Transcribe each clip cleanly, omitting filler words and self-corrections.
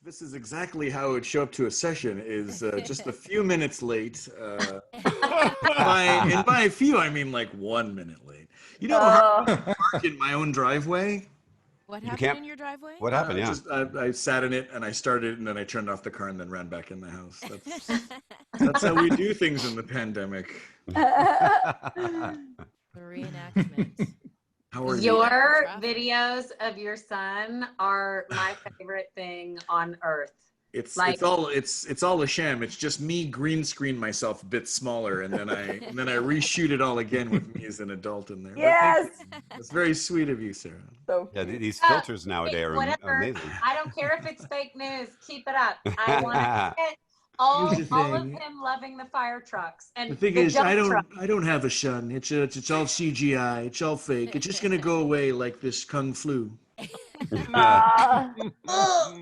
this is exactly how it would show up to a session, is just a few minutes late. And by a few, I mean like 1 minute late. You know how I park in my own driveway? What happened in your driveway? What happened? I sat in it and I started it and then I turned off the car and then ran back in the house. That's how we do things in the pandemic. The reenactment. How are your videos of your son are my favorite thing on earth. It's all a sham. It's just me green screen myself a bit smaller and then I reshoot it all again with me as an adult in there. Yes. That's very sweet of you, Sarah. So yeah, these filters nowadays are amazing. I don't care if it's fake news. Keep it up. I want to get all of him loving the fire trucks. And the thing is, I don't have a son. It's all CGI. It's all fake. It's just gonna go away like this kung flu.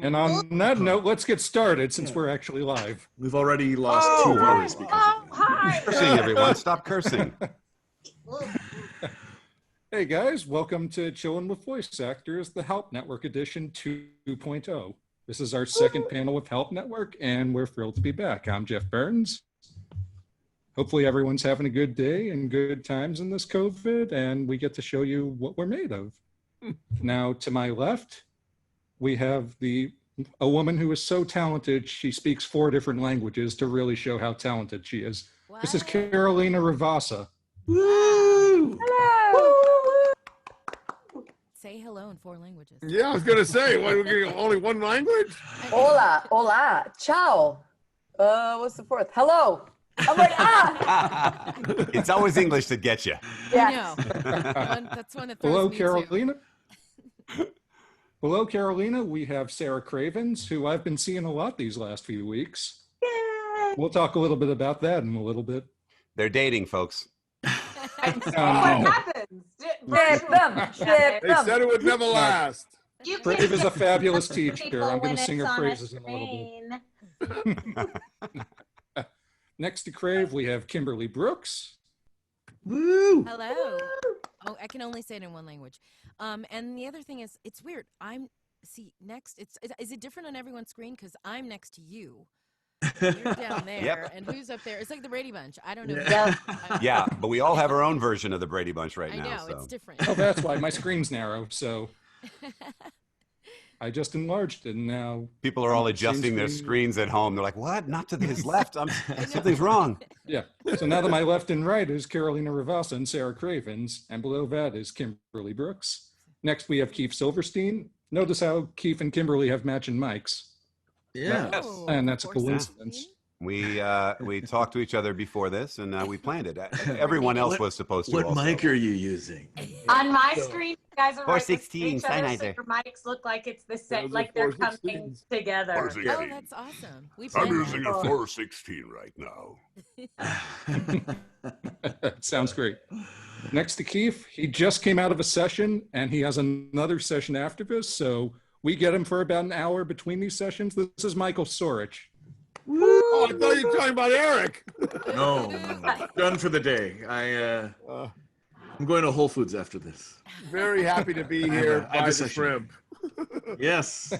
And on that note, let's get started since we're actually live. We've already lost 2 viewers because of hi. Cursing, everyone. Stop cursing. Hey guys, welcome to Chillin' with Voice Actors, the Halp Network edition 2.0. This is our second panel with Halp Network, and we're thrilled to be back. I'm Jeff Burns. Hopefully everyone's having a good day and good times in this COVID, and we get to show you what we're made of. Now, to my left, we have a woman who is so talented, she speaks 4 different languages to really show how talented she is. What? This is Carolina Ravasa. Woo! hello. Say hello in 4 languages. Yeah, I was going to say, what, we're getting only 1 language? Hola, ciao. What's the 4th? Hello. I'm like, It's always English that gets you. Yeah. That's one that throws Hello, me Carolina. Hello, Carolina. We have Sarah Cravens, who I've been seeing a lot these last few weeks. Yay. We'll talk a little bit about that in a little bit. They're dating, folks. What happens? Ship them. They said it would never last. Crave is a fabulous teacher. I'm going to sing her praises in a little bit. Next to Crave, we have Kimberly Brooks. Woo! Hello. Oh, I can only say it in 1 language. And the other thing is, it's weird. Next, is it different on everyone's screen? Because I'm next to you. You're down there, Yep. and who's up there? It's like the Brady Bunch. I don't know. Yeah, but we all have our own version of the Brady Bunch right now. I know, So. it's different. Oh, that's why my screen's narrow, so I just enlarged it, and now People are all adjusting their screens at home. They're like, what? Not to his left. Something's wrong. yeah. So now that my left and right is Carolina Ravasa and Sarah Cravens, and below that is Kimberly Brooks. Next, we have Keith Silverstein. Notice how Keith and Kimberly have matching mics. Yeah. Oh, And that's a of course. coincidence. We talked to each other before this, and we planned it. Everyone else was supposed to. What also. mic are you using? On my screen, you guys are 416 right. So Sennheiser. your mics look like it's the set, Those are like they're coming 416s. together. 416. Oh, that's awesome. We I'm planned using that. a 416 right now. Sounds great. Next to Keith, he just came out of a session, and he has another session after this, so we get him for about an hour between these sessions. This is Michael Sorich. Oh, I thought you were talking about Eric. No. Done for the day. I'm going to Whole Foods after this. Very happy to be here I have by a the session. shrimp. Yes.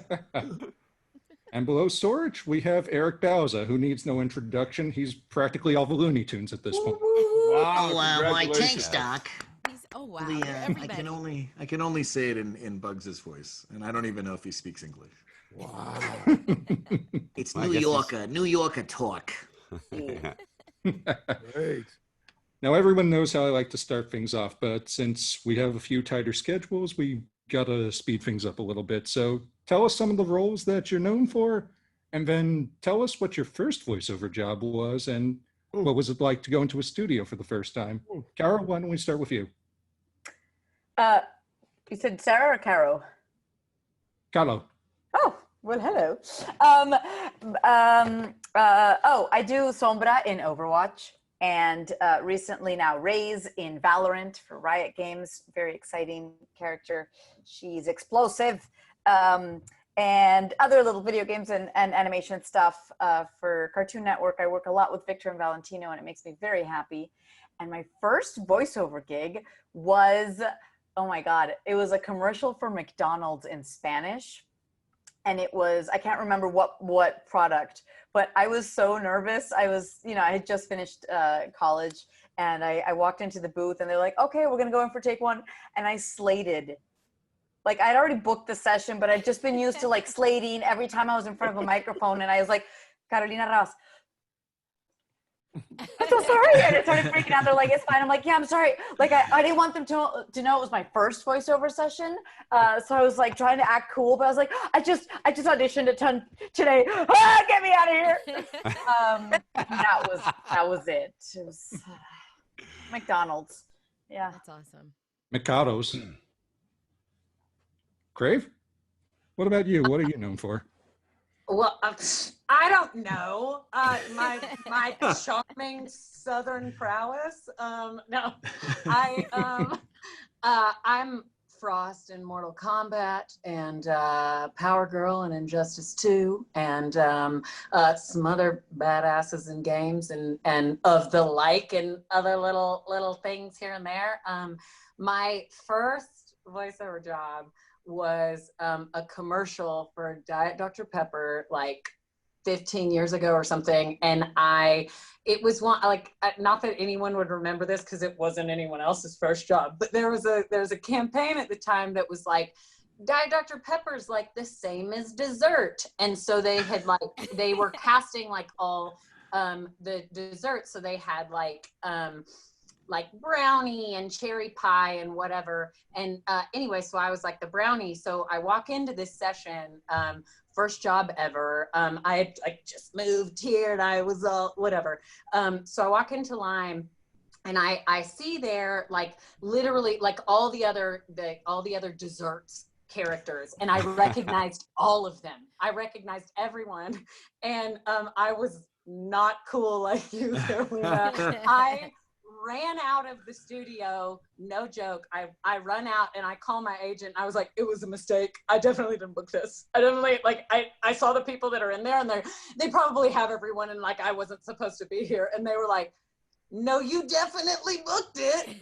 And below Sorich, we have Eric Bauza, who needs no introduction. He's practically all the Looney Tunes at this point. Wow, my tank congratulations. stock. Oh, wow. The, Everybody. I can only say it in Bugs' voice, and I don't even know if he speaks English. Wow. It's Well, I New guess New Yorker talk. Great. Now, everyone knows how I like to start things off, but since we have a few tighter schedules, we got to speed things up a little bit. So tell us some of the roles that you're known for, and then tell us what your first voiceover job was, and what was it like to go into a studio for the first time? Carol, why don't we start with you? You said Sarah or Caro? Carlo. Oh, well, hello. I do Sombra in Overwatch, and recently now Raze in Valorant for Riot Games. Very exciting character. She's explosive. And other little video games and animation stuff for Cartoon Network. I work a lot with Victor and Valentino, and it makes me very happy. And my first voiceover gig was, oh my God, it was a commercial for McDonald's in Spanish. and it was, I can't remember what product, but I was so nervous. I was, I had just finished college, and I walked into the booth, and they're like, okay, we're gonna go in for take one, and I slated. Like, I'd already booked the session, but I'd just been used to like slating every time I was in front of a microphone, and I was like, Carolina Ross, I'm so sorry. And I started freaking out. They're like, it's fine. I'm like, yeah, I'm sorry. Like, I didn't want them to know it was my first voiceover session. So I was like trying to act cool, but I was like, I just auditioned a ton today. Get me out of here. That was it. It was McDonald's. Yeah. That's awesome. Mikado's. Crave? What about you? What are you known for? Well, I don't know. My charming Southern prowess. No, I'm Frost in Mortal Kombat, and Power Girl in Injustice 2, and some other badasses in games and of the like, and other little things here and there. My first voiceover job was a commercial for Diet Dr. Pepper, like 15 years ago or something. And it was one, like, not that anyone would remember this because it wasn't anyone else's first job, but there was a campaign at the time that was like, Diet Dr. Pepper's like the same as dessert. And so they had they were casting like all the desserts. So they had like brownie and cherry pie and whatever. And anyway, so I was like the brownie. So I walk into this session, first job ever. I had just moved here, and I was all whatever. So I walk into Lime, and I see there like literally like all the other desserts characters, and I recognized all of them. I recognized everyone, and I was not cool like you, Carolina. I ran out of the studio, no joke. I run out and I call my agent. I was like, it was a mistake. I definitely didn't book this. I definitely, I saw the people that are in there, and they probably have everyone, and like I wasn't supposed to be here. And they were like, no, you definitely booked it.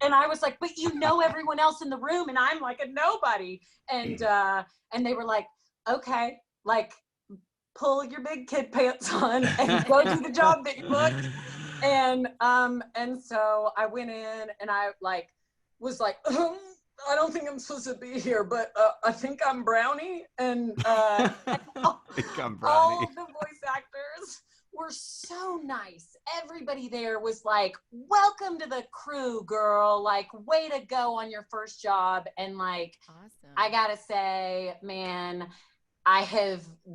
And I was like, but you know everyone else in the room, and I'm like a nobody. And they were like, okay, like pull your big kid pants on and go do the job that you booked. And so I went in, and I was like, I don't think I'm supposed to be here, but I think I'm Brownie. And I think I'm Brownie. All the voice actors were so nice. Everybody there was like, welcome to the crew, girl. Like, way to go on your first job. And like, Awesome. I gotta say, man,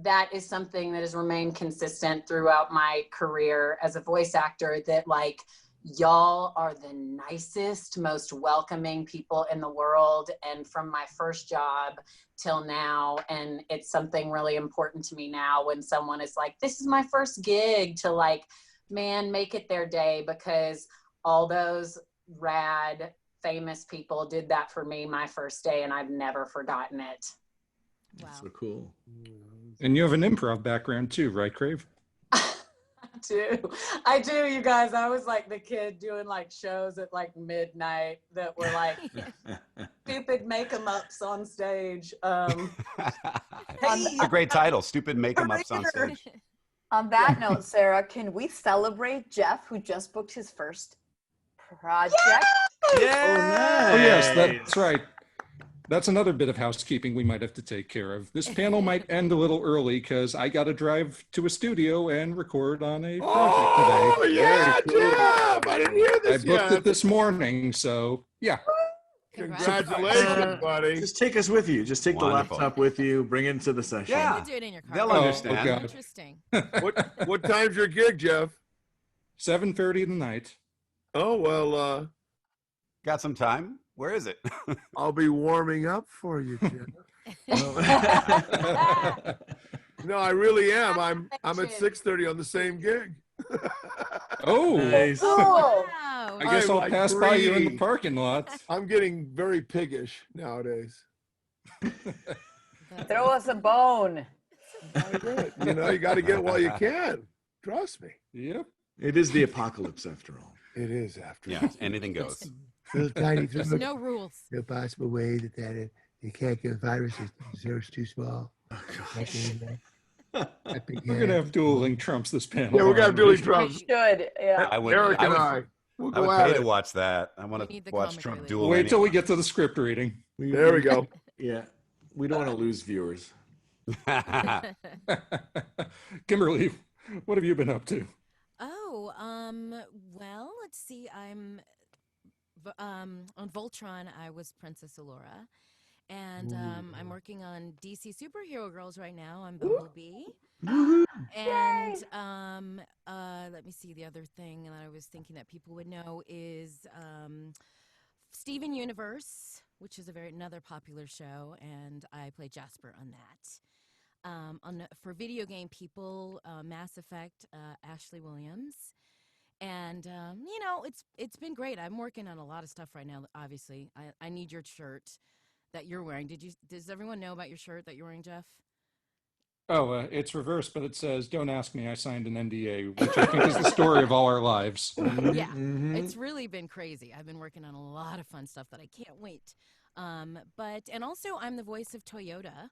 that is something that has remained consistent throughout my career as a voice actor, that like, y'all are the nicest, most welcoming people in the world. And from my first job till now, and it's something really important to me now when someone is like, this is my first gig, to like, man, make it their day, because all those rad, famous people did that for me my first day, and I've never forgotten it. Wow. So cool. And you have an improv background too, right, Crave? I do, you guys. I was like the kid doing like shows at like midnight that were like stupid make-em-ups on stage. A great title, Stupid Make-em-ups on Stage. On that note, Sarah, can we celebrate Jeff, who just booked his first project? Oh, yes, that's right. That's another bit of housekeeping we might have to take care of. This panel might end a little early because I got to drive to a studio and record on a project today. Oh, yeah, Jeff! I didn't hear this I booked yet. it this morning, so yeah. Congratulations, buddy. Just take us with you. Just take Wonderful. the laptop with you. Bring it to the session. Yeah. You do it in your car. They'll Oh, understand. God. Interesting. What time's your gig, Jeff? 7:30 tonight. Oh, well, Got some time? Where is it? I'll be warming up for you, Jeff. No, I really am. I'm at 6:30 on the same gig. Oh, Nice. Cool. Wow. I guess I'm I'll like pass by you in the greedy. parking lot. I'm getting very piggish nowadays. Throw us a bone. You know, you got to get it while you can. Trust me. Yep. It is the apocalypse after all. It is after. Yeah, anything goes. Little tiny, There's no rules. no possible way that you can't get a virus. The reserve's too small. We're gonna have dueling Trumps this panel. Yeah, we're gonna have dueling We Trumps. should. Yeah. I would, Eric I and would, I. We'll I go would at pay it. to watch that. I want We need to the watch comic Trump relief. duel. Wait till we anyone. get to the script reading. There we go. Yeah, we don't want to lose viewers. Kimberly, what have you been up to? Oh, well, let's see. I'm on Voltron. I was Princess Allura, and I'm working on DC Superhero Girls right now. I'm Bumblebee, and let me see. The other thing that I was thinking that people would know is Steven Universe, which is another popular show, and I play Jasper on that. For video game people, Mass Effect, Ashley Williams, and it's been great. I'm working on a lot of stuff right now. Obviously, I need your shirt that you're wearing. Does everyone know about your shirt that you're wearing, Jeff? Oh, it's reversed, but it says, "Don't ask me. I signed an NDA," which I think is the story of all our lives. Yeah, Mhm. it's really been crazy. I've been working on a lot of fun stuff that I can't wait. And also I'm the voice of Toyota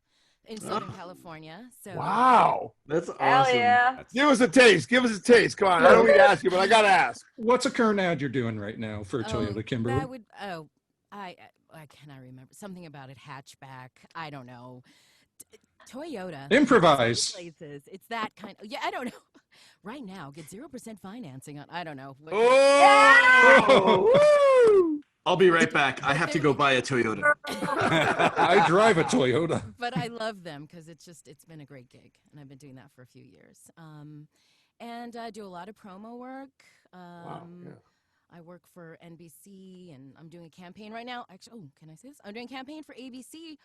in Southern California. So Wow. That's awesome. Hell yeah. Give us a taste. Give us a taste. Come on. I don't need to ask you, but I gotta ask. What's a current ad you're doing right now for Toyota, Kimberly? That would I cannot remember something about it. Hatchback. I don't know. Toyota. Improvise. Places. It's that kind of. Yeah, I don't know. Right now, get 0% financing on. I don't know. Oh! I'll be right back. I have to go buy a Toyota. I drive a Toyota. But I love them because it's been a great gig, and I've been doing that for a few years. And I do a lot of promo work. Wow, yeah. I work for NBC, and I'm doing a campaign right now. Actually, can I say this? I'm doing a campaign for ABC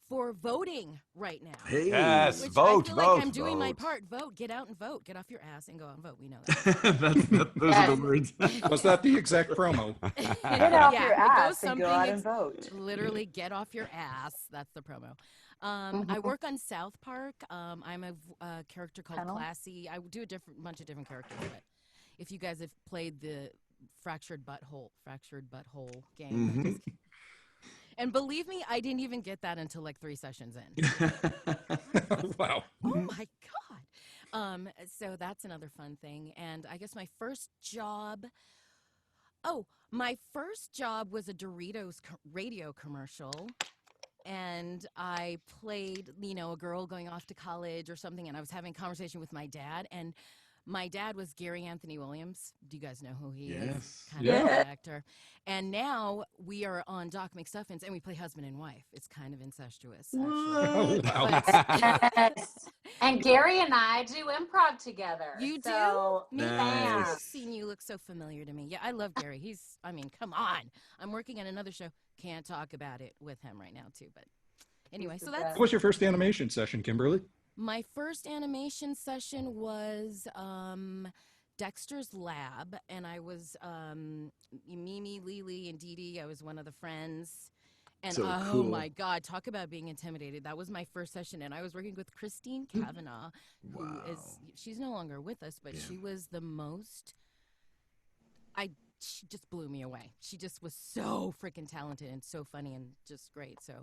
for voting right now. Hey. Yes, Which vote, I feel vote, like I'm doing my vote. part. Vote, get out and vote. Get off your ass and go out and vote. We know that. Those are the words. Was that the exact promo? Get off your it goes ass and go out and ex- vote. Literally, get off your ass. That's the promo. I work on South Park. I'm a character called Tunnel? Classy. I do bunch of different characters, but if you guys have played the Fractured Butthole game. And believe me, I didn't even get that until like 3 sessions in. Wow. Oh my God. So that's another fun thing. And I guess my first job was a Doritos radio commercial. And I played, a girl going off to college or something. And I was having a conversation with my dad. And my dad was Gary Anthony Williams. Do you guys know who he is? Yes. Kind of an actor. And now we are on Doc McStuffins, and we play husband and wife. It's kind of incestuous, actually. Oh, wow. Yes. And Gary and I do improv together. You So, do? Me Nice. I've seen you look so familiar to me. Yeah, I love Gary. Come on. I'm working on another show. Can't talk about it with him right now, too. But anyway, so that's What was your first animation session, Kimberly? my first animation session was Dexter's Lab, and I was Mimi, Lily, and Dee Dee. I was one of the friends. And So oh cool. my God, talk about being intimidated. That was my first session, and I was working with Christine Kavanaugh, who she's no longer with us, but she was the most, she just blew me away. She just was so freaking talented and so funny and just great. So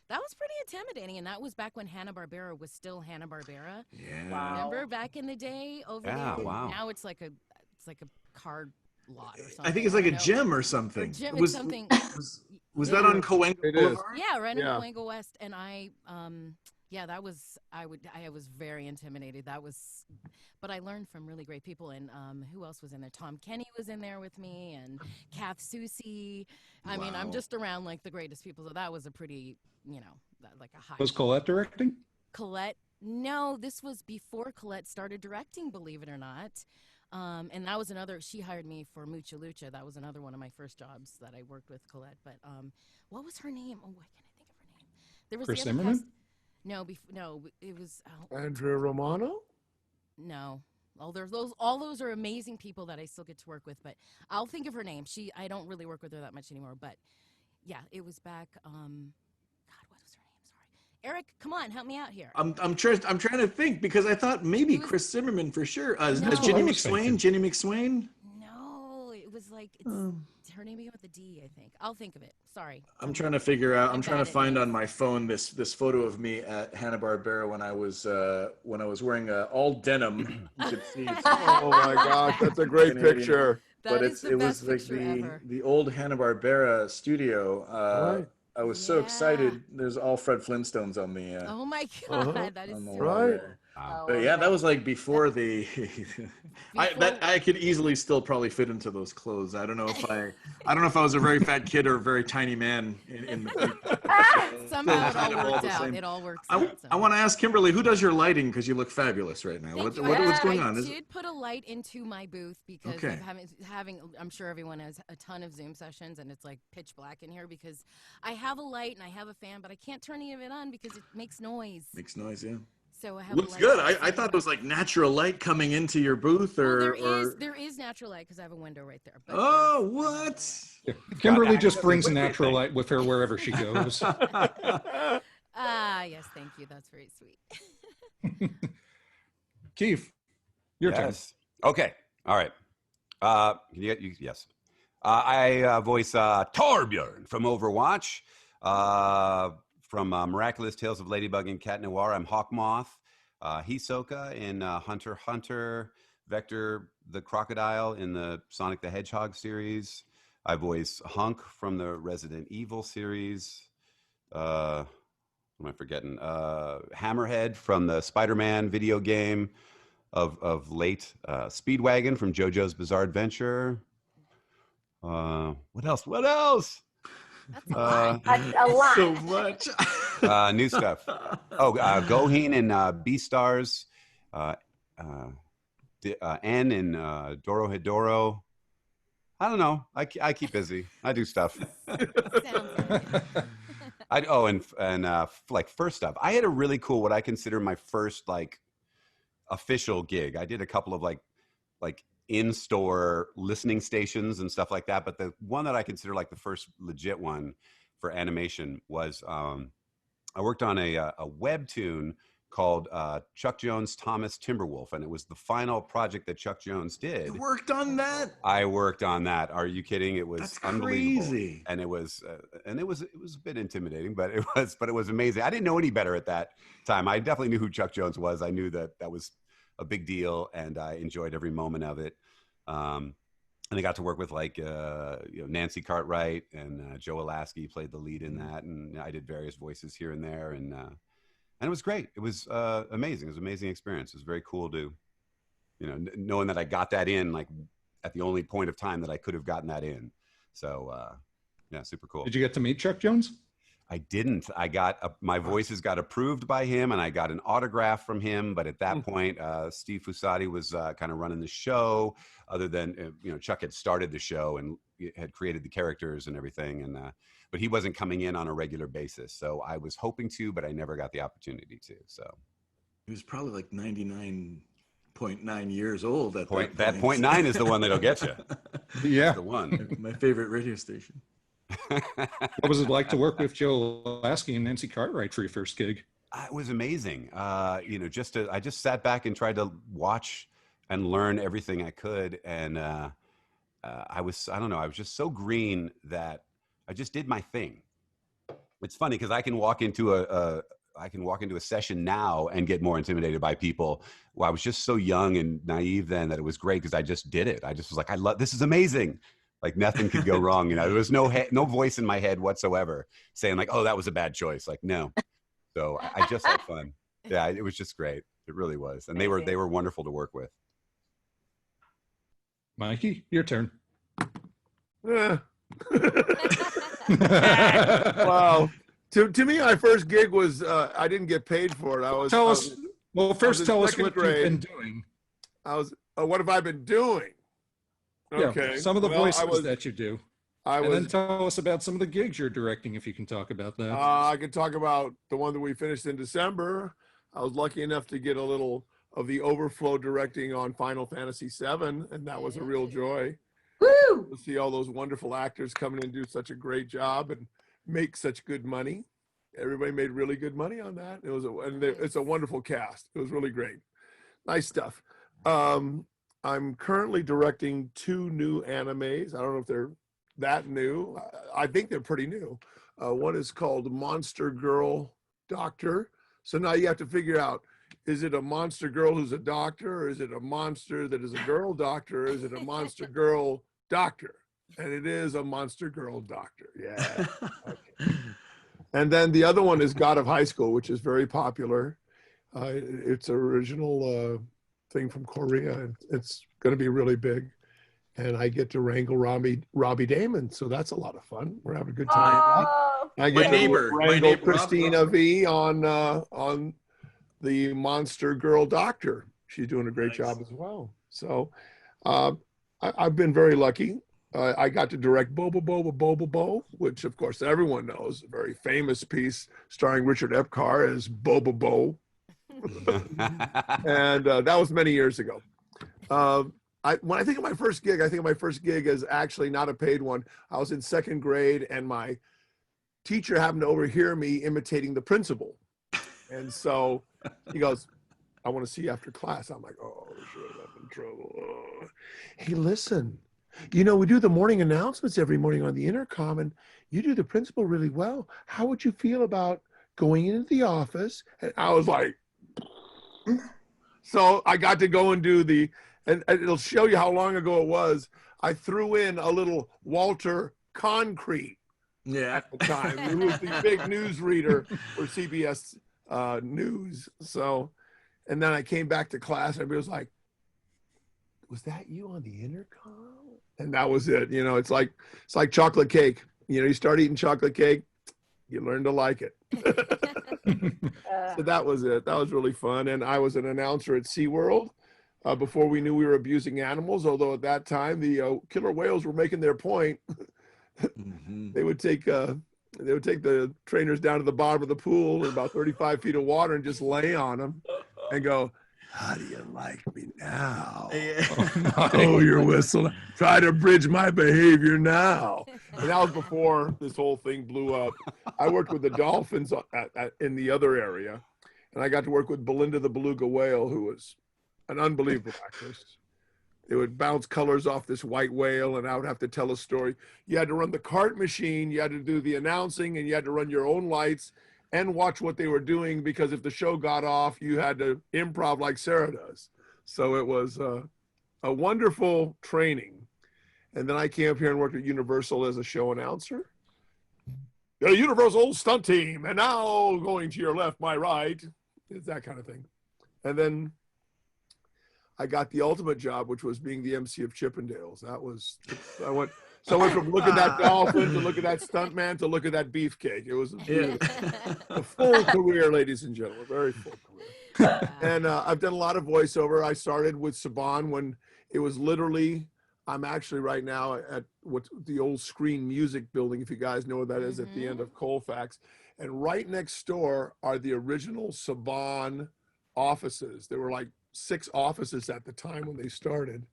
that was pretty intimidating, and that was back when Hanna-Barbera was still Hanna-Barbera. Yeah. Wow. Remember back in the day over Yeah, there? wow. Now it's like a card lot or something. I think it's like a don't know. gym or something. Or gym, was, it's something. was that on Coengo It is. Boulevard? Yeah, right in Yeah. Coengo West, and I was very intimidated. But I learned from really great people. And who else was in there? Tom Kenny was in there with me, and Kath Susie. I mean, I'm Wow. just around like the greatest people. So that was a pretty, like a high. Was Colette directing? Colette? No, this was before Colette started directing, believe it or not. And that was she hired me for Mucha Lucha. That was another one of my first jobs that I worked with Colette. But what was her name? Oh, why can't I think of her name? There was Chris the other Zimmerman? cast. No, it was Andrea Romano? no. All those are amazing people that I still get to work with. But I'll think of her name. I don't really work with her that much anymore. But yeah, it was back. God, what was her name? Sorry, Eric. Come on, help me out here. I'm trying to think because I thought maybe was- Chris Zimmerman for sure. No. Jenny I was McSwain. thinking. Jenny McSwain. No, it was like, it's her name began with a D, I think. I'll think of it. Sorry. I'm trying to figure out. I'm trying to bad at find names. on my phone this photo of me at Hanna-Barbera when I was wearing all denim. You could see. It's Oh my gosh, that's a great Canadian. picture. That But is the it best was like picture ever. the old Hanna-Barbera studio. Right. I was so Yeah. excited. There's all Fred Flintstones on the Oh my God, Uh-huh. that is on the so wall Right. there. Wow. But yeah, that was like before the. Before- I could easily still probably fit into those clothes. I don't know if I was a very fat kid or a very tiny man in the future. Somehow it kind of all all worked the out. same. It all works I out. I want to ask Kimberly, who does your lighting? Because you look fabulous right now. Thank you. What's going I on? did put a light into my booth because Okay. I'm having, I'm sure everyone has a ton of Zoom sessions and it's like pitch black in here because I have a light and I have a fan, but I can't turn any of it on because it makes noise. Makes noise, yeah. So I have Looks a light good. that's I thought it was like natural light coming into your booth, well, or there is natural light because I have a window right there. But Oh, there's- what? Yeah. Kimberly access just to brings everything. natural light with her wherever she goes. Ah, yes, thank you. That's very sweet. Keith, your turn. Yes. Okay. All right. Yes. I voice Torbjorn from Overwatch. From Miraculous Tales of Ladybug and Cat Noir, I'm Hawkmoth. Hisoka in Hunter x Hunter. Vector the Crocodile in the Sonic the Hedgehog series. I voice Hunk from the Resident Evil series. What am I forgetting? Hammerhead from the Spider-Man video game of late. Speedwagon from JoJo's Bizarre Adventure. What else? That's a lot. A lot. So much. New stuff. Oh, Goheen in Beastars. N in Dorohedoro. I don't know. I keep busy. I do stuff. Sounds like it. Like first stuff. I had a really cool, what I consider my first like official gig. I did a couple of like in-store listening stations and stuff like that. But the one that I consider like the first legit one for animation was I worked on a webtoon called Chuck Jones Thomas Timberwolf, and it was the final project that Chuck Jones did. You worked on that? I worked on that. Are you kidding? It was That's unbelievable. crazy. And it was a bit intimidating, but it was amazing. I didn't know any better at that time. I definitely knew who Chuck Jones was. I knew that was a big deal, and I enjoyed every moment of it. And I got to work with like Nancy Cartwright and Joe Alasky played the lead in that, and I did various voices here and there, and it was great. It was amazing. It was an amazing experience. It was very cool to, knowing that I got that in like at the only point of time that I could have gotten that in. So yeah, super cool. Did you get to meet Chuck Jones? I didn't. I got my voices got approved by him, and I got an autograph from him. But at that point, Steve Fusati was kind of running the show. Other than Chuck had started the show and had created the characters and everything, and but he wasn't coming in on a regular basis. So I was hoping to, but I never got the opportunity to. So He was probably like 99.9 years old at that point 9 is the one that'll get you. Yeah. The one. My favorite radio station. What was it like to work with Joe Lasky and Nancy Cartwright for your first gig? It was amazing. I just sat back and tried to watch and learn everything I could. And I was just so green that I just did my thing. It's funny because I can walk into a session now and get more intimidated by people. Well, I was just so young and naive then that it was great because I just did it. I just was like, this is amazing. Like nothing could go wrong. There was no voice in my head whatsoever saying like, oh, that was a bad choice. Like, no. So I just had fun. Yeah, it was just great. It really was. And they were wonderful to work with. Mikey, your turn. Eh. Wow. To me, my first gig was I didn't get paid for it. First tell us second what grade. you've been doing. What have I been doing? Okay. Yeah, some of the Well, voices that you do. and then tell us about some of the gigs you're directing, if you can talk about that. I can talk about the one that we finished in December. I was lucky enough to get a little of the overflow directing on Final Fantasy VII, and that was a real joy. Woo! To see all those wonderful actors come in and do such a great job and make such good money. Everybody made really good money on that. It's a wonderful cast. It was really great. Nice stuff. I'm currently directing 2 new animes. I don't know if they're that new. I think they're pretty new. One is called Monster Girl Doctor. So now you have to figure out, is it a monster girl who's a doctor, or is it a monster that is a girl doctor, or is it a monster girl doctor? And it is a monster girl doctor. Yeah. Okay. And then the other one is God of High School, which is very popular. It's an original thing from Korea. It's going to be really big. And I get to wrangle Robbie Damon. So that's a lot of fun. We're having a good time. Oh, I get My to neighbor, wrangle Rob- Christina V on the Monster Girl Doctor. She's doing a great Nice. job as well. So I've been very lucky. I got to direct Boba Boba Boba Bo, which of course everyone knows, a very famous piece starring Richard Epcar as Boba Bo. And that was many years ago. When I think of my first gig, I think of my first gig as actually not a paid one. I was in 2nd grade and my teacher happened to overhear me imitating the principal. And so he goes, I want to see you after class. I'm like, oh, shit, I'm in trouble. Oh. Hey, listen, you know, we do the morning announcements every morning on the intercom, and you do the principal really well. How would you feel about going into the office? And I was like, so I got to go and do and it'll show you how long ago it was. I threw in a little Walter Concrete at the time, who was the big newsreader for CBS News. So, and then I came back to class and everybody was like, was that you on the intercom? And that was it. You know, it's like chocolate cake. You know, you start eating chocolate cake, you learn to like it. So that was it. That was really fun. And I was an announcer at SeaWorld before we knew we were abusing animals. Although at that time, the killer whales were making their point. They would take the trainers down to the bottom of the pool in about 35 feet of water and just lay on them and go, how do you like me now? Oh, your whistle. Try to bridge my behavior now. And that was before this whole thing blew up. I worked with the dolphins in the other area, and I got to work with Belinda the beluga whale, who was an unbelievable actress. They would bounce colors off this white whale, and I would have to tell a story. You had to run the cart machine, you had to do the announcing, and you had to run your own lights and watch what they were doing, because if the show got off, you had to improv like Sarah does. So it was a wonderful training. And then I came up here and worked at Universal as a show announcer. The Universal stunt team, and now going to your left, my right. It's that kind of thing. And then I got the ultimate job, which was being the MC of Chippendales. I went from look at that dolphin to look at that stuntman to look at that beefcake. It was a full career, ladies and gentlemen, very full career. And I've done a lot of voiceover. I started with Saban when it was literally, I'm actually right now at what's the old Screen Music building, if you guys know what that is, at the end of Colfax. And right next door are the original Saban offices. There were like 6 offices at the time when they started.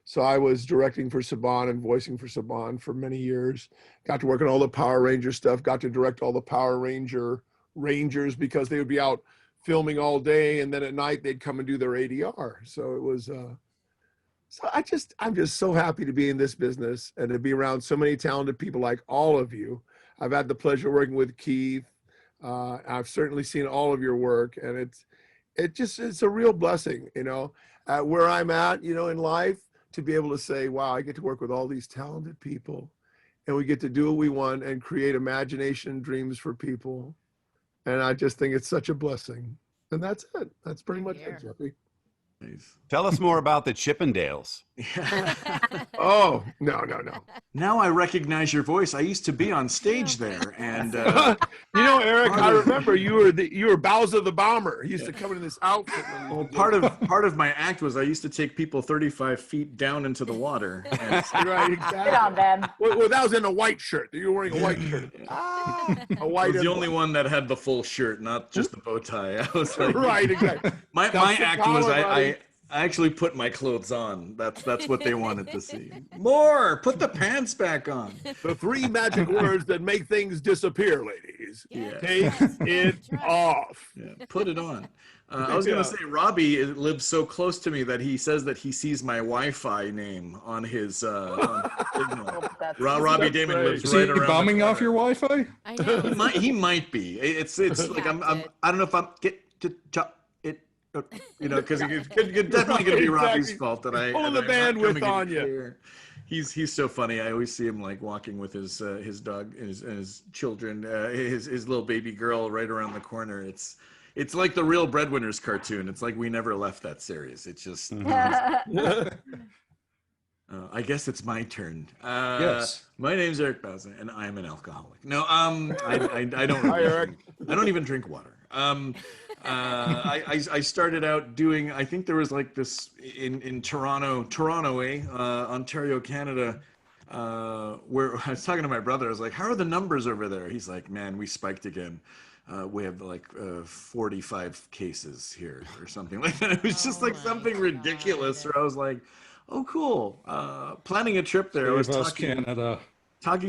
So I was directing for Saban and voicing for Saban for many years. Got to work on all the Power Ranger stuff, got to direct all the Power Rangers because they would be out filming all day, and then at night they'd come and do their ADR. So it was, I'm just so happy to be in this business and to be around so many talented people like all of you. I've had the pleasure of working with Keith. I've certainly seen all of your work, and it's a real blessing, you know, where I'm at, you know, in life, to be able to say, wow, I get to work with all these talented people, and we get to do what we want and create imagination and dreams for people. And I just think it's such a blessing. And that's it. That's pretty much it, Jeffy. Nice. Tell us more about the Chippendales. Oh, no. Now I recognize your voice. I used to be on stage there, and you know, Eric, I remember you were Bauza the bomber. He used to come in this outfit. well, part of my act was I used to take people 35 feet down into the water. And Right, exactly. Get on them. Well, that was in a white shirt. You were wearing a white shirt. I A white. was the only one that had the full shirt, not just the bow tie. I was like, Right, exactly. My Got act some was collar, buddy. I actually put my clothes on. That's what they wanted to see. More. Put the pants back on. The 3 magic words that make things disappear, ladies. Yeah. Take it off. Yeah. Put it on. I was gonna Yeah. say Robbie lives so close to me that he says that he sees my Wi-Fi name on his on signal. That's Robbie That's Damon great. lives Is right he around bombing the off your corner. Wi-Fi? I know. He might be. It's like I'm hacked I don't know if I'm get to chop it, because it could definitely gonna be Right, Robbie's exactly. fault that I Pulling that the I'm not bandwidth coming in on you. clear. He's so funny. I always see him like walking with his dog and his children, his little baby girl right around the corner. It's like the Real Breadwinners cartoon. It's like we never left that series. It's just I guess it's my turn. Yes. My name's Eric Bauza, and I'm an alcoholic. No, I don't. Hi, Really Eric. I don't even drink water. I started out doing. I think there was like this in Toronto, Ontario, Canada. Where I was talking to my brother, I was like, "How are the numbers over there?" He's like, "Man, we spiked again. We have like 45 cases here, or something like that." It was just Oh like my something ridiculous. God. Where I was like, "Oh, cool." Planning a trip there. I was Save us, talking Canada.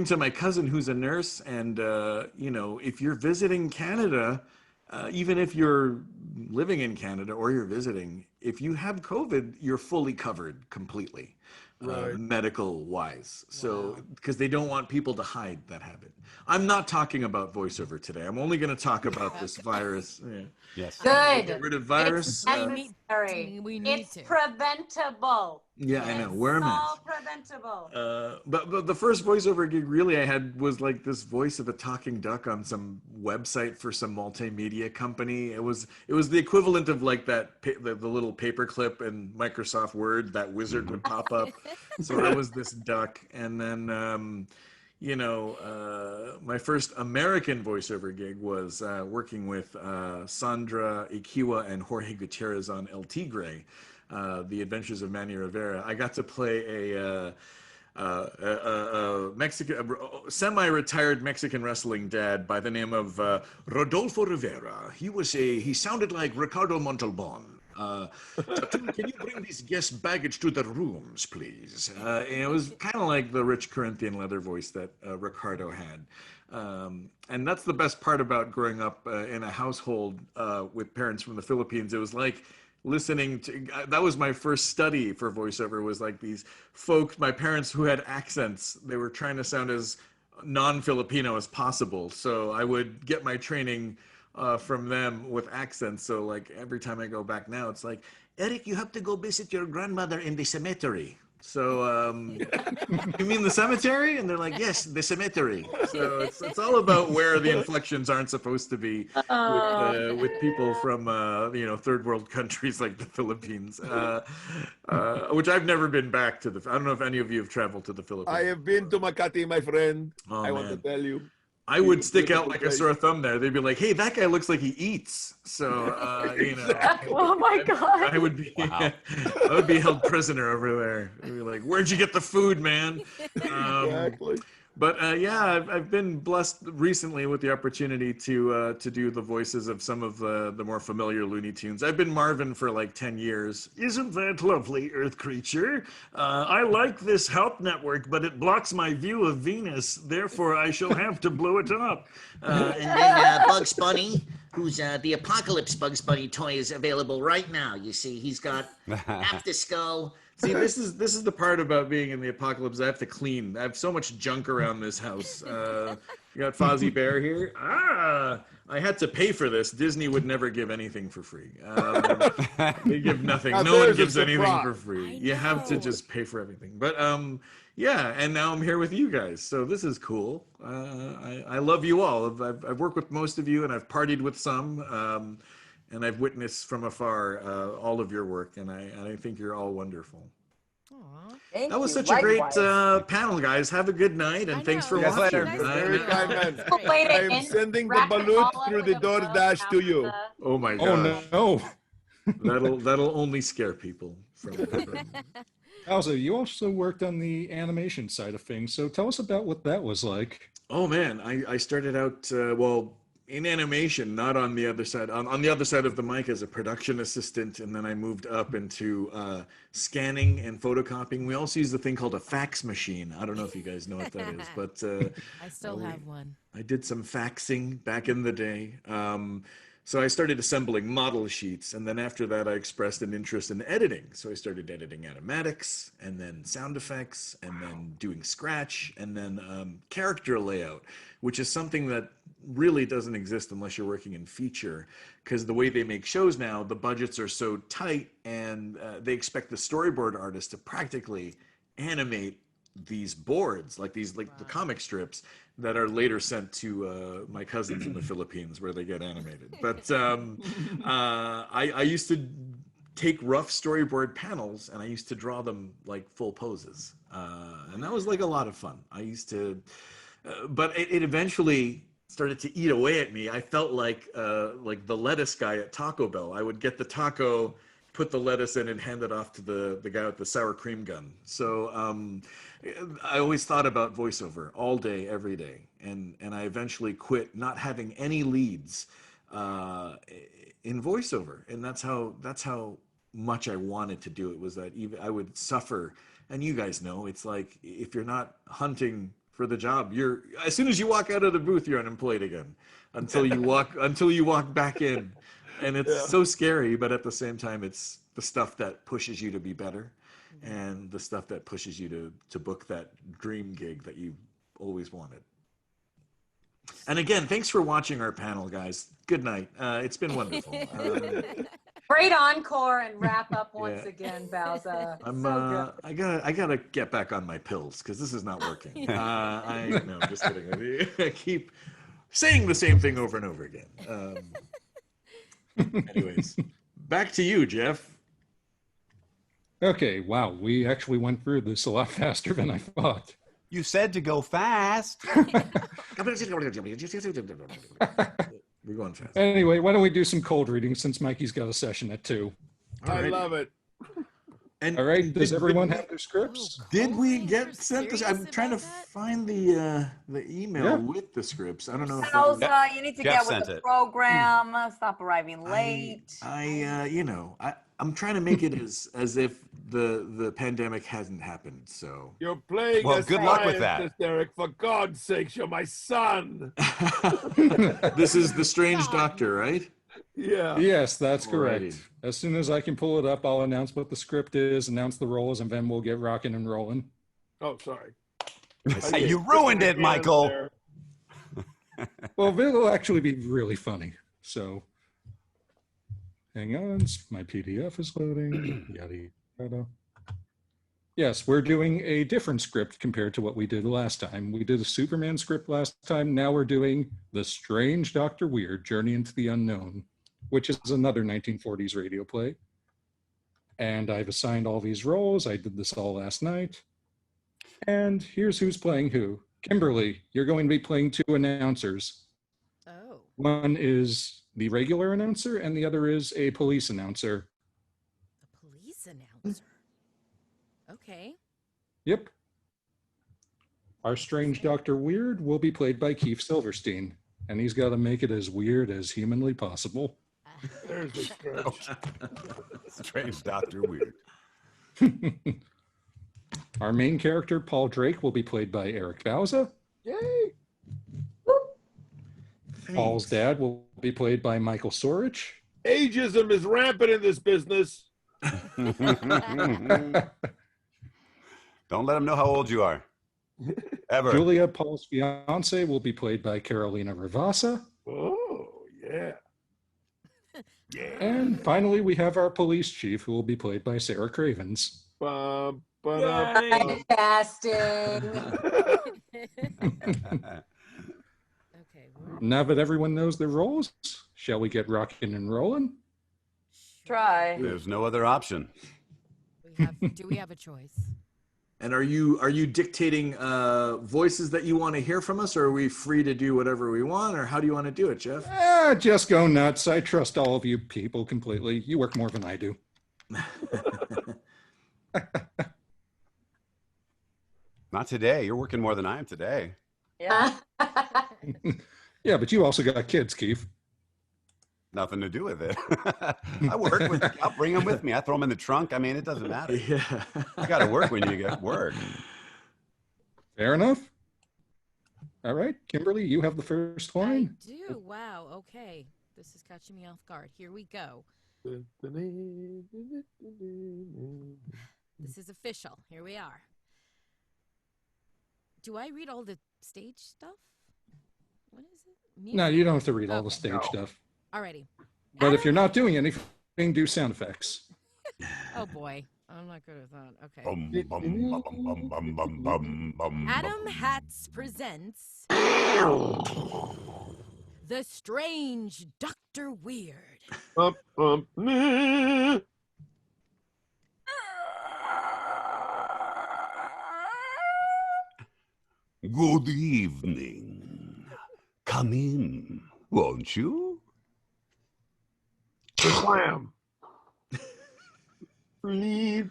to my cousin who's a nurse, and if you're visiting Canada, even if you're living in Canada or you're visiting, if you have COVID, you're fully covered completely, Right. medical wise. So Wow. because they don't want people to hide that habit. I'm not talking about voiceover today. I'm only going to talk about this virus. Yeah. Yes. Get Good. rid of virus. It's need- necessary. we need It's to. preventable. Yeah, I know. Yes. Wear a It's mask. all preventable. But the first voiceover gig really I had was like this voice of a talking duck on some website for some multimedia company. It was the equivalent of like that the little paperclip in Microsoft Word, that wizard would pop up. So I was this duck, and then my first American voiceover gig was working with Sandra Ikiwa and Jorge Gutierrez on El Tigre. The Adventures of Manny Rivera. I got to play a Mexican, semi-retired Mexican wrestling dad by the name of Rodolfo Rivera. He sounded like Ricardo Montalban. Can you bring these guest baggage to the rooms, please? And it was kind of like the rich Corinthian leather voice that Ricardo had. And that's the best part about growing up in a household with parents from the Philippines. It was like listening to, that was my first study for voiceover, was like these folks, my parents who had accents. They were trying to sound as non-Filipino as possible. So I would get my training from them with accents. So like every time I go back now, it's like, Eric, you have to go visit your grandmother in the cemetery. So you mean the cemetery? And they're like, yes, the cemetery. So it's all about where the inflections aren't supposed to be with people from third world countries like the Philippines, which I've never been back to. I don't know if any of you have traveled to the Philippines. I have been to Makati, my friend. Oh, I want to man. tell you. I would stick out like a place. sore thumb there. They'd be like, "Hey, that guy looks like he eats." So Exactly. Oh my God. I would be I would be held prisoner over there. I'd be like, "Where'd you get the food, man?" Exactly. But I've been blessed recently with the opportunity to do the voices of some of the more familiar Looney Tunes. I've been Marvin for like 10 years. Isn't that lovely, Earth creature? I like this Halp Network, but it blocks my view of Venus. Therefore, I shall have to blow it up. And then Bugs Bunny, who's the Apocalypse Bugs Bunny toy, is available right now. You see, he's got half the skull. See, this is the part about being in the apocalypse. I have to clean. I have so much junk around this house. You got Fozzie Bear here. I had to pay for this. Disney would never give anything for free. They give nothing. Now No one there's a gives anything surprise. for free. I You have to know. just pay for everything. But and now I'm here with you guys. So this is cool. I love you all. I've worked with most of you, and I've partied with some. And I've witnessed from afar all of your work, and I think you're all wonderful. Aw. Thank That was you. such a great Likewise. panel, guys. Have a good night, and I thanks know, for it was Yes, watching. later. nice Very to kind meet you. man. Cool way to I am end, sending the wrap it balut all up through with the a bow DoorDash to you. Bauza. Oh my Oh gosh, no. that'll only scare people. Also, you also worked on the animation side of things, so tell us about what that was like. Oh man, I started out in animation, not on the other side, on the other side of the mic as a production assistant, and then I moved up into scanning and photocopying. We also use the thing called a fax machine. I don't know if you guys know what that is, but I still have one. I did some faxing back in the day. So I started assembling model sheets, and then after that, I expressed an interest in editing. So I started editing animatics, and then sound effects, and then doing scratch, and then character layout, which is something that really doesn't exist unless you're working in feature, because the way they make shows now, the budgets are so tight, and they expect the storyboard artist to practically animate these boards, like the comic strips that are later sent to my cousins in the Philippines where they get animated. But I used to take rough storyboard panels and I used to draw them like full poses. And that was like a lot of fun. I used to, but it eventually started to eat away at me. I felt like the lettuce guy at Taco Bell. I would get the taco, put the lettuce in, and hand it off to the guy with the sour cream gun. So I always thought about voiceover all day, every day, and I eventually quit not having any leads in voiceover, and that's how much I wanted to do it. Was that even I would suffer, and you guys know it's like if you're not hunting for the job, you're as soon as you walk out of the booth, you're unemployed again until you walk back in. And it's so scary, but at the same time, it's the stuff that pushes you to be better and the stuff that pushes you to book that dream gig that you always wanted. And again, thanks for watching our panel, guys. Good night. It's been wonderful. Great encore and wrap up once again, Bauza. I gotta get back on my pills because this is not working. No, I'm just kidding. I keep saying the same thing over and over again. Anyways, back to you, Jeff. Okay, wow, we actually went through this a lot faster than I thought. You said to go fast. We're going fast. Anyway, why don't we do some cold reading since Mikey's got a session at 2. I love it. And all right, does everyone have their scripts? Did we get sent this? I'm trying to find the email with the scripts. I don't know if Bauza, you need to Jeff get with sent the it. program. Stop arriving late. I'm trying to make it as if the pandemic hasn't happened. So You're playing Well, a good luck with scientist, that. Eric. For God's sakes, you're my son. this is the strange doctor, right? Yeah. Yes, that's correct. Alrighty. As soon as I can pull it up, I'll announce what the script is, announce the roles, and then we'll get rocking and rolling. Oh, sorry. You ruined it, Michael. Well, it'll actually be really funny. So, hang on, my PDF is loading. Yada yada. Yes, we're doing a different script compared to what we did last time. We did a Superman script last time. Now we're doing The Strange Dr. Weird, Journey into the Unknown, which is another 1940s radio play. And I've assigned all these roles. I did this all last night. And here's who's playing who. Kimberly, you're going to be playing 2 announcers. Oh. One is the regular announcer, and the other is a police announcer. A police announcer. Okay. Yep. Our strange Dr. Weird will be played by Keith Silverstein, and he's got to make it as weird as humanly possible. There's the script. Strange Dr. Weird. Our main character, Paul Drake, will be played by Eric Bauza. Yay. Paul's dad will be played by Michael Sorich. Ageism is rampant in this business. Don't let them know how old you are. Ever. Julia, Paul's fiance, will be played by Carolina Rivasa. Oh, yeah. And finally, we have our police chief, who will be played by Sarah Cravens. Casting. Okay. Now that everyone knows their roles, shall we get rocking and rolling? Try. There's no other option. Do we have a choice? And are you dictating voices that you want to hear from us, or are we free to do whatever we want, or how do you want to do it, Jeff? Just go nuts. I trust all of you people completely. You work more than I do. Not today. You're working more than I am today. Yeah. Yeah, but you also got kids, Keith. Nothing to do with it. I work with. I'll bring them with me. I throw them in the trunk. I mean, it doesn't matter. Yeah. You got to work when you get work. Fair enough. All right, Kimberly, you have the first line. I do. Wow. Okay. This is catching me off guard. Here we go. This is official. Here we are. Do I read all the stage stuff? What is it? Music? No, you don't have to read all the stage stuff. Alrighty. But if you're not doing anything, do sound effects. Oh boy, I'm not good at that. Okay. Bum, bum, bum, bum, bum, bum, bum, bum, Adam Hatz presents The Strange Dr. Weird. Good evening. Come in, won't you? Slam. You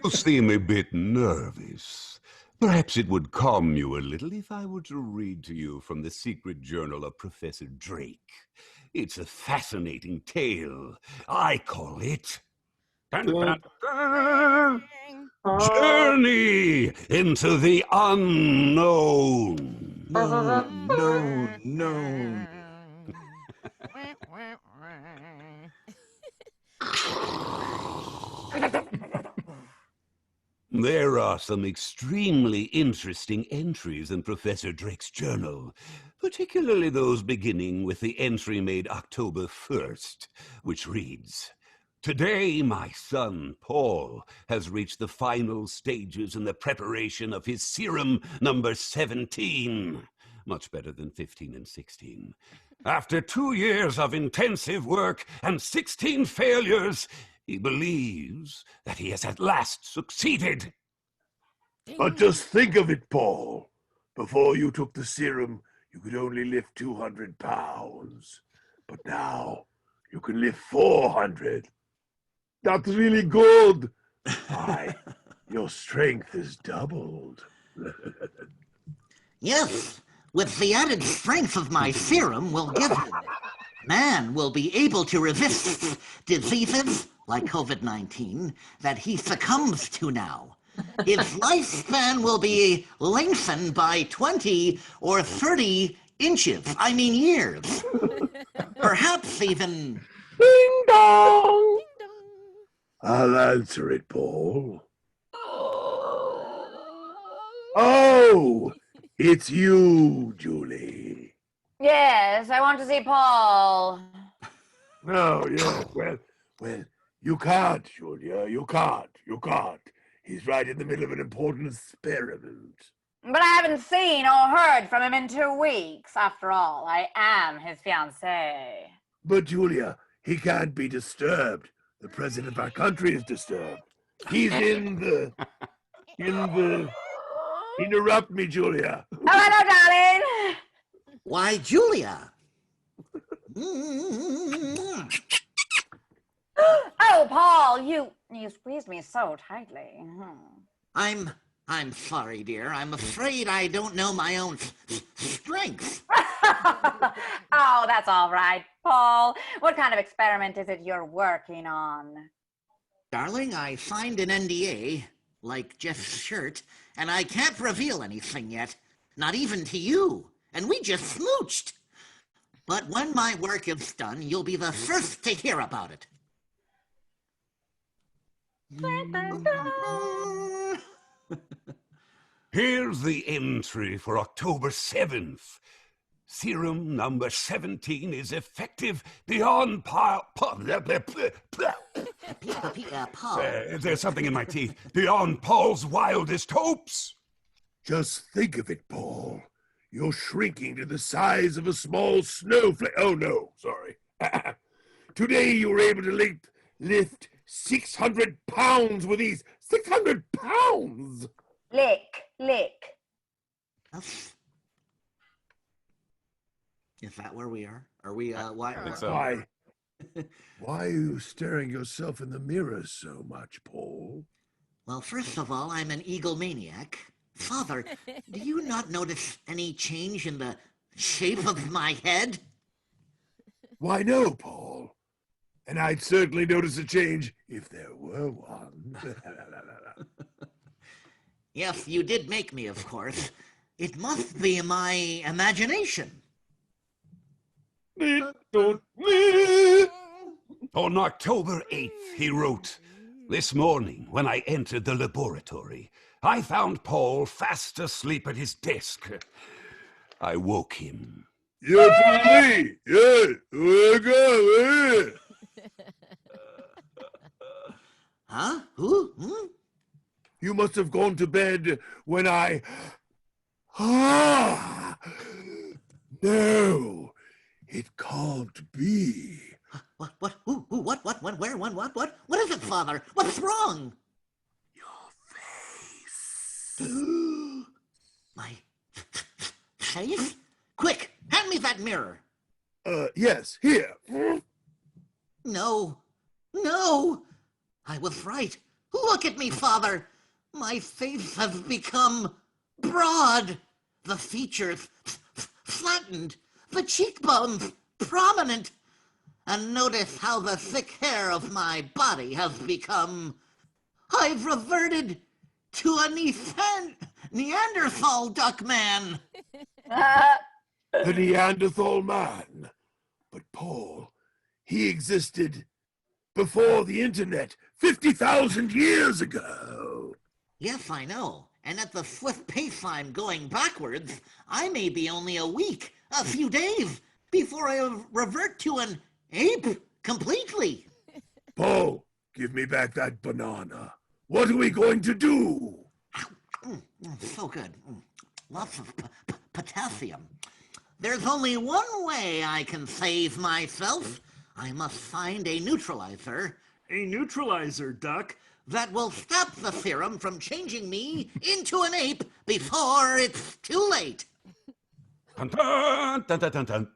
seem a bit nervous. Perhaps it would calm you a little if I were to read to you from the secret journal of Professor Drake. It's a fascinating tale. I call it Dun, dun, dun. Journey into the Unknown. No. There are some extremely interesting entries in Professor Drake's journal, particularly those beginning with the entry made October 1st, which reads, "Today, my son, Paul, has reached the final stages in the preparation of his serum number 17. Much better than 15 and 16. After 2 years of intensive work and 16 failures, he believes that he has at last succeeded." But just think of it, Paul. Before you took the serum, you could only lift 200 pounds. But now, you can lift 400. That's really good. Your strength is doubled. Yes, with the added strength of my serum will give him. Man will be able to resist diseases like COVID-19 that he succumbs to now. His lifespan will be lengthened by 20 or 30 inches. I mean years. Perhaps even... Ding dong! I'll answer it, Paul. Oh, it's you, Julie. Yes, I want to see Paul. Oh, yeah. Well, you can't, Julia. You can't. He's right in the middle of an important experiment. But I haven't seen or heard from him in 2 weeks. After all, I am his fiancée. But, Julia, he can't be disturbed. The president of our country is disturbed. He's in the... Interrupt me, Julia. Oh, hello, darling. Why, Julia. Oh, Paul, you squeezed me so tightly. I'm sorry, dear. I'm afraid I don't know my own strength. Oh, that's all right, Paul. What kind of experiment is it you're working on? Darling, I signed an NDA, like Jeff's shirt, and I can't reveal anything yet, not even to you. And we just smooched. But when my work is done, you'll be the first to hear about it. Here's the entry for October 7th. Serum number 17 is effective beyond Paul. there's something in my teeth. Beyond Paul's wildest hopes. Just think of it, Paul. You're shrinking to the size of a small snowflake. Oh, no, sorry. Today you were able to lift 600 pounds with ease. 600 pounds! Lick. Is that where we are? Are we, why? I think so. Why are you staring yourself in the mirror so much, Paul? Well, first of all, I'm an egomaniac. Father, do you not notice any change in the shape of my head? Why, no, Paul. And I'd certainly notice a change if there were one. Yes, you did make me, of course. It must be my imagination. On October 8th, he wrote, "This morning, when I entered the laboratory, I found Paul fast asleep at his desk. I woke him. Huh? Who? Hmm? You must have gone to bed when I... Ah! No, it can't be. What? Who? What? When? Where? When? What? What is it, Father? What's wrong? Your face. My face? Quick, hand me that mirror. Yes, here. No. I was right. Look at me, Father. My face has become broad. The features flattened. The cheekbones prominent. And notice how the thick hair of my body has become. I've reverted to a Neanderthal duck man. The Neanderthal man. But Paul, he existed before the internet 50,000 years ago. Yes, I know. And at the swift pace I'm going backwards, I may be only a week, a few days, before I revert to an ape completely. Paul, give me back that banana. What are we going to do? So good. Lots of potassium. There's only one way I can save myself. I must find a neutralizer. A neutralizer, Duck? That will stop the serum from changing me into an ape before it's too late. Dun, dun, dun, dun, dun, dun.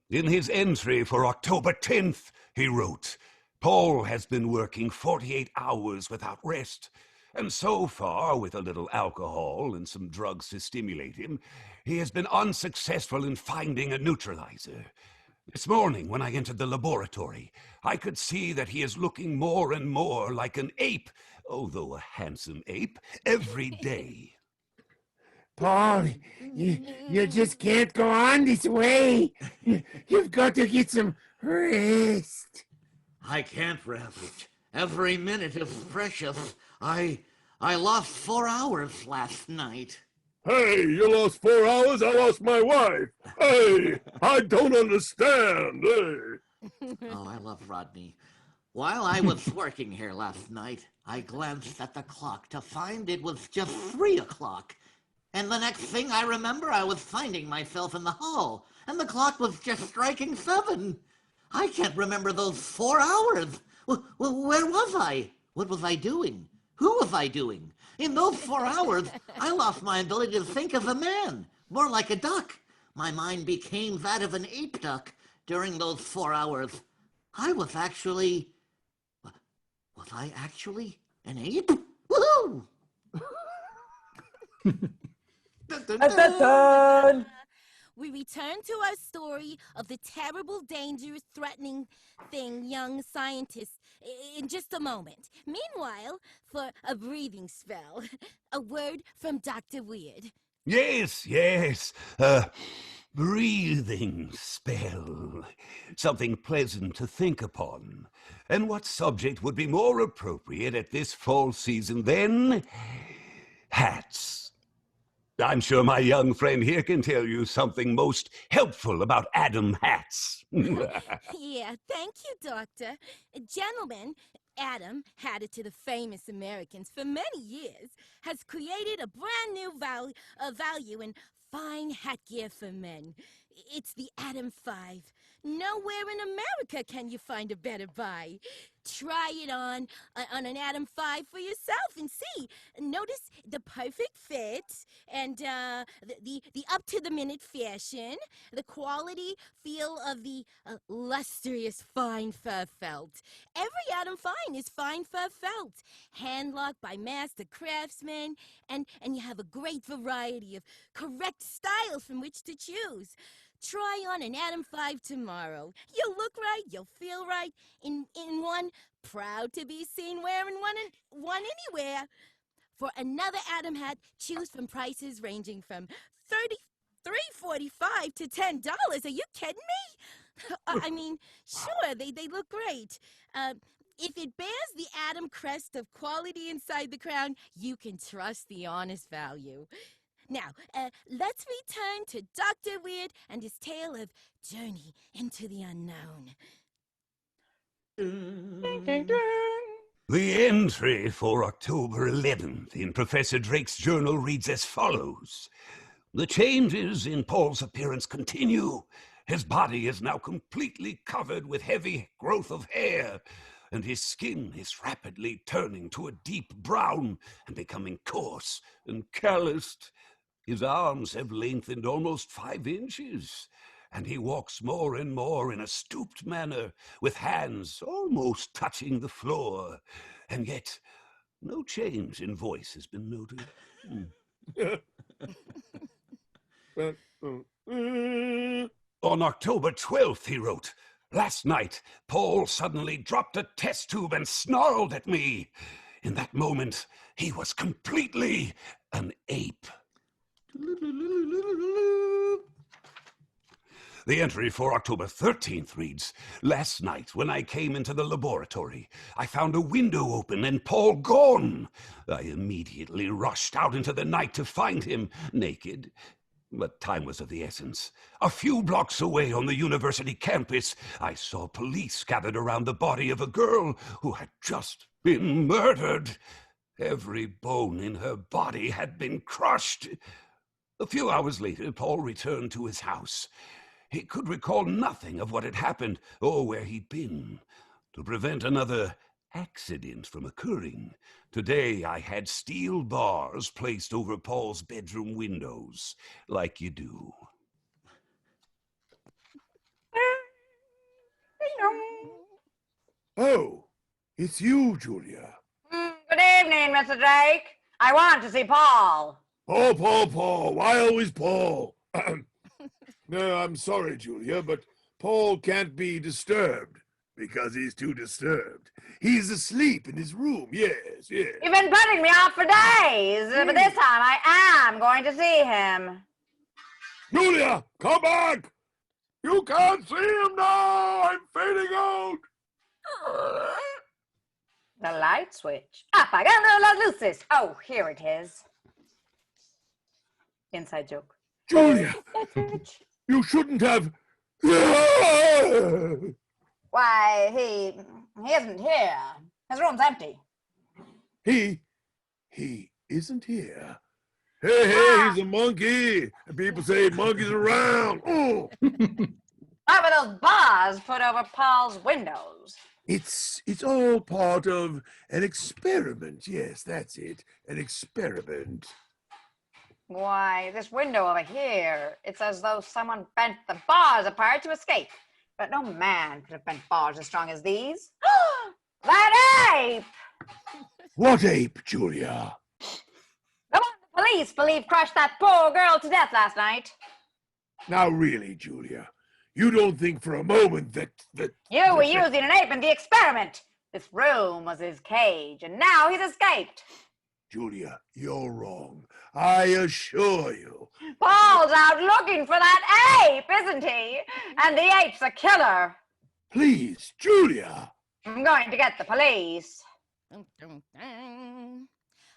In his entry for October 10th, he wrote, "Paul has been working 48 hours without rest, and so far, with a little alcohol and some drugs to stimulate him, he has been unsuccessful in finding a neutralizer. This morning, when I entered the laboratory, I could see that he is looking more and more like an ape, although a handsome ape, every day." Paul, you just can't go on this way. You've got to get some rest. I can't rest. Every minute is precious. I lost 4 hours last night. Hey, you lost 4 hours, I lost my wife. Hey, I don't understand. Hey. Oh, I love Rodney. While I was working here last night, I glanced at the clock to find it was just 3 o'clock. And the next thing I remember, I was finding myself in the hall, and the clock was just striking 7. I can't remember those 4 hours. Where was I? What was I doing? Who was I doing? In those 4 hours, I lost my ability to think as a man, more like a duck. My mind became that of an ape duck during those 4 hours. Was I actually an ape? Woohoo! We return to our story of the terrible, dangerous, threatening thing, young scientists, in just a moment. Meanwhile, for a breathing spell, a word from Dr. Weird. Yes, breathing spell. Something pleasant to think upon. And what subject would be more appropriate at this fall season than hats? I'm sure my young friend here can tell you something most helpful about Adam hats. Yeah, thank you, Doctor. Gentlemen, Adam, hatted to the famous Americans for many years, has created a brand new value in fine hat gear for men. It's the Adam 5. Nowhere in America can you find a better buy. Try it on an Adam 5 for yourself and see. Notice the perfect fit and the up-to-the-minute fashion, the quality feel of the lustrous fine fur felt. Every Adam fine is fine fur felt, hand-locked by master craftsmen, and you have a great variety of correct styles from which to choose. Try on an Adam 5 tomorrow. You'll look right, you'll feel right in one, proud to be seen wearing one anywhere. For another Adam hat, choose from prices ranging from $3.45 to $10. Are you kidding me? I mean, sure, they look great. If it bears the Adam crest of quality inside the crown, you can trust the honest value. Now, let's return to Dr. Weird and his tale of journey into the unknown. The entry for October 11th in Professor Drake's journal reads as follows. The changes in Paul's appearance continue. His body is now completely covered with heavy growth of hair, and his skin is rapidly turning to a deep brown and becoming coarse and calloused. His arms have lengthened almost 5 inches, and he walks more and more in a stooped manner, with hands almost touching the floor. And yet, no change in voice has been noted. On October 12th, he wrote, last night, Paul suddenly dropped a test tube and snarled at me. In that moment, he was completely an ape. The entry for October 13th reads, last night when I came into the laboratory, I found a window open and Paul gone. I immediately rushed out into the night to find him naked. But time was of the essence. A few blocks away on the university campus, I saw police gathered around the body of a girl who had just been murdered. Every bone in her body had been crushed. A few hours later, Paul returned to his house. He could recall nothing of what had happened or where he'd been. To prevent another accident from occurring, today I had steel bars placed over Paul's bedroom windows, like you do. Oh, it's you, Julia. Good evening, Mr. Drake. I want to see Paul. Paul. Why always Paul? No, I'm sorry, Julia, but Paul can't be disturbed because he's too disturbed. He's asleep in his room, yes. You've been putting me off for days, but this time I am going to see him. Julia, come back! You can't see him now! I'm fading out! The light switch. Apagando las luces. Oh, here it is. Inside joke. Julia, you shouldn't have... Why, he isn't here. His room's empty. He isn't here. Hey, he's a monkey. And people say monkeys around. Oh. What were those bars put over Paul's windows? It's all part of an experiment. Yes, that's it. An experiment. Why, this window over here, it's as though someone bent the bars apart to escape. But no man could have bent bars as strong as these. That ape! What ape, Julia? The one the police believe crushed that poor girl to death last night. Now really, Julia, you don't think for a moment that... You were using an ape in the experiment. This room was his cage, and now he's escaped. Julia, you're wrong. I assure you. Paul's out looking for that ape, isn't he? And the ape's a killer. Please, Julia. I'm going to get the police.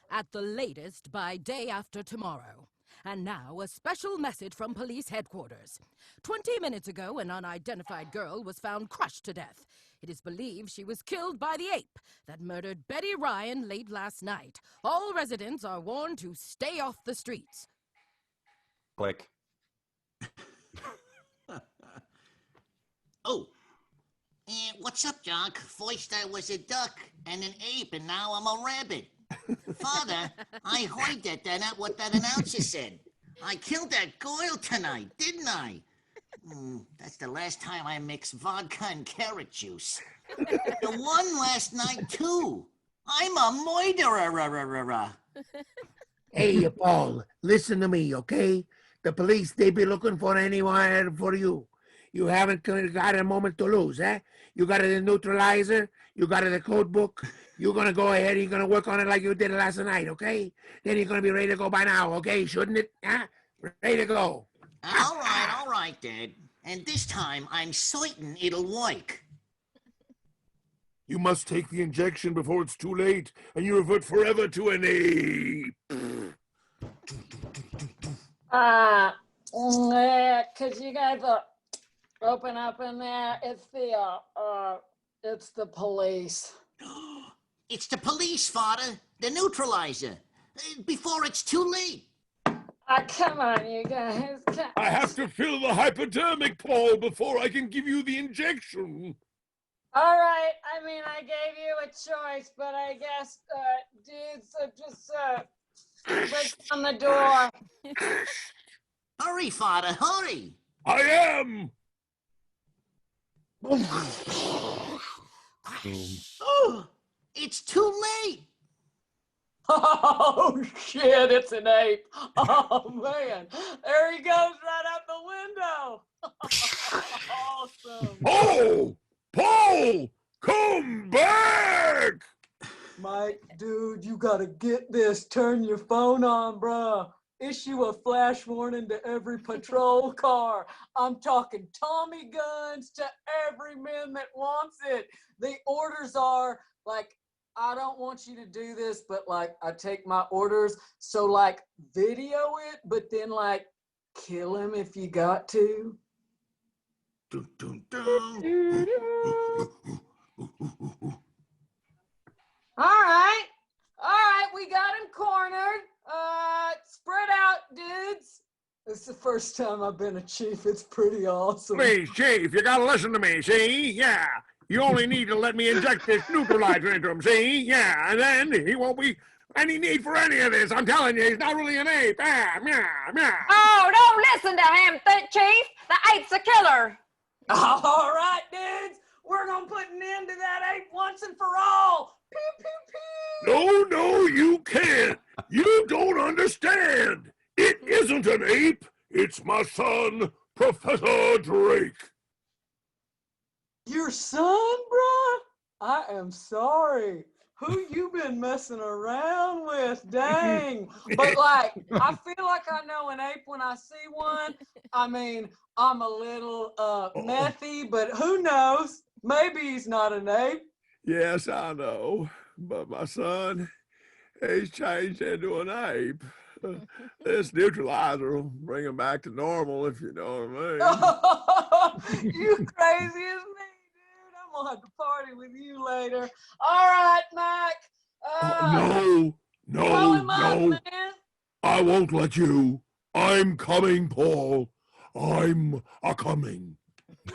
At the latest by day after tomorrow. And now a special message from police headquarters. 20 minutes ago, an unidentified girl was found crushed to death. It is believed she was killed by the ape that murdered Betty Ryan late last night. All residents are warned to stay off the streets. Click. Oh. What's up, Doc? First I was a duck and an ape, and now I'm a rabbit. Father, I heard that what that announcer said. I killed that girl tonight, didn't I? That's the last time I mixed vodka and carrot juice. The one last night, too. I'm a murderer. Hey, Paul, listen to me, okay? The police, they be looking for anyone for you. You haven't got a moment to lose, eh? You got the neutralizer, you got the code book. You're going to go ahead, you're going to work on it like you did last night, okay? Then you're going to be ready to go by now, okay? Shouldn't it? Huh? Ready to go. All right, Dad. And this time, I'm certain it'll work. You must take the injection before it's too late, and you revert forever to an ape. Could you guys open up in there? It's the police. It's the police, Father. The neutralizer. Before it's too late. Come on, you guys. I have to fill the hypodermic, Paul, before I can give you the injection. All right. I mean, I gave you a choice, but I guess, dudes, just break down the door. Hurry, Father, hurry. I am. Oh, it's too late. Oh, shit, it's an ape. Oh, man. There he goes right out the window. Awesome. Oh, Paul, come back. Mike, dude, you gotta get this. Turn your phone on, bruh. Issue a flash warning to every patrol car. I'm talking Tommy guns to every man that wants it. The orders are like, I don't want you to do this, but like, I take my orders. So like, video it, but then like, kill him if you got to. Dun, dun, dun. All right, we got him cornered. Spread out, dudes. This is the first time I've been a chief. It's pretty awesome. Please, Chief, you gotta listen to me, see? Yeah. You only need to let me inject this neutralizer into him, see? Yeah, and then he won't be any need for any of this. I'm telling you, he's not really an ape. Ah, meow, meow. Oh, don't listen to him, Chief. The ape's a killer. All right, dudes. We're gonna put an end to that ape once and for all. Pew, pew, pew. No, you can't. You don't understand. It isn't an ape. It's my son, Professor Drake. Your son, bruh? I am sorry. Who you been messing around with? Dang. But like, I feel like I know an ape when I see one. I mean, I'm a little methy, but who knows? Maybe he's not an ape. Yes, I know. But my son, he's changed into an ape. This neutralizer will bring him back to normal, if you know what I mean. You crazy as me, dude. I'm gonna have to party with you later. All right, Mac. No, him up, man. I won't let you. I'm coming, Paul. I'm a-coming. You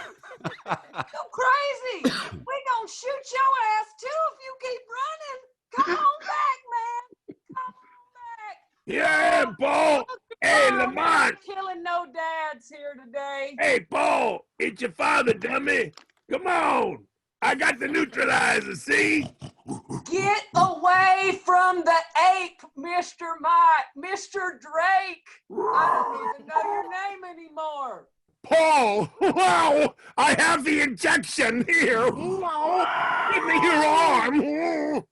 crazy. We gonna shoot your ass too if you keep running. Come on back, man. Come on back. Yeah, Paul. Hey, Lamont. Killing no dads here today. Hey, Paul. It's your father, dummy. Come on. I got the neutralizer, see? Get away from the ape, Mr. Mike, Mr. Drake. I don't even know your name anymore. Paul, wow, I have the injection here. Wow. Give me your arm.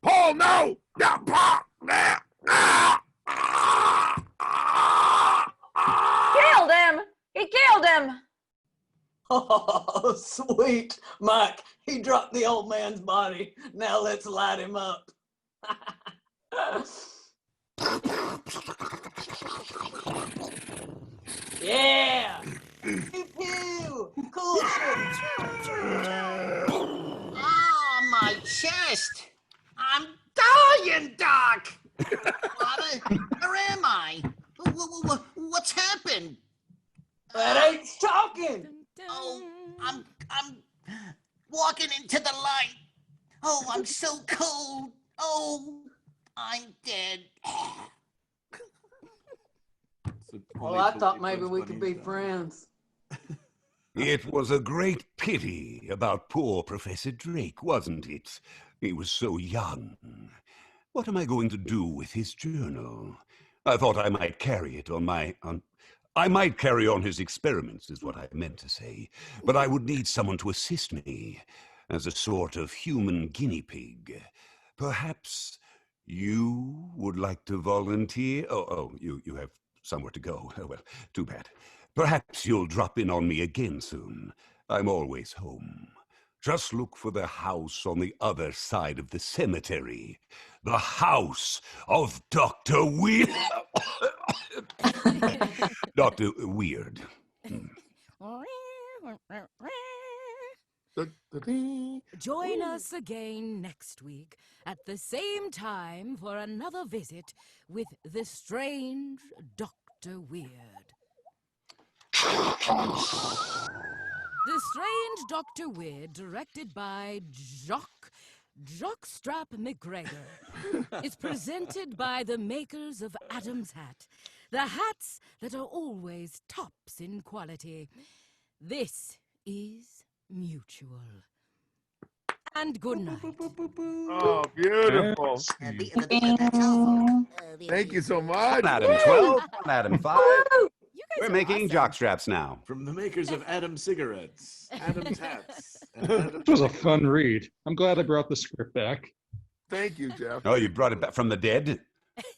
Paul, no. No, Paul. Killed him. He killed him. Oh, sweet. Mike, he dropped the old man's body. Now let's light him up. Yeah. Pew pew. Cool shit. Oh, my chest. I'm dying, Doc. Father, where am I? What's happened? That ape's talking. Oh, I'm walking into the light. Oh, I'm so cold. Oh, I'm dead. Well, I thought maybe we could be friends. It was a great pity about poor Professor Drake, wasn't it? He was so young. What am I going to do with his journal? I thought I might carry it on I might carry on his experiments, is what I meant to say. But I would need someone to assist me as a sort of human guinea pig. Perhaps You would like to volunteer? Oh, you have somewhere to go. Oh, well, too bad. Perhaps you'll drop in on me again soon. I'm always home. Just look for the house on the other side of the cemetery. The house of Dr. Weird. Dr. Weird. Join us again next week at the same time for another visit with the strange Dr. Weird. The Strange Dr. Weird, directed by Jockstrap McGregor, is presented by the makers of Adam's Hat, the hats that are always tops in quality. This is Mutual. And good night. Oh, beautiful. Thank you so much. Adam 12, Adam 5. You guys We're are making awesome. jock straps now. From the makers of Adam Cigarettes, Adam's Hats. And Adam It was a fun read. I'm glad I brought the script back. Thank you, Jeff. Oh, you brought it back from the dead?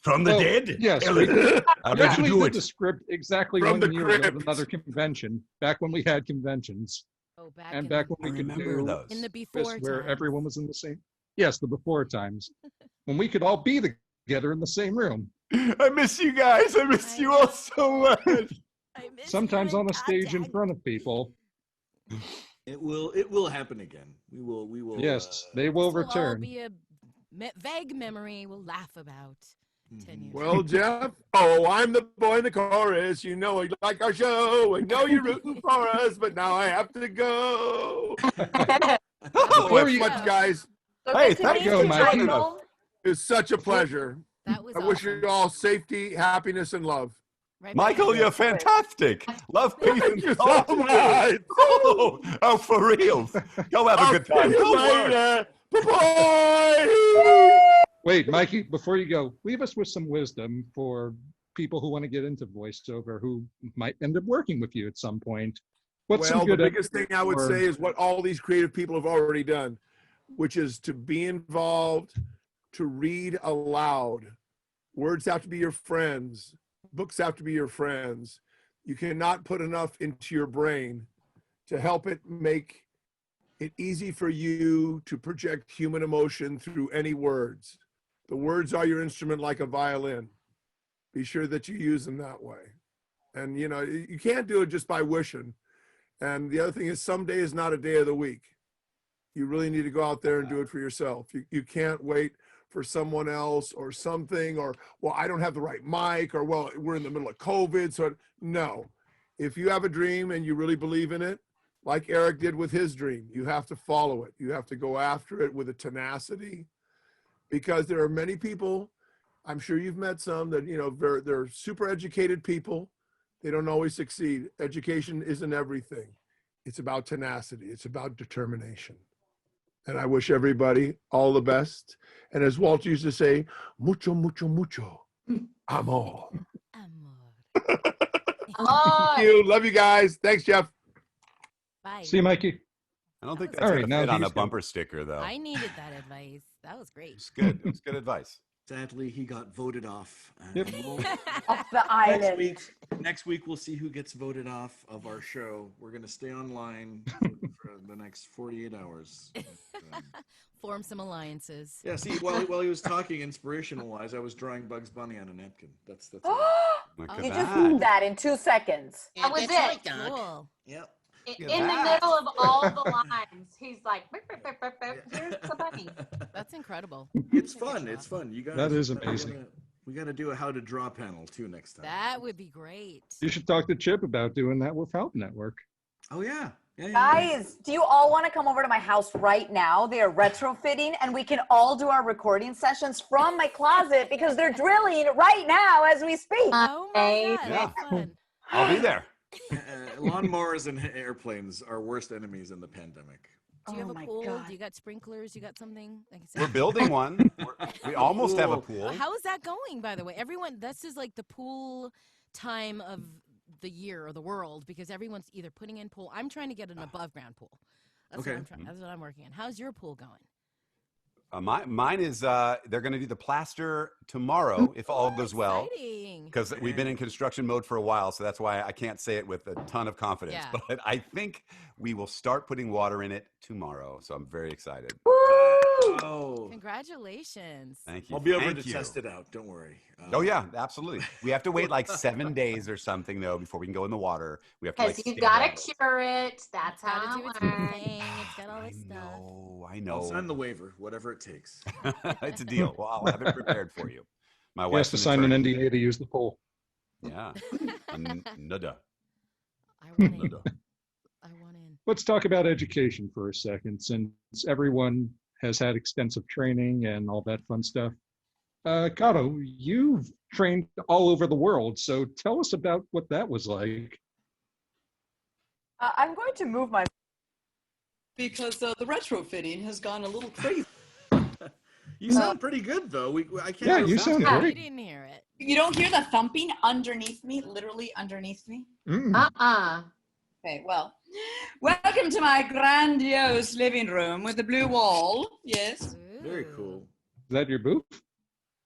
From the Oh, dead? Yes. How We did you actually do did it? the script exactly From 1 the year ago crypt. at another convention, back when we had conventions. Oh, And back I when we could remember do those. in the this before where times. everyone was in the same. Yes, the before times. When we could all be together in the same room. I miss you guys. I miss you all so much. I miss Sometimes human on a stage in contact. front of people. It will happen again. We will. Yes, they will This will all return. be a vague memory we'll laugh about 10 years. Well, Jeff, oh, I'm the boy in the chorus. You know I like our show. I know you're rooting for us, but now I have to go. Oh, Before Thanks you- much, guys. Hey, thank you for joining us. Michael. It was such a pleasure. That was I wish awesome. you all safety, happiness, and love. Right Michael, behind you're you. fantastic. Love, peace, and Thank you so much. Oh, for real. Go have a good I'll time. see you Go work. later. Bye-bye. Wait, Mikey, before you go, leave us with some wisdom for people who want to get into voiceover who might end up working with you at some point. What's Well, some the good biggest thing I would or- say is what all these creative people have already done, which is to be involved, to read aloud. Words have to be your friends. Books have to be your friends. You cannot put enough into your brain to help it make it easy for you to project human emotion through any words. The words are your instrument like a violin. Be sure that you use them that way. And you know, you can't do it just by wishing. And the other thing is, some day is not a day of the week. You really need to go out there and do it for yourself. You can't wait for someone else or something, or, well, I don't have the right mic, or, well, we're in the middle of COVID. So no, if you have a dream and you really believe in it, like Eric did with his dream, you have to follow it. You have to go after it with a tenacity, because there are many people, I'm sure you've met some that, you know, they're super educated people. They don't always succeed. Education isn't everything. It's about tenacity. It's about determination. And I wish everybody all the best. And as Walt used to say, mucho, mucho, mucho amor. Amor. Oh, Thank you. Love you guys. Thanks, Jeff. Bye. See you, Mikey. I don't think That that's was going great. to fit Now on a he's gonna- bumper sticker, though. I needed that advice. That was great. It's good. It was good advice. Sadly, he got voted off. Yep. Off the island. Next week, we'll see who gets voted off of our show. We're going to stay online for the next 48 hours. Form some alliances. Yeah, see, while he was talking inspirational-wise, I was drawing Bugs Bunny on a napkin. That's Look You at just that. did that in 2 seconds. that was it. Cool. Yep. In at the that. middle of all the lines, he's like, "Burp, burp, burp, burp, burp. Here's the bunny." That's incredible. It's fun. It's fun. You guys. That is amazing. We got to do a how to draw panel too next time. That would be great. You should talk to Chip about doing that with Halp Network. Oh yeah. Yeah. Guys, do you all want to come over to my house right now? They are retrofitting, and we can all do our recording sessions from my closet because they're drilling right now as we speak. Oh my Hey. god, Yeah. that's fun. I'll be there. Lawnmowers and airplanes are worst enemies in the pandemic. Do you have Oh a my pool? God. Do you got sprinklers? You got something? Like I said. We're building one. We almost have a pool. How is that going, by the way? Everyone, this is like the pool time of the year or the world because everyone's either putting in pool. I'm trying to get an above ground pool. That's Okay. what I'm trying. That's what I'm working on. How's your pool going? Mine is they're going to do the plaster tomorrow if all goes well. Exciting. Because we've been in construction mode for a while, so that's why I can't say it with a ton of confidence. Yeah. But I think we will start putting water in it tomorrow, so I'm very excited. Oh, Congratulations. Thank you. I'll be over Thank to you. test it out. Don't worry. Oh yeah, absolutely. We have to wait like 7 days or something though before we can go in the water. We have to like Because you stand gotta on it. cure it. That's Gotta how do it its own works. thing. It's got all this stuff. I I'll sign know. the waiver, whatever it takes. It's a deal. Well, I'll have it prepared for you. My He has wife's to an sign an attorney. NDA to use the poll. Yeah. Nada. I want in. Nada. I want in. Let's talk about education for a second, since everyone has had extensive training and all that fun stuff. Kato, you've trained all over the world, so tell us about what that was like. I'm going to move my. Because the retrofitting has gone a little crazy. You sound pretty good, though. I can't. Yeah, really you sound sound good. We great. didn't hear it. You don't hear the thumping underneath me, literally underneath me? Okay, well, welcome to my grandiose living room with the blue wall. Yes. Very Ooh. cool. Is that your booth?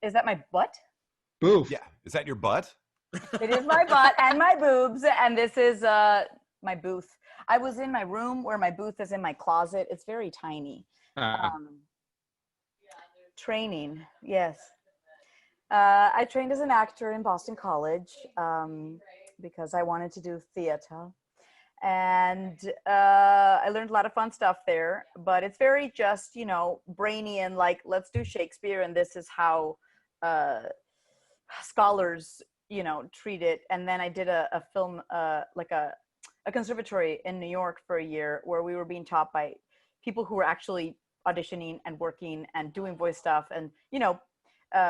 Is that my butt? Booth. Yeah. Is that your butt? It is my butt and my boobs, and this is my booth. I was in my room where my booth is in my closet. It's very tiny. Training, yes. I trained as an actor in Boston College because I wanted to do theater. And I learned a lot of fun stuff there, but it's very just, you know, brainy and like, let's do Shakespeare, and this is how scholars, you know, treat it. And then I did a film, like a conservatory in New York for a year where we were being taught by people who were actually auditioning and working and doing voice stuff and, you know,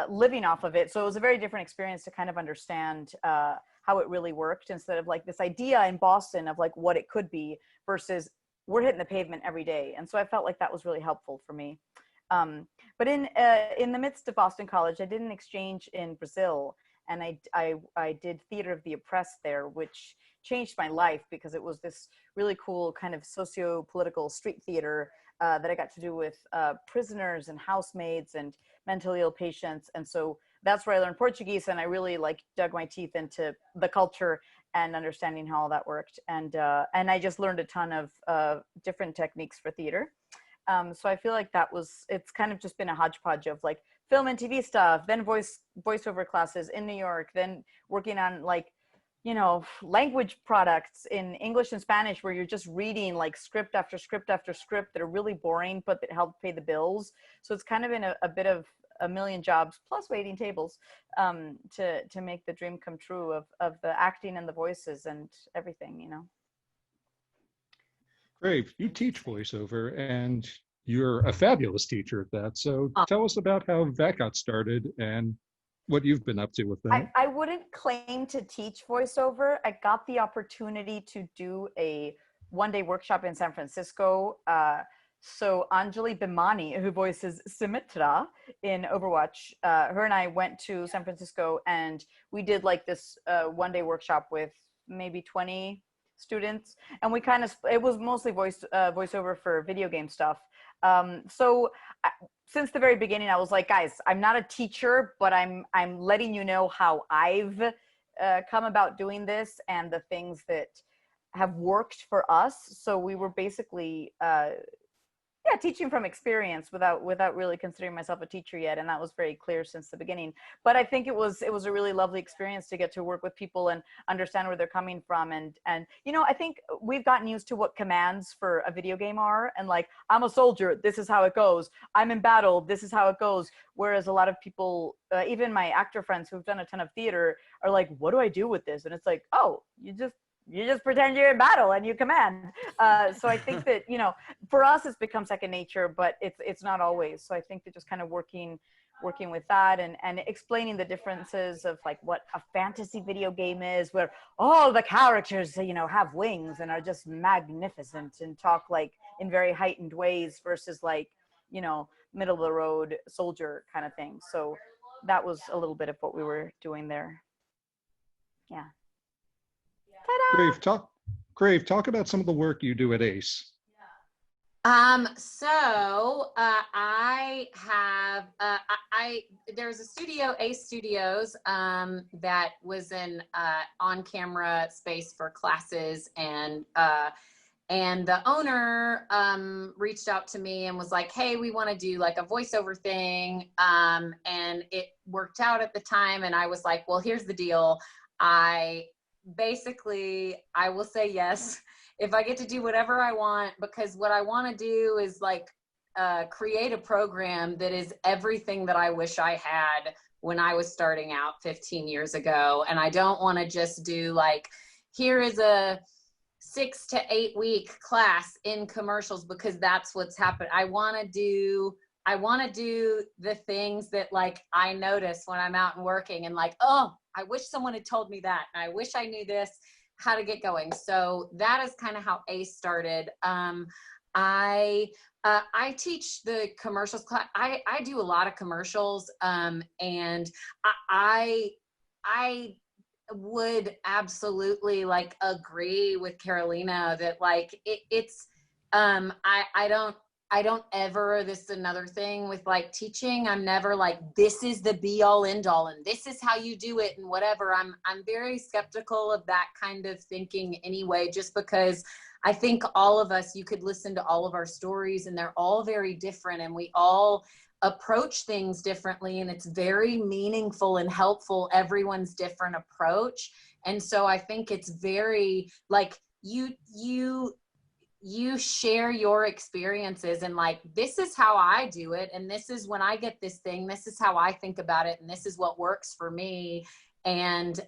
living off of it. So it was a very different experience to kind of understand how it really worked, instead of like this idea in Boston of like what it could be versus we're hitting the pavement every day. And so I felt like that was really helpful for me. But in the midst of Boston College, I did an exchange in Brazil, and I did Theater of the Oppressed there, which changed my life because it was this really cool kind of socio-political street theater that I got to do with prisoners and housemaids and mentally ill patients. And so that's where I learned Portuguese, and I really like dug my teeth into the culture and understanding how all that worked. And I just learned a ton of different techniques for theater. So I feel like it's kind of just been a hodgepodge of like film and TV stuff, then voiceover classes in New York, then working on like, you know, language products in English and Spanish where you're just reading like script after script after script that are really boring, but that help pay the bills. So it's kind of been a bit of a million jobs plus waiting tables to make the dream come true of the acting and the voices and everything, you know. Great. You teach voiceover, and you're a fabulous teacher at that. So tell us about how that got started and what you've been up to with that. I wouldn't claim to teach voiceover. I got the opportunity to do a one-day workshop in San Francisco. So Anjali Bhimani, who voices Symmetra in Overwatch, her and I went to San Francisco, and we did like this one-day workshop with maybe 20 students, and we kind of, it was mostly voiceover for video game stuff. So since the very beginning, I was like, guys, I'm not a teacher, but I'm letting you know how I've come about doing this and the things that have worked for us. So we were basically teaching from experience without really considering myself a teacher yet, and that was very clear since the beginning. But I think it was a really lovely experience to get to work with people and understand where they're coming from, and you know, I think we've gotten used to what commands for a video game are, and like, I'm a soldier, this is how it goes, I'm in battle, this is how it goes, whereas a lot of people, even my actor friends who've done a ton of theater, are like, what do I do with this? And it's like, oh, you just pretend you're in battle and you command. So I think that, you know, for us, it's become second nature, but it's not always. So I think that just kind of working with that and explaining the differences of like what a fantasy video game is, where all the characters, you know, have wings and are just magnificent and talk like in very heightened ways versus like, you know, middle of the road soldier kind of thing. So that was a little bit of what we were doing there. Yeah. Crave, talk about some of the work you do at ACE. I have there's a studio, Ace Studios, that was an on-camera space for classes, and the owner reached out to me and was like, hey, we want to do like a voiceover thing, and it worked out at the time, and I was like, well, here's the deal. I will say yes if I get to do whatever I want, because what I want to do is like create a program that is everything that I wish I had when I was starting out 15 years ago. And I don't want to just do like, here is a 6 to 8 week class in commercials, because that's what's happened. I want to do the things that like I notice when I'm out and working, and like, oh, I wish someone had told me that. I wish I knew this, how to get going. So that is kind of how Ace started. I teach the commercials class. I do a lot of commercials, and I would absolutely like agree with Carolina that like it's I don't ever, this is another thing with like teaching, I'm never like, this is the be all end all and this is how you do it and whatever. I'm very skeptical of that kind of thinking anyway, just because I think all of us, you could listen to all of our stories and they're all very different, and we all approach things differently, and it's very meaningful and helpful, everyone's different approach. And so I think it's very like you share your experiences and like, this is how I do it, and this is when I get this thing, this is how I think about it, and this is what works for me. And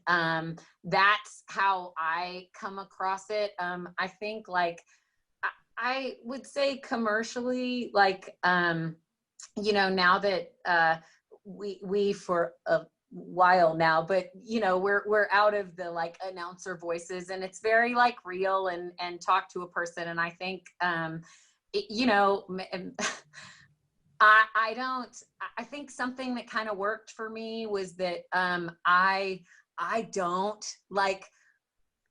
that's how I come across it. I think like I would say commercially, like you know, now that we for a while now, but you know, we're out of the like announcer voices, and it's very like real and talk to a person. And I think you know, I think something that kind of worked for me was that I don't like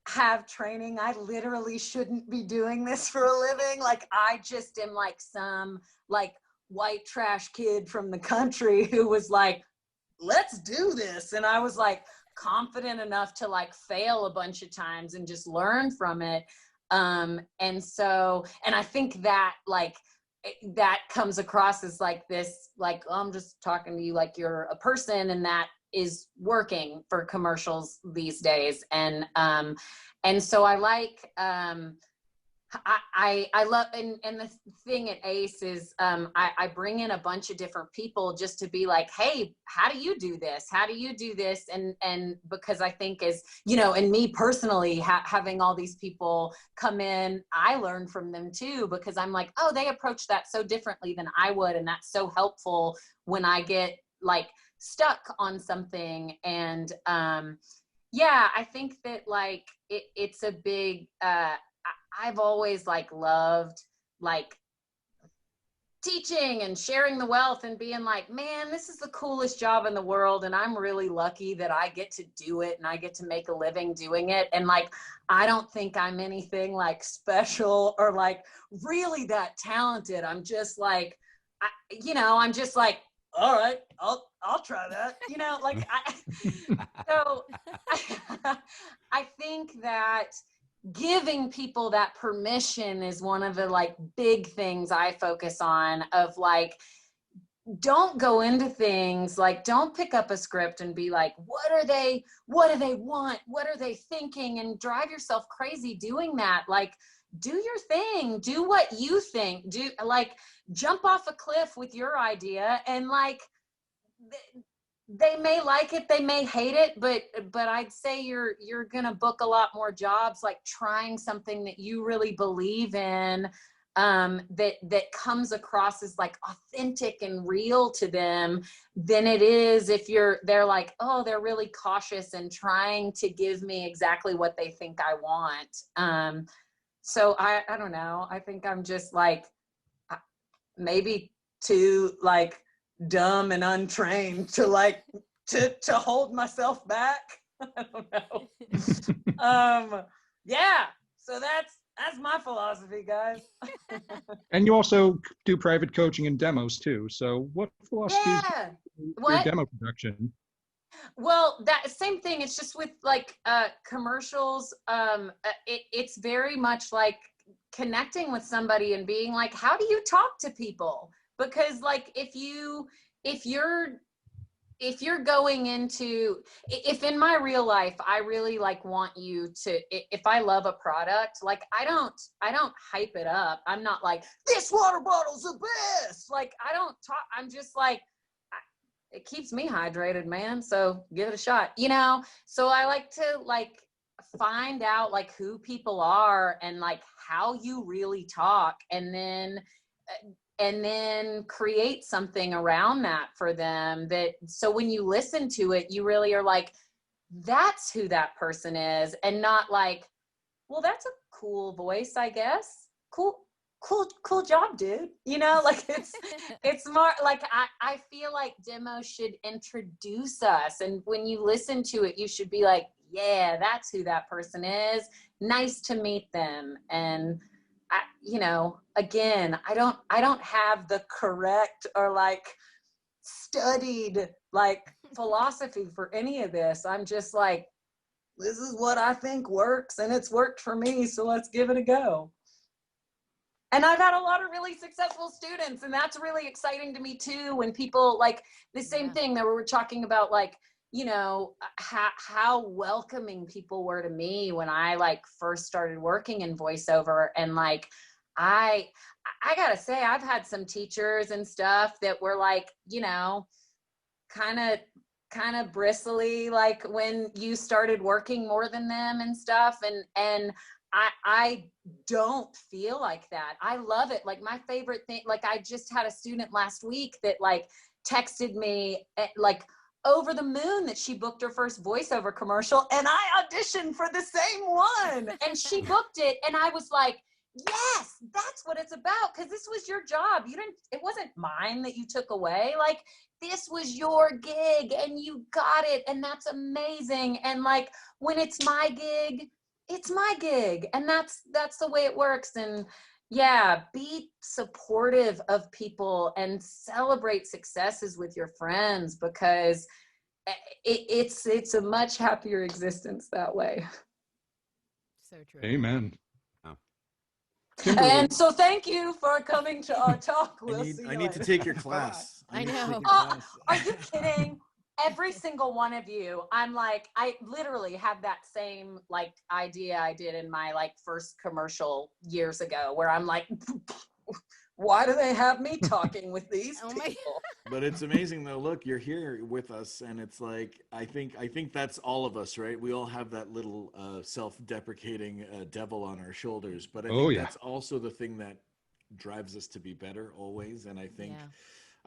have training. I literally shouldn't be doing this for a living. Like I just am like some like white trash kid from the country who was like, let's do this. And I was like confident enough to like fail a bunch of times and just learn from it. And I think that like, that comes across as like this, like, oh, I'm just talking to you like you're a person, and that is working for commercials these days. And so I like, I love, and the thing at Ace is I bring in a bunch of different people just to be like, hey, how do you do this? How do you do this? And because I think as, you know, and me personally, having all these people come in, I learn from them too, because I'm like, oh, they approach that so differently than I would. And that's so helpful when I get like stuck on something. And yeah, I think that like it's a big, I've always like loved like teaching and sharing the wealth and being like, man, this is the coolest job in the world. And I'm really lucky that I get to do it and I get to make a living doing it. And like, I don't think I'm anything like special or like really that talented. I'm just like, you know, I'm just like, all right, I'll try that, you know, like, I think that giving people that permission is one of the like big things I focus on, of like, don't go into things like, don't pick up a script and be like, what do they want? What are they thinking? And drive yourself crazy doing that. Like, do your thing, do what you think, do like jump off a cliff with your idea, and like, they may like it, they may hate it, but I'd say you're gonna book a lot more jobs like trying something that you really believe in, that comes across as like authentic and real to them, than it is if they're like, oh, they're really cautious and trying to give me exactly what they think I want. So I don't know. I think I'm just like maybe too like dumb and untrained to like to hold myself back. I don't know. Yeah, so That's my philosophy, guys. And you also do private coaching and demos too. So what philosophy is your What? demo production? Well, that same thing. It's just with like commercials. It's very much like connecting with somebody and being like, how do you talk to people? Because like if you're going into, if in my real life I really like want you to, if I love a product, like I don't hype it up. I'm not like, this water bottle's the best. Like I don't talk. I'm just like, it keeps me hydrated, man, so give it a shot, you know? So I like to like find out like who people are and like how you really talk, and then create something around that for them, that so when you listen to it, you really are like, that's who that person is, and not like, well, that's a cool voice, I guess. Cool job, dude. You know, like it's more like I feel like demos should introduce us, and when you listen to it, you should be like, yeah, that's who that person is. Nice to meet them. And I, you know, again, I don't have the correct or like studied like philosophy for any of this. I'm just like, this is what I think works, and it's worked for me, so let's give it a go. And I've had a lot of really successful students, and that's really exciting to me too, when people like the same thing that we were talking about, like, you know, how welcoming people were to me when I like first started working in voiceover. And like, I gotta say, I've had some teachers and stuff that were like, you know, kind of bristly, like when you started working more than them and stuff. And I don't feel like that. I love it. Like my favorite thing, like I just had a student last week that like texted me like over the moon that she booked her first voiceover commercial, and I auditioned for the same one, and she booked it. And I was like, yes, that's what it's about. Cause this was your job. It wasn't mine that you took away. Like this was your gig and you got it. And that's amazing. And like, when it's my gig, it's my gig, and that's the way it works. And yeah, be supportive of people and celebrate successes with your friends, because it's a much happier existence that way. So true. Amen. And so thank you for coming to our talk. I need to take your class. I know. Are you kidding? Every single one of you, I'm like, I literally have that same like idea I did in my like first commercial years ago, where I'm like, why do they have me talking with these people? But it's amazing though. Look, you're here with us, and it's like, I think that's all of us, right? We all have that little self-deprecating devil on our shoulders, but I think that's also the thing that drives us to be better always. And I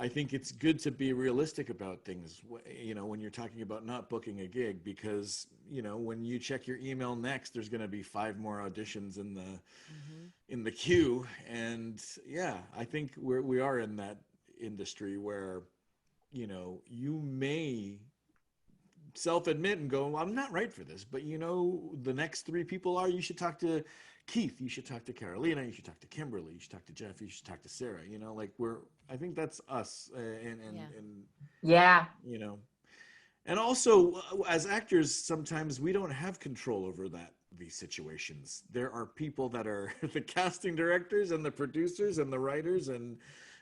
think it's good to be realistic about things, you know, when you're talking about not booking a gig, because, you know, when you check your email next, there's going to be 5 more auditions in the queue. And yeah, I think we are in that industry where, you know, you may self-admit and go, well, I'm not right for this, but you know, the next 3 people are. You should talk to Keith, you should talk to Carolina, you should talk to Kimberly, you should talk to Jeff, you should talk to Sarah. You know, like I think that's us, and yeah, you know, and also as actors, sometimes we don't have control over these situations. There are people that are the casting directors and the producers and the writers and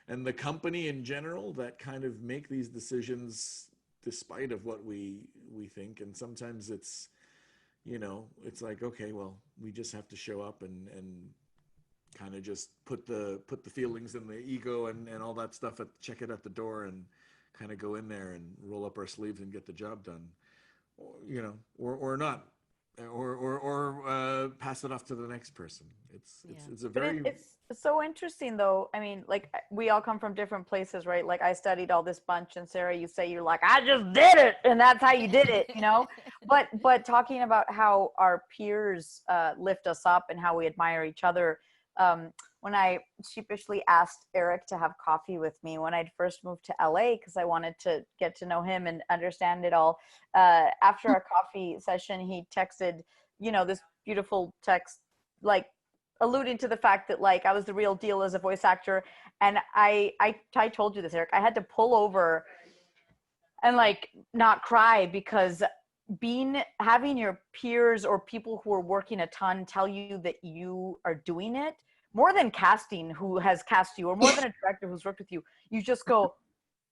the company in general that kind of make these decisions despite of what we think. And sometimes it's, you know, it's like, okay, well, we just have to show up and kind of just put the feelings and the ego and all that stuff, check it at the door, and kind of go in there and roll up our sleeves and get the job done, you know, or not, or pass it off to the next person. It's a very it's so interesting though. I mean, like we all come from different places, right? Like I studied all this bunch, and Sarah, you say you're like, I just did it, and that's how you did it, you know. but talking about how our peers lift us up and how we admire each other. When I sheepishly asked Eric to have coffee with me when I'd first moved to LA, because I wanted to get to know him and understand it all. After our coffee session, he texted, you know, this beautiful text like, alluding to the fact that like I was the real deal as a voice actor, and I told you this, Eric. I had to pull over and like not cry because having your peers or people who are working a ton tell you that you are doing it more than casting who has cast you, or more than a director who's worked with you. You just go,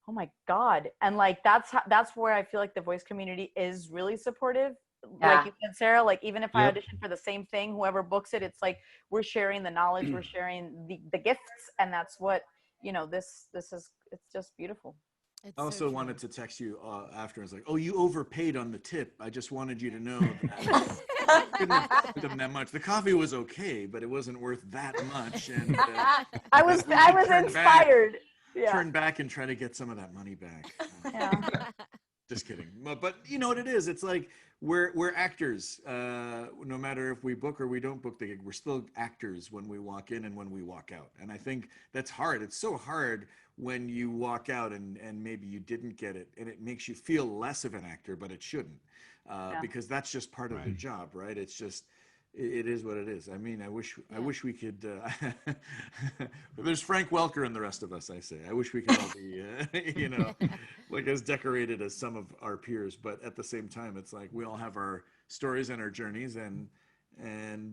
oh my God. And like, that's where I feel like the voice community is really supportive. Like you said, Sarah, like even if I audition for the same thing, whoever books it, it's like, we're sharing the knowledge, we're sharing the gifts. And that's what, this is, it's just beautiful. I also wanted to text you after. I was like, "Oh, you overpaid on the tip. I just wanted you to know that I couldn't give them that much. The coffee was okay, but it wasn't worth that much." And I was inspired. Turn back and try to get some of that money back. Just kidding. But you know what it is? It's like we're actors. No matter if we book or we don't book the gig, we're still actors when we walk in and when we walk out. And I think that's hard. It's so hard when you walk out and maybe you didn't get it, and it makes you feel less of an actor, but it shouldn't, because that's just part of the job, right? It's just, it is what it is. I mean, I wish we could, there's Frank Welker and the rest of us, I say. I wish we could all be, like as decorated as some of our peers, but at the same time, it's like we all have our stories and our journeys, and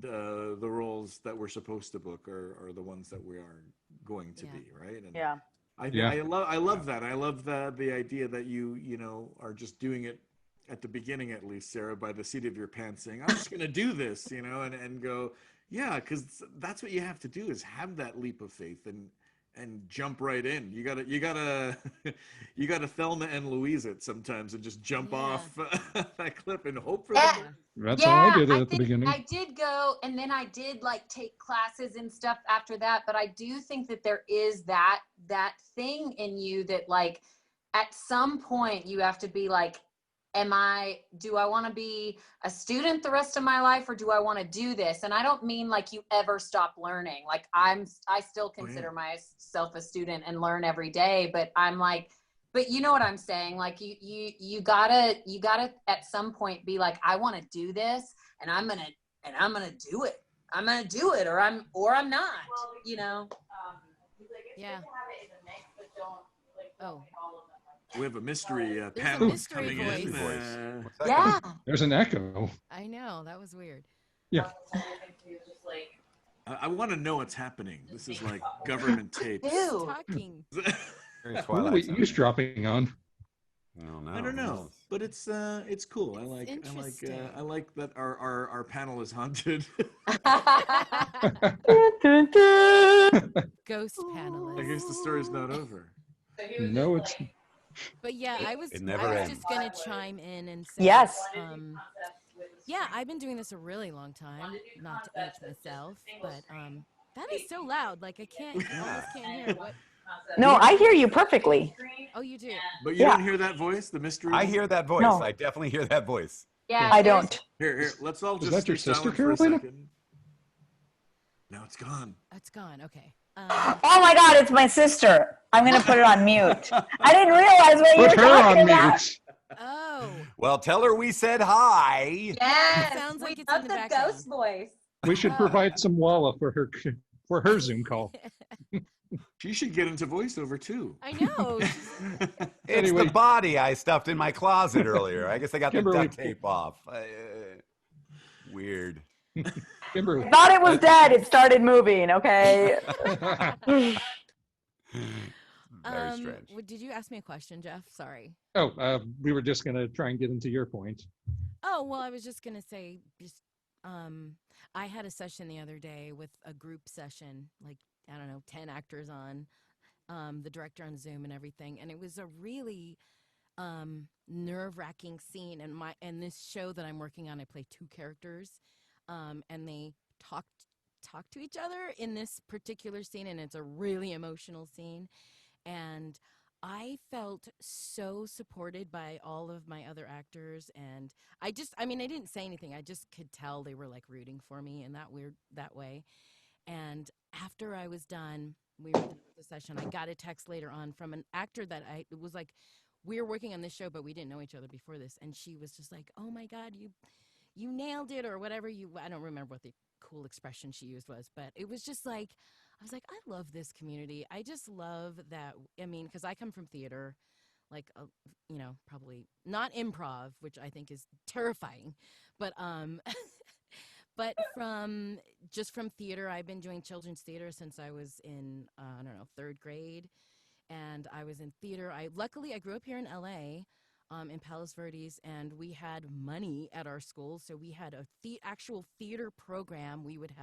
the roles that we're supposed to book are the ones that we are going to be, right? And I love that. I love the idea that you are just doing it at the beginning, at least, Sarah, by the seat of your pants, saying, "I'm just going to do this," and go, yeah, because that's what you have to do, is have that leap of faith and jump right in. You gotta Thelma and Louise it sometimes and just jump off that cliff and hope for the best. That's how I did it at the beginning. I did go, and then I did like take classes and stuff after that. But I do think that there is that thing in you that like at some point you have to be like, do I want to be a student the rest of my life, or do I want to do this? And I don't mean like you ever stop learning. Like I still consider myself a student and learn every day, but I'm like, but you know what I'm saying? Like you gotta at some point be like, I want to do this, and I'm gonna do it. I'm gonna do it, or I'm not. Yeah. Oh. We have a mystery panel coming in. There's an echo. I know, that was weird. Yeah. I want to know what's happening. This is like government tapes. Talking. What are we eavesdropping on? I don't know, but it's cool. I like that our panel is haunted. Ghost panelist. I guess the story's not over. No, it's. But yeah, I was just gonna chime in and say, yes. Yeah, I've been doing this a really long time. Not to age myself, but that is so loud. Like I almost can't hear what. No, I hear you perfectly. Oh, you do. But you don't hear that voice, the mystery. I hear that voice. No. I definitely hear that voice. Yeah, I don't. Here. Let's all just. Is that your stay sister, silent for a Carolina? second. No, it's gone. It's gone. Okay. Oh my God, it's my sister. I'm gonna put it on mute. I didn't realize what you were talking about. Oh. Well, tell her we said hi. Yes. Sounds like we it's in love the the background. ghost voice. We should provide some Walla for her Zoom call. She should get into voiceover too. I know. It's the body I stuffed in my closet earlier. I guess I got the duct tape off. Weird. Kimberly. Thought it was dead. It started moving. Okay. Very strange. Did you ask me a question, Jeff? Sorry. Oh, we were just gonna try and get into your point. Oh, well, I was just gonna say, I had a session the other day with a group session, like, I don't know, 10 actors on, the director on Zoom and everything. And it was a really nerve-wracking scene. And this show that I'm working on, I play 2 characters, and they talk to each other in this particular scene, and it's a really emotional scene. And I felt so supported by all of my other actors, and I didn't say anything. I just could tell they were like rooting for me in that way. And after I was done, we were done with the session, I got a text later on from an actor that it was like, we were working on this show, but we didn't know each other before this. And she was just like, "Oh my God, you nailed it," or whatever I don't remember what they cool expression she used was, but it was just like, I was like, I love this community. I just love that. I mean, because I come from theater, like, you know, probably not improv, which I think is terrifying, but but from theater, I've been doing children's theater since I was in, I don't know, 3rd grade. And I was in theater. Luckily, I grew up here in LA, in Palos Verdes, and we had money at our school. So we had a actual theater program. We would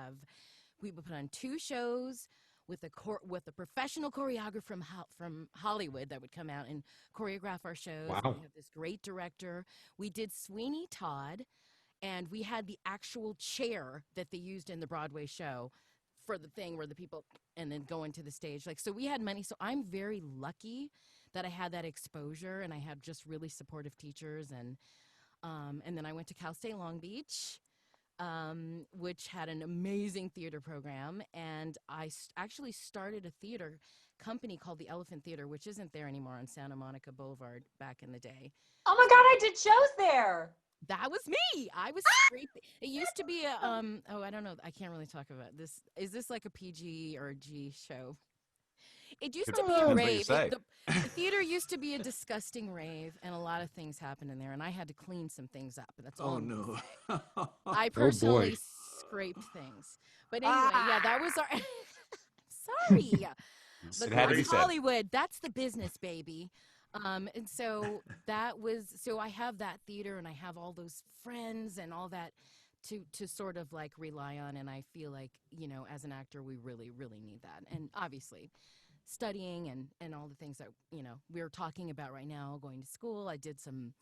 put on 2 shows with a professional choreographer from Hollywood that would come out and choreograph our shows. Wow. We have this great director. We did Sweeney Todd, and we had the actual chair that they used in the Broadway show for the thing where the people and then go into the stage. Like, so we had money. So I'm very lucky that I had that exposure, and I had just really supportive teachers. And then I went to Cal State Long Beach, which had an amazing theater program. And I actually started a theater company called the Elephant Theater, which isn't there anymore, on Santa Monica Boulevard back in the day. Oh my God, I did shows there. That was me. I was creepy. It used to be a I don't know. I can't really talk about this. Is this like a PG or a G show? It used to be a rave. The theater used to be a disgusting rave, and a lot of things happened in there, and I had to clean some things up. That's all. Oh no. I personally scraped things. But anyway, yeah, that was our sorry. But It had to be that's said. Hollywood. That's the business, baby. And so so I have that theater, and I have all those friends and all that to sort of like rely on. And I feel like, you know, as an actor, we really, really need that. And obviously studying and all the things that, you know, we're talking about right now, going to school. I did some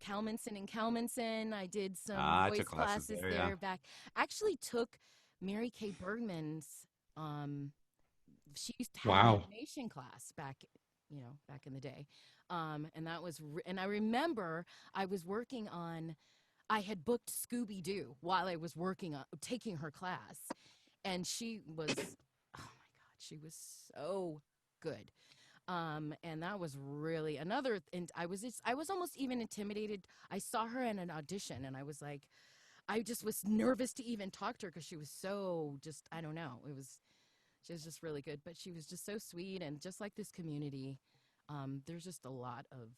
Kalmanson in Kalmanson. I did some voice classes there back. Actually took Mary Kay Bergman's, she used to have an animation class back in the day. And that was, and I remember I was working on, I had booked Scooby-Doo while I was working on taking her class. And she was, oh my God, she was so good. And that was really another, and I was almost even intimidated. I saw her in an audition, and I was like, I just was nervous to even talk to her because she was so just, I don't know. She was just really good, but she was just so sweet. And just like this community, there's just a lot of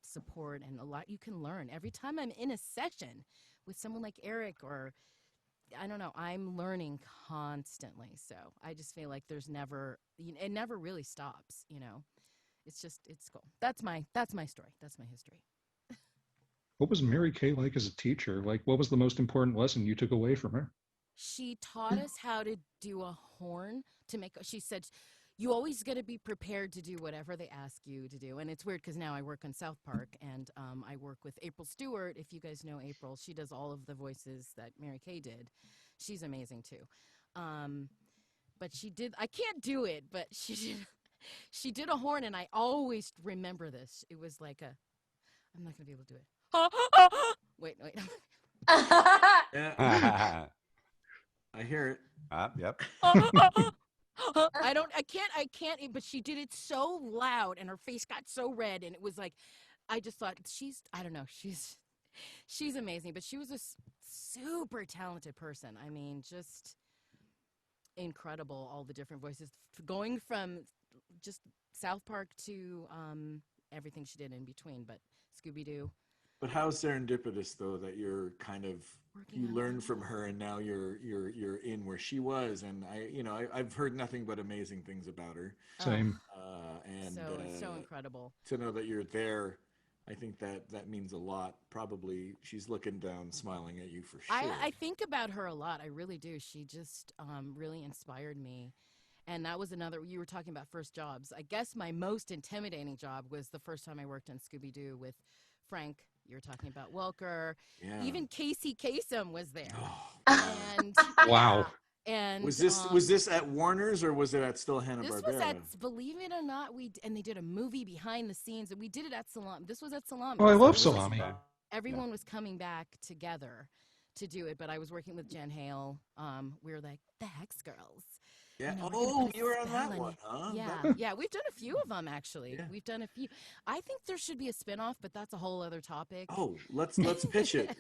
support and a lot you can learn. Every time I'm in a session with someone like Eric, or I don't know, I'm learning constantly. So I just feel like it never really stops, you know. It's cool. That's my story. That's my history. What was Mary Kay like as a teacher? Like, what was the most important lesson you took away from her? She taught us how to do a horn she said, you always got to be prepared to do whatever they ask you to do. And it's weird because now I work on South Park, and I work with April Stewart. If you guys know April, she does all of the voices that Mary Kay did. She's amazing too. But she did, I can't do it, but she did a horn, and I always remember this. It was like I'm not going to be able to do it. Wait. Yeah. I hear it. Yep. I can't, but she did it so loud, and her face got so red, and it was like, I just thought she's amazing, but she was a super talented person. I mean, just incredible, all the different voices, going from just South Park to everything she did in between, but Scooby-Doo. But how serendipitous, though, that you're kind of you learned from her, and now you're in where she was, and I've heard nothing but amazing things about her. Same. And so incredible to know that you're there. I think that means a lot. Probably she's looking down, smiling at you for sure. I think about her a lot. I really do. She just really inspired me. And that was another, you were talking about first jobs. I guess my most intimidating job was the first time I worked on Scooby-Doo with Frank. You were talking about Welker. Yeah. Even Casey Kasem was there. Oh, and wow. And was this at Warner's, or was it at still Hanna-Barbera? This was at, believe it or not, and they did a movie behind the scenes, and we did it at Salami. This was at Salami. Oh, I love Salami. Everyone was coming back together to do it, but I was working with Jen Hale. We were like the Hex Girls. Yeah. We're gonna put a You were on spell that on one, you. huh? Yeah, we've done a few of them actually. Yeah. We've done a few. I think there should be a spinoff, but that's a whole other topic. Oh, let's pitch it.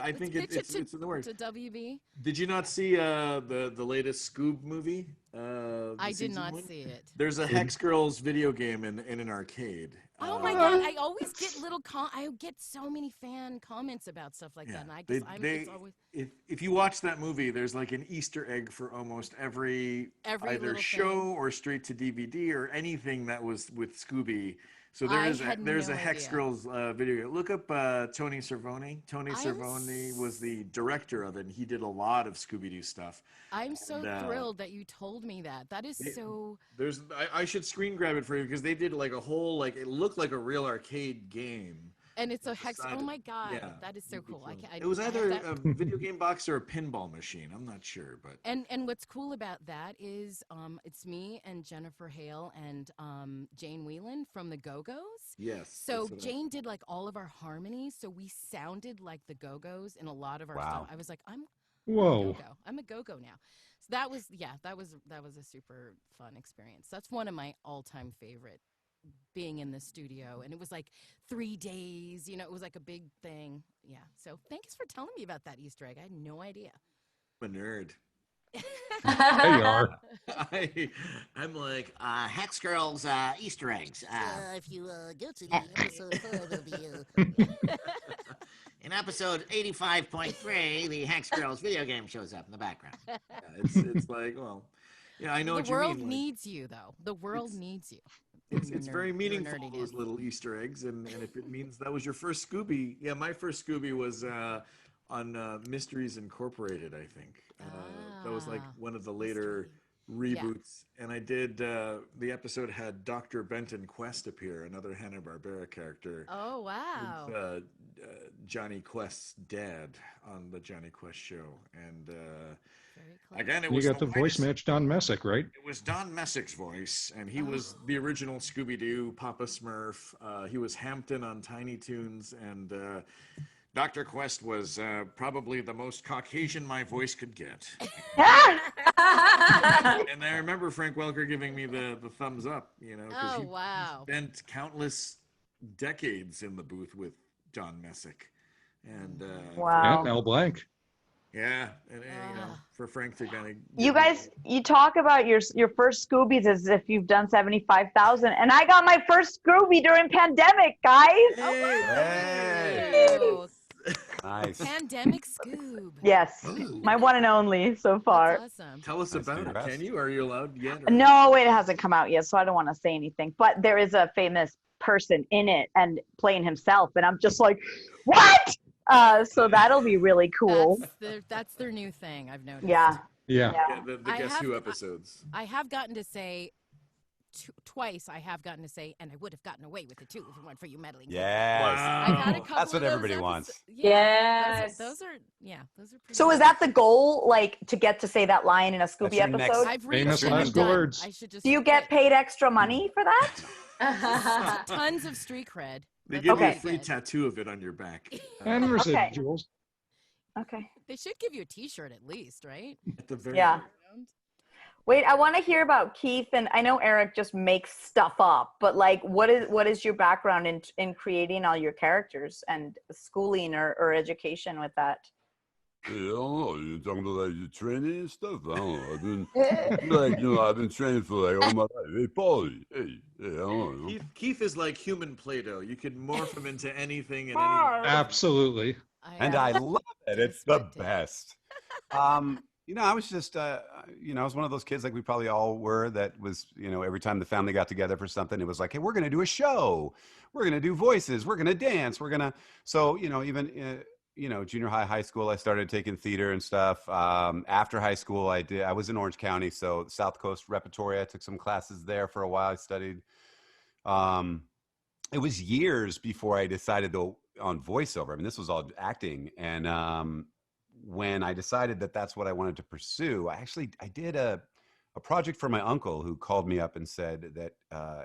I think it's in the works. To WB. Did you not see the latest Scoob movie? I did not see it. There's a Hex Girls video game in an arcade. Oh my God! I always get I get so many fan comments about stuff like that, and it's always. If you watch that movie, there's like an Easter egg for almost every either show thing. or straight to DVD or anything that was with Scooby. So there's a Hex Girls video. Look up Tony Cervone. Tony Cervone was the director of it, and he did a lot of Scooby-Doo stuff. I'm so thrilled that you told me that. That is so. I should screen grab it for you because they did like a whole it looked like a real arcade game. And it's a hex. Oh my God, that is so cool. It was either a video game box or a pinball machine. I'm not sure, but and what's cool about that is it's me and Jennifer Hale and Jane Whelan from the Go-Go's. Yes. So Jane did like all of our harmonies, so we sounded like the Go-Go's in a lot of our stuff. I was like, I'm a Go-Go now. So that was a super fun experience. That's one of my all-time favorite. Being in the studio, and it was like 3 days, it was like a big thing. Yeah, so thanks for telling me about that Easter egg. I had no idea. I'm a nerd. There you are. I'm like Hex Girls Easter eggs. If you go to the episode 4, it'll be in episode 85.3, the Hex Girls video game shows up in the background. Yeah, it's like, well, yeah, I know what you mean. The world needs you, though. The world needs you. It's very meaningful, those little Easter eggs, and if it means that was your first Scooby, my first Scooby was on Mysteries Incorporated, I think. That was like one of the later reboots, and I did, the episode had Dr. Benton Quest appear, another Hanna-Barbera character. Oh, wow. With, Johnny Quest's dad on the Johnny Quest show, and again, you got the voice match Don Messick, right? It was Don Messick's voice, and he was the original Scooby-Doo, Papa Smurf. He was Hampton on Tiny Toons, and Dr. Quest was probably the most Caucasian my voice could get. And I remember Frank Welker giving me the thumbs up, because he spent countless decades in the booth with Don Messick. And and Mel Blanc. Yeah, and for Frank to kind of you talk about your first Scoobies as if you've done 75,000, and I got my first Scooby during pandemic, guys. Hey. Nice. Pandemic Scoob. Yes, my one and only so far. That's awesome. Tell us about it. Can you? Are you allowed yet? No, it hasn't come out yet, so I don't want to say anything. But there is a famous person in it and playing himself, and I'm just like, what? So that'll be really cool. That's their new thing, I've noticed. Yeah. The Guess Who episodes. I have gotten to say twice. I have gotten to say, and I would have gotten away with it too if it weren't for you meddling. Yes. Wow. I've had a couple. That's what of everybody wants. Yes. Those are pretty So is that the goal, like to get to say that line in a Scooby That's your episode? I've Famous reached last done. words. I should just Do you get paid extra money for that? tons of street cred. They give you a Okay. free tattoo of it on your back. And residuals. Okay. They should give you a T-shirt at least, right? At the very Yeah. Wait, I want to hear about Keith, and I know Eric just makes stuff up, but like, what is your background in creating all your characters and schooling or education with that? Yeah, I don't know. You're talking about like your training and stuff. I don't know. I've been I've been training for like all my life. Hey, Paulie. Hey, I don't know. Keith is like human Play-Doh. You can morph him into anything and Absolutely. I love it. It's the best. I was just, I was one of those kids like we probably all were that was, every time the family got together for something, it was like, hey, we're going to do a show. We're going to do voices. We're going to dance. So, even, junior high school, I started taking theater and stuff. After high school, I was in Orange County. So South Coast Repertory, I took some classes there for a while. I studied. It was years before I decided on voiceover. I mean, this was all acting. And, when I decided that that's what I wanted to pursue, I did a project for my uncle who called me up and said that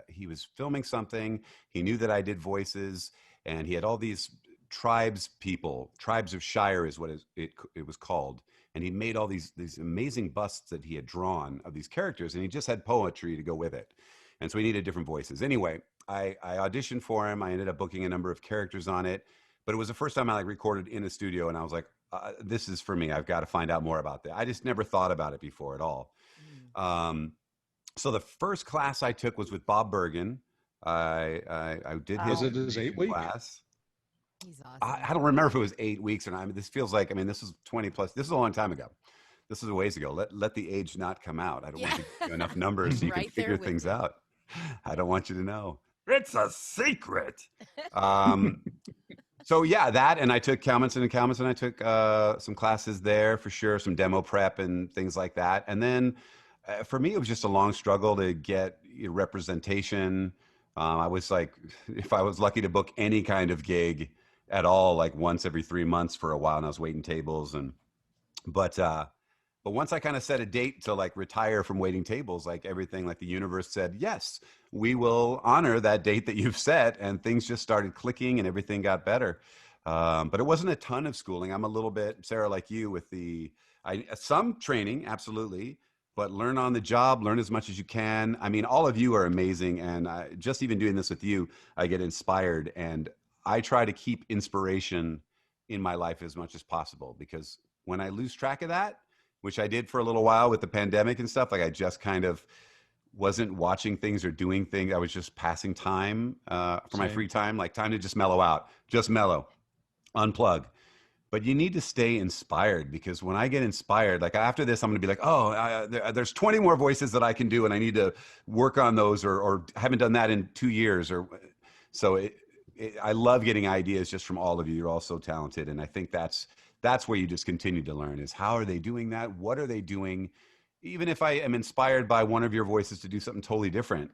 he was filming something. He knew that I did voices, and he had all these tribes of Shire is what it was called. and he made all these amazing busts that he had drawn of these characters, and he just had poetry to go with it. And so he needed different voices. Anyway, I auditioned for him. I ended up booking a number of characters on it, but it was the first time I like recorded in a studio, and I was like, this is for me. I've got to find out more about that. I just never thought about it before at all. So the first class I took was with Bob Bergen. I did his, Was it his 8 week class. He's awesome. I don't remember if it was 8 weeks or not. I mean, this feels like, I mean, this is 20 plus. This is a long time ago. This is a ways ago. Let the age not come out. I don't want you to give enough numbers so you can figure things out. I don't want you to know. It's a secret. So yeah, that, and I took Kalmanson and Kalmanson. I took some classes there for sure, some demo prep and things like that. And then for me, it was just a long struggle to get representation. I was like, if I was lucky to book any kind of gig at all, like once every 3 months for a while, and I was waiting tables. And but once I kind of set a date to like retire from waiting tables, like everything, like the universe said, yes, we will honor that date that you've set, and things just started clicking and everything got better. But it wasn't a ton of schooling. I'm a little bit, Sarah, like you with some training, absolutely. But learn on the job, learn as much as you can. I mean, all of you are amazing. And just even doing this with you, I get inspired. And I try to keep inspiration in my life as much as possible, because when I lose track of that, which I did for a little while with the pandemic and stuff, like I just kind of wasn't watching things or doing things. I was just passing time for my free time, like time to just mellow out, just mellow, unplug. But you need to stay inspired, because when I get inspired, like after this, I'm going to be like, oh, there's 20 more voices that I can do, and I need to work on those, or haven't done that in 2 years. Or so I love getting ideas just from all of you. You're all so talented. And I think that's where you just continue to learn, is how are they doing that? What are they doing? Even if I am inspired by one of your voices to do something totally different,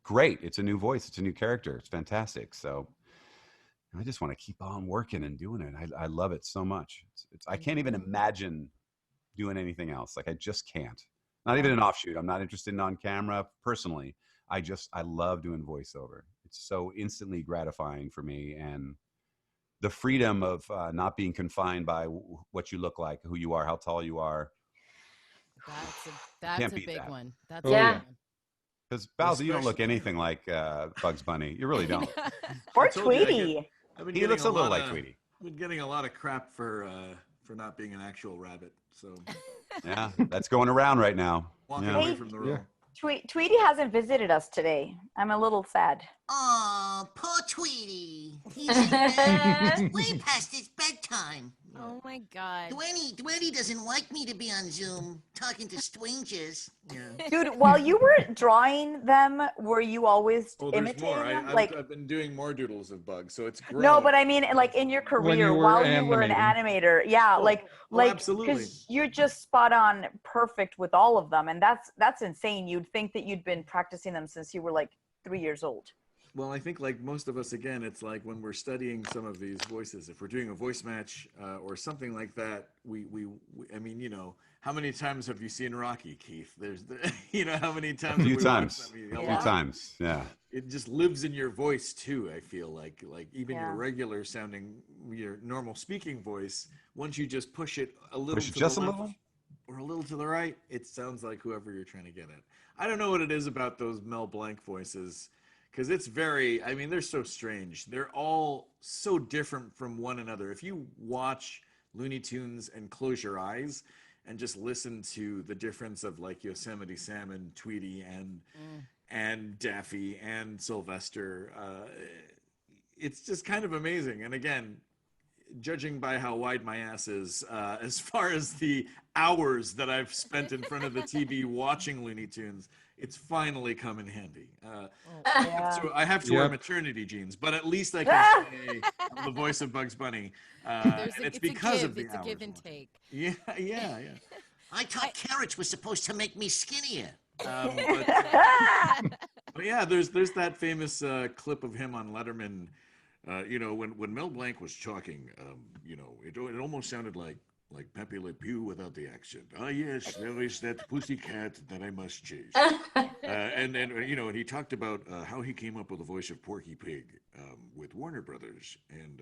great. It's a new voice. It's a new character. It's fantastic. So I just want to keep on working and doing it. I love it so much. I can't even imagine doing anything else. Like I just can't. Not even an offshoot. I'm not interested in on camera personally. I love doing voiceover. It's so instantly gratifying for me, and the freedom of not being confined by what you look like, who you are, how tall you are. That's a big one. That's yeah. Because Bauza, you don't look anything like Bugs Bunny. You really don't. Or Tweety. He looks a little like Tweety. I've been getting a lot of crap for not being an actual rabbit. So yeah, that's going around right now. Walking away from the role. Tweety hasn't visited us today. I'm a little sad. Oh, poor Tweety. He's in bed way past his bedtime. Oh my God. Dwayne doesn't like me to be on Zoom talking to strangers. Yeah. Dude, while you were drawing them, were you always imitating more. them? I've been doing more doodles of Bugs, so it's grown. No, but I mean, like in your career, while you were an animator, yeah, like absolutely, because you're just spot on, perfect with all of them, and that's insane. You'd think that you'd been practicing them since you were like 3 years old. Well, I think like most of us, again, it's like when we're studying some of these voices, if we're doing a voice match or something like that, I mean, how many times have you seen Rocky, Keith? There's how many times? A few times. A few times, yeah. It just lives in your voice too, I feel like even your regular sounding, your normal speaking voice, once you just push it a little to the left or a little to the right, it sounds like whoever you're trying to get at. I don't know what it is about those Mel Blanc voices, because it's they're so strange. They're all so different from one another. If you watch Looney Tunes and close your eyes and just listen to the difference of like Yosemite Sam and Tweety and Daffy and Sylvester, it's just kind of amazing. And again, judging by how wide my ass is, as far as the hours that I've spent in front of the TV watching Looney Tunes, it's finally come in handy. I have to wear maternity jeans, but at least I can say I'm the voice of Bugs Bunny. And it's because of the hours. It's a give and take. Yeah. I thought carrots was supposed to make me skinnier. But yeah, there's that famous clip of him on Letterman. When Mel Blanc was talking, it almost sounded like Pepe Le Pew without the accent. Ah, yes, there is that pussycat that I must chase. And he talked about how he came up with the voice of Porky Pig with Warner Brothers. And,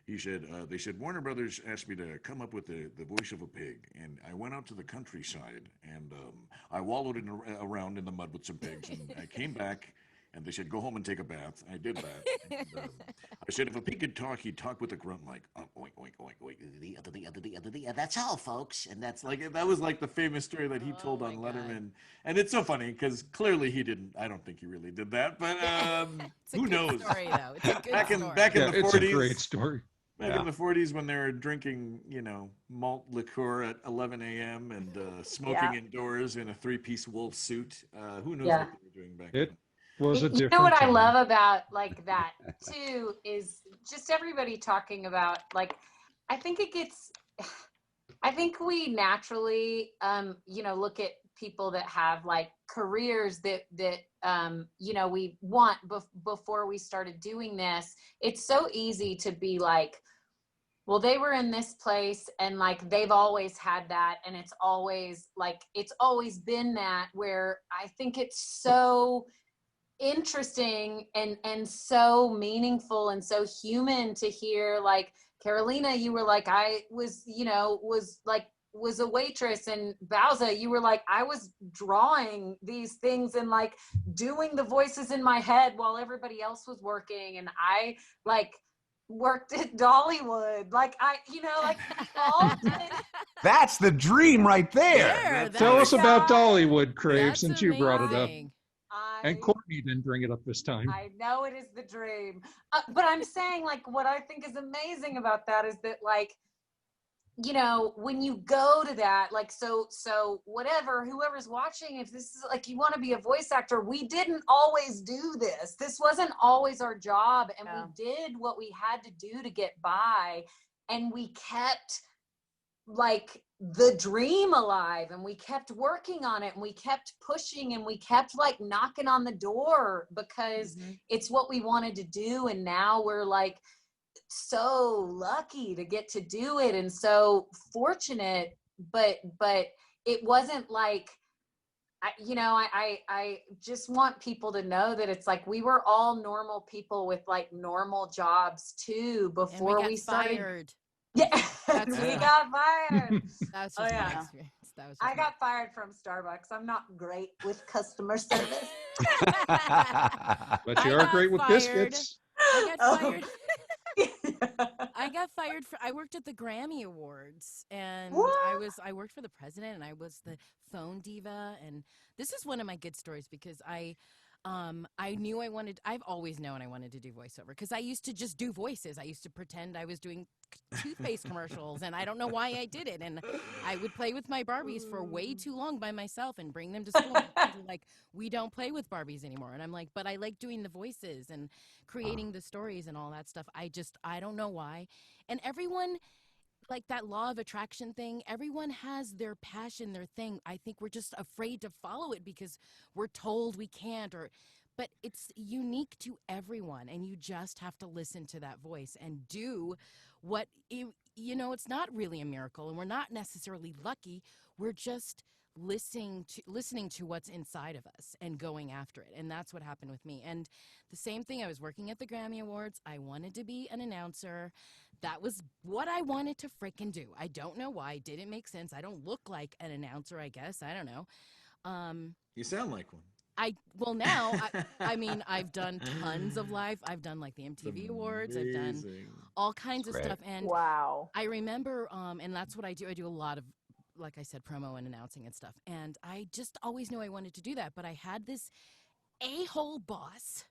He said, they said, Warner Brothers asked me to come up with the voice of a pig. And I went out to the countryside and I wallowed around in the mud with some pigs. And I came back and they said, go home and take a bath. I did that. And, I said, if a pig could talk, he'd talk with a grunt like, oink, oink, oink, oink. That's all, folks. And That's like, that was like the famous story that he told on Letterman. And it's so funny because clearly he didn't, I don't think he really did that. But who knows? Story, though. It's a good back in story. the 40s. It's a great story. Back in the 40s when they were drinking, malt liqueur at 11 a.m. and smoking indoors in a three-piece wool suit. Who knows what they were doing back then? Was a different You know what time. I love about like that too is just everybody talking about like I think we naturally look at people that have like careers that we want before we started doing this. It's so easy to be like, well, they were in this place and like they've always had that and it's always been that, where I think it's so interesting and so meaningful and so human to hear. Like Carolina, you were like, I was a waitress, and Bauza, you were like, I was drawing these things and like doing the voices in my head while everybody else was working, and I like worked at Dollywood, like all did. That's the dream right there. Tell us about Dollywood, Crave, since you brought it up. Amazing. And Courtney didn't bring it up this time. I know it is the dream. But I'm saying, like, what I think is amazing about that is that, like, when you go to that, like, so whoever's watching, if this is like, you want to be a voice actor, we didn't always do this. This wasn't always our job. And we did what we had to do to get by. And we kept, like, the dream alive, and we kept working on it, and we kept pushing, and we kept like knocking on the door because it's what we wanted to do. And now we're like so lucky to get to do it and so fortunate, but it wasn't like, I just want people to know that it's like we were all normal people with like normal jobs too before we started. Fired. Yeah, we got fired. That's just my experience. I got fired from Starbucks. I'm not great with customer service. But you are great with biscuits. I got fired. I worked at the Grammy Awards, and I worked for the president, and I was the phone diva. And this is one of my good stories because I've always known I wanted to do voiceover because I used to just do voices. I used to pretend I was doing toothpaste commercials, and I don't know why I did it. And I would play with my Barbies for way too long by myself and bring them to school. And like, we don't play with Barbies anymore. And I'm like, but I like doing the voices and creating the stories and all that stuff. I don't know why. And everyone, like that law of attraction thing, everyone has their passion, their thing. I think we're just afraid to follow it because we're told we can't, but it's unique to everyone, and you just have to listen to that voice and do what it's not really a miracle, and we're not necessarily lucky. We're just listening to what's inside of us and going after it. And that's what happened with me. And the same thing, I was working at the Grammy Awards. I wanted to be an announcer. That was what I wanted to frickin' do. I don't know why. It didn't make sense. I don't look like an announcer, I guess. I don't know. You sound like one. Now, I mean, I've done tons of live. I've done like the MTV Awards. I've done all kinds of stuff. And wow. I remember, and that's what I do. I do a lot of, like I said, promo and announcing and stuff. And I just always knew I wanted to do that. But I had this a-hole boss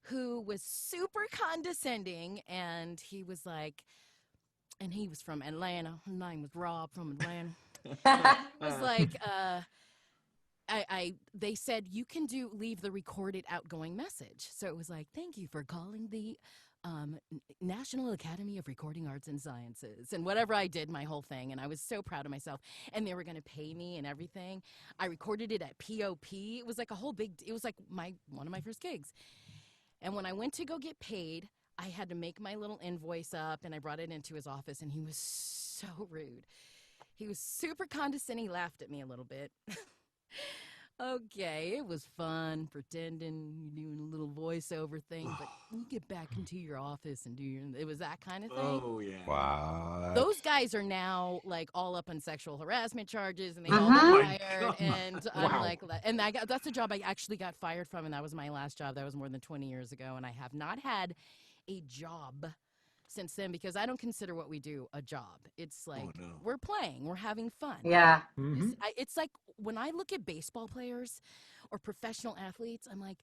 who was super condescending, and he was like, and he was from Atlanta. His name was Rob from Atlanta. He was like, they said you can leave the recorded outgoing message. So it was like, thank you for calling the National Academy of Recording Arts and Sciences, and whatever I did, my whole thing. And I was so proud of myself, and they were going to pay me and everything. I recorded it at POP. It was like it was like one of my first gigs. And when I went to go get paid, I had to make my little invoice up, and I brought it into his office, and he was so rude. He was super condescending. He laughed at me a little bit. Okay, it was fun pretending you're doing a little voiceover thing, but you get back into your office and it was that kind of thing. Oh yeah. Wow. Those guys are now like all up on sexual harassment charges, and they all got fired. And I'm like, and that's a job I actually got fired from, and that was my last job. That was more than 20 years ago, and I have not had a job since then because I don't consider what we do a job. It's like we're playing, we're having fun. Yeah. It's like when I look at baseball players or professional athletes, I'm like,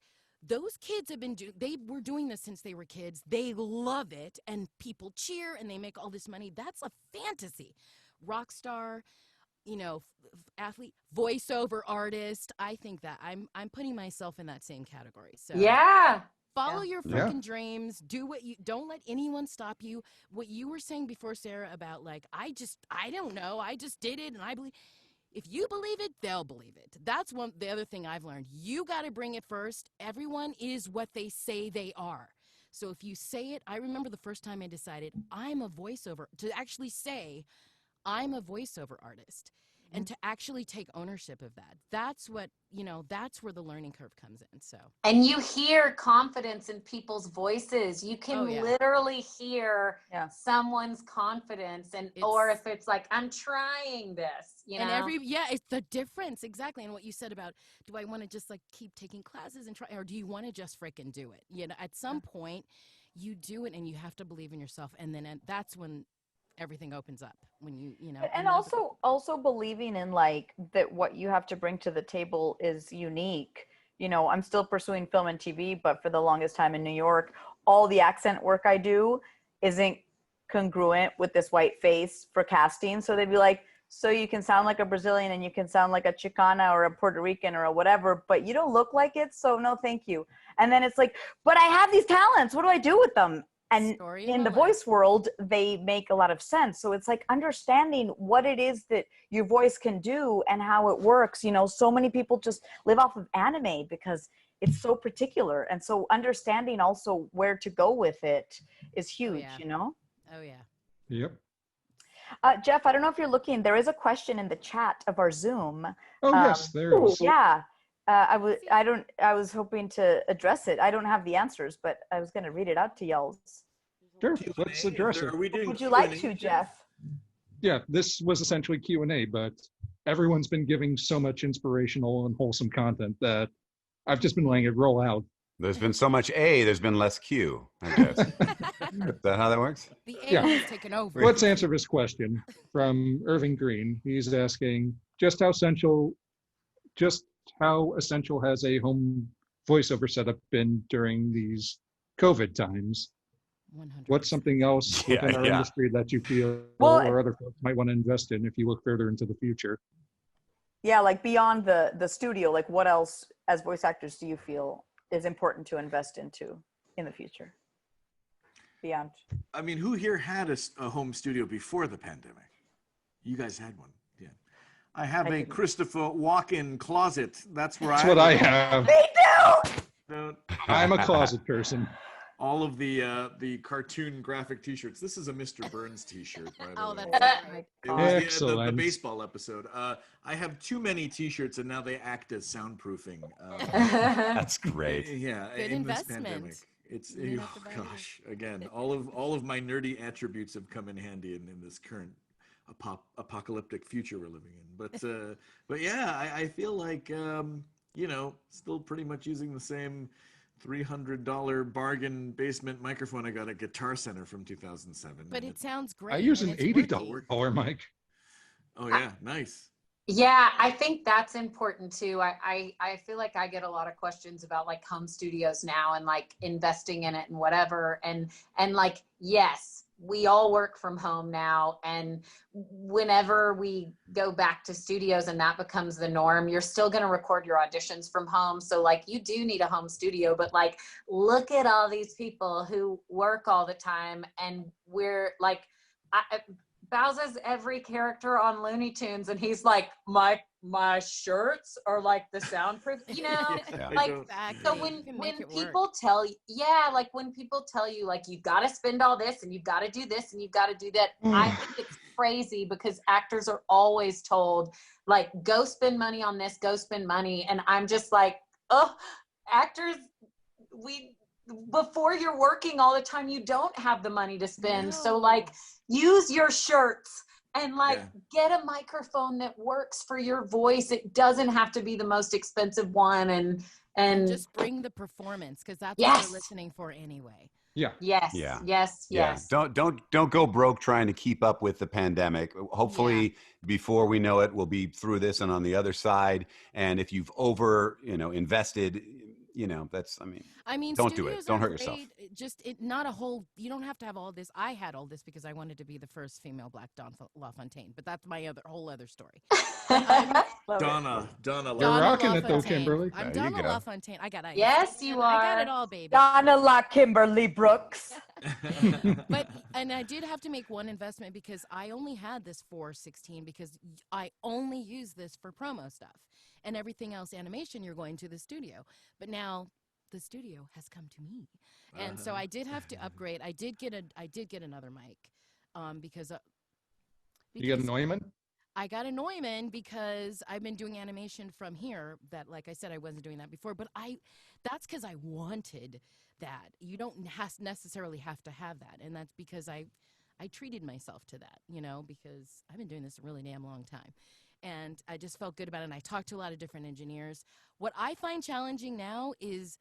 those kids have they were doing this since they were kids. They love it, and people cheer, and they make all this money. That's a fantasy. Rock star, athlete, voiceover artist. I think that I'm putting myself in that same category. So yeah. Follow your freaking dreams. Do don't let anyone stop you. What you were saying before, Sarah, about like, I don't know. I just did it and I believe. If you believe it, they'll believe it. That's the other thing I've learned. You got to bring it first. Everyone is what they say they are. So if you say it, I remember the first time I decided I'm a voiceover, to actually say I'm a voiceover artist. And to actually take ownership of that. That's what, that's where the learning curve comes in. So. And you hear confidence in people's voices. You can literally hear someone's confidence, or if it's like, I'm trying this, And it's the difference. Exactly. And what you said about, do I want to just like keep taking classes and try, or do you want to just freaking do it? At some point you do it and you have to believe in yourself. And then that's when everything opens up, when you and also believing in like that what you have to bring to the table is unique. I'm still pursuing film and TV, but for the longest time in New York, all the accent work I do isn't congruent with this white face for casting. So they'd be like, so you can sound like a Brazilian and you can sound like a Chicana or a Puerto Rican or a whatever, but you don't look like it, so no thank you. And then it's like, but I have these talents, what do I do with them? And in the voice world, they make a lot of sense. So it's like understanding what it is that your voice can do and how it works. So many people just live off of anime because it's so particular. And so understanding also where to go with it is huge, Oh, yeah. Yep. Jeff, I don't know if you're looking. There is a question in the chat of our Zoom. Oh, yes, there is. Yeah. I was hoping to address it. I don't have the answers, but I was going to read it out to y'all. Sure, let's address it. Would you like to, Jeff? Yeah, this was essentially Q&A, but everyone's been giving so much inspirational and wholesome content that I've just been letting it roll out. There's been so much A, there's been less Q, I guess. Is that how that works? The A has taken over. Let's answer this question from Irving Green. He's asking, just how essential has a home voiceover setup been during these COVID times? 100%. What's something else within our industry that you feel or other folks might want to invest in if you look further into the future? Yeah, like beyond the studio, like what else as voice actors do you feel is important to invest into in the future? Beyond. I mean, who here had a home studio before the pandemic? You guys had one. I have a Christopher walk-in closet. That's where what I have. Me too. I'm a closet person. All of the cartoon graphic T-shirts. This is a Mr. Burns T-shirt, by the way. That's It was excellent. The baseball episode. I have too many T-shirts, and now they act as soundproofing. That's great. Yeah, Good in investment. this pandemic. It's gosh. Again, all of my nerdy attributes have come in handy in this current apocalyptic future we're living in, but yeah, I feel like still pretty much using the same $300 bargain basement microphone I got at Guitar Center from 2007. But it sounds great. I use an $80 mic. Oh yeah, nice. Yeah, I think that's important too. I feel like I get a lot of questions about like home studios now and like investing in it and whatever. And like, yes, we all work from home now. And whenever we go back to studios and that becomes the norm, you're still going to record your auditions from home. So like you do need a home studio, but like, look at all these people who work all the time. And we're like, Bauza's every character on Looney Tunes, and he's like, my shirts are like the soundproof, like so when people tell you, when people tell you like you've got to spend all this and you've got to do this and you've got to do that, I think it's crazy because actors are always told, like, go spend money on this, go spend money. And I'm just like, oh, actors, before you're working all the time, you don't have the money to spend. So like, use your shirts and like get a microphone that works for your voice. It doesn't have to be the most expensive one. And just bring the performance, because that's what you're listening for anyway. Yeah. Yes. Yeah. Yes. Yeah. Yes. Don't go broke trying to keep up with the pandemic. Hopefully, before we know it, we'll be through this and on the other side. And if you've invested, that's, I mean, don't do it. Don't hurt yourself. Not a whole, you don't have to have all this. I had all this because I wanted to be the first female Black Dawn LaFontaine, but that's my whole other story. Donna You're rocking it though, Kimberly. I'm Donna LaFontaine. I got it. Yes, you are. I got it all, baby. Donna La Kimberly Brooks. And I did have to make one investment because I only had this for 16 because I only use this for promo stuff, and everything else animation you're going to the studio. But now the studio has come to me, and so I did have to upgrade. I did get another mic because you got a Neumann? I got a Neumann because I've been doing animation from here that, like I said, I wasn't doing that before, but that's because I wanted that. You don't necessarily have to have that. And that's because I treated myself to that, because I've been doing this a really damn long time. And I just felt good about it. And I talked to a lot of different engineers. What I find challenging now is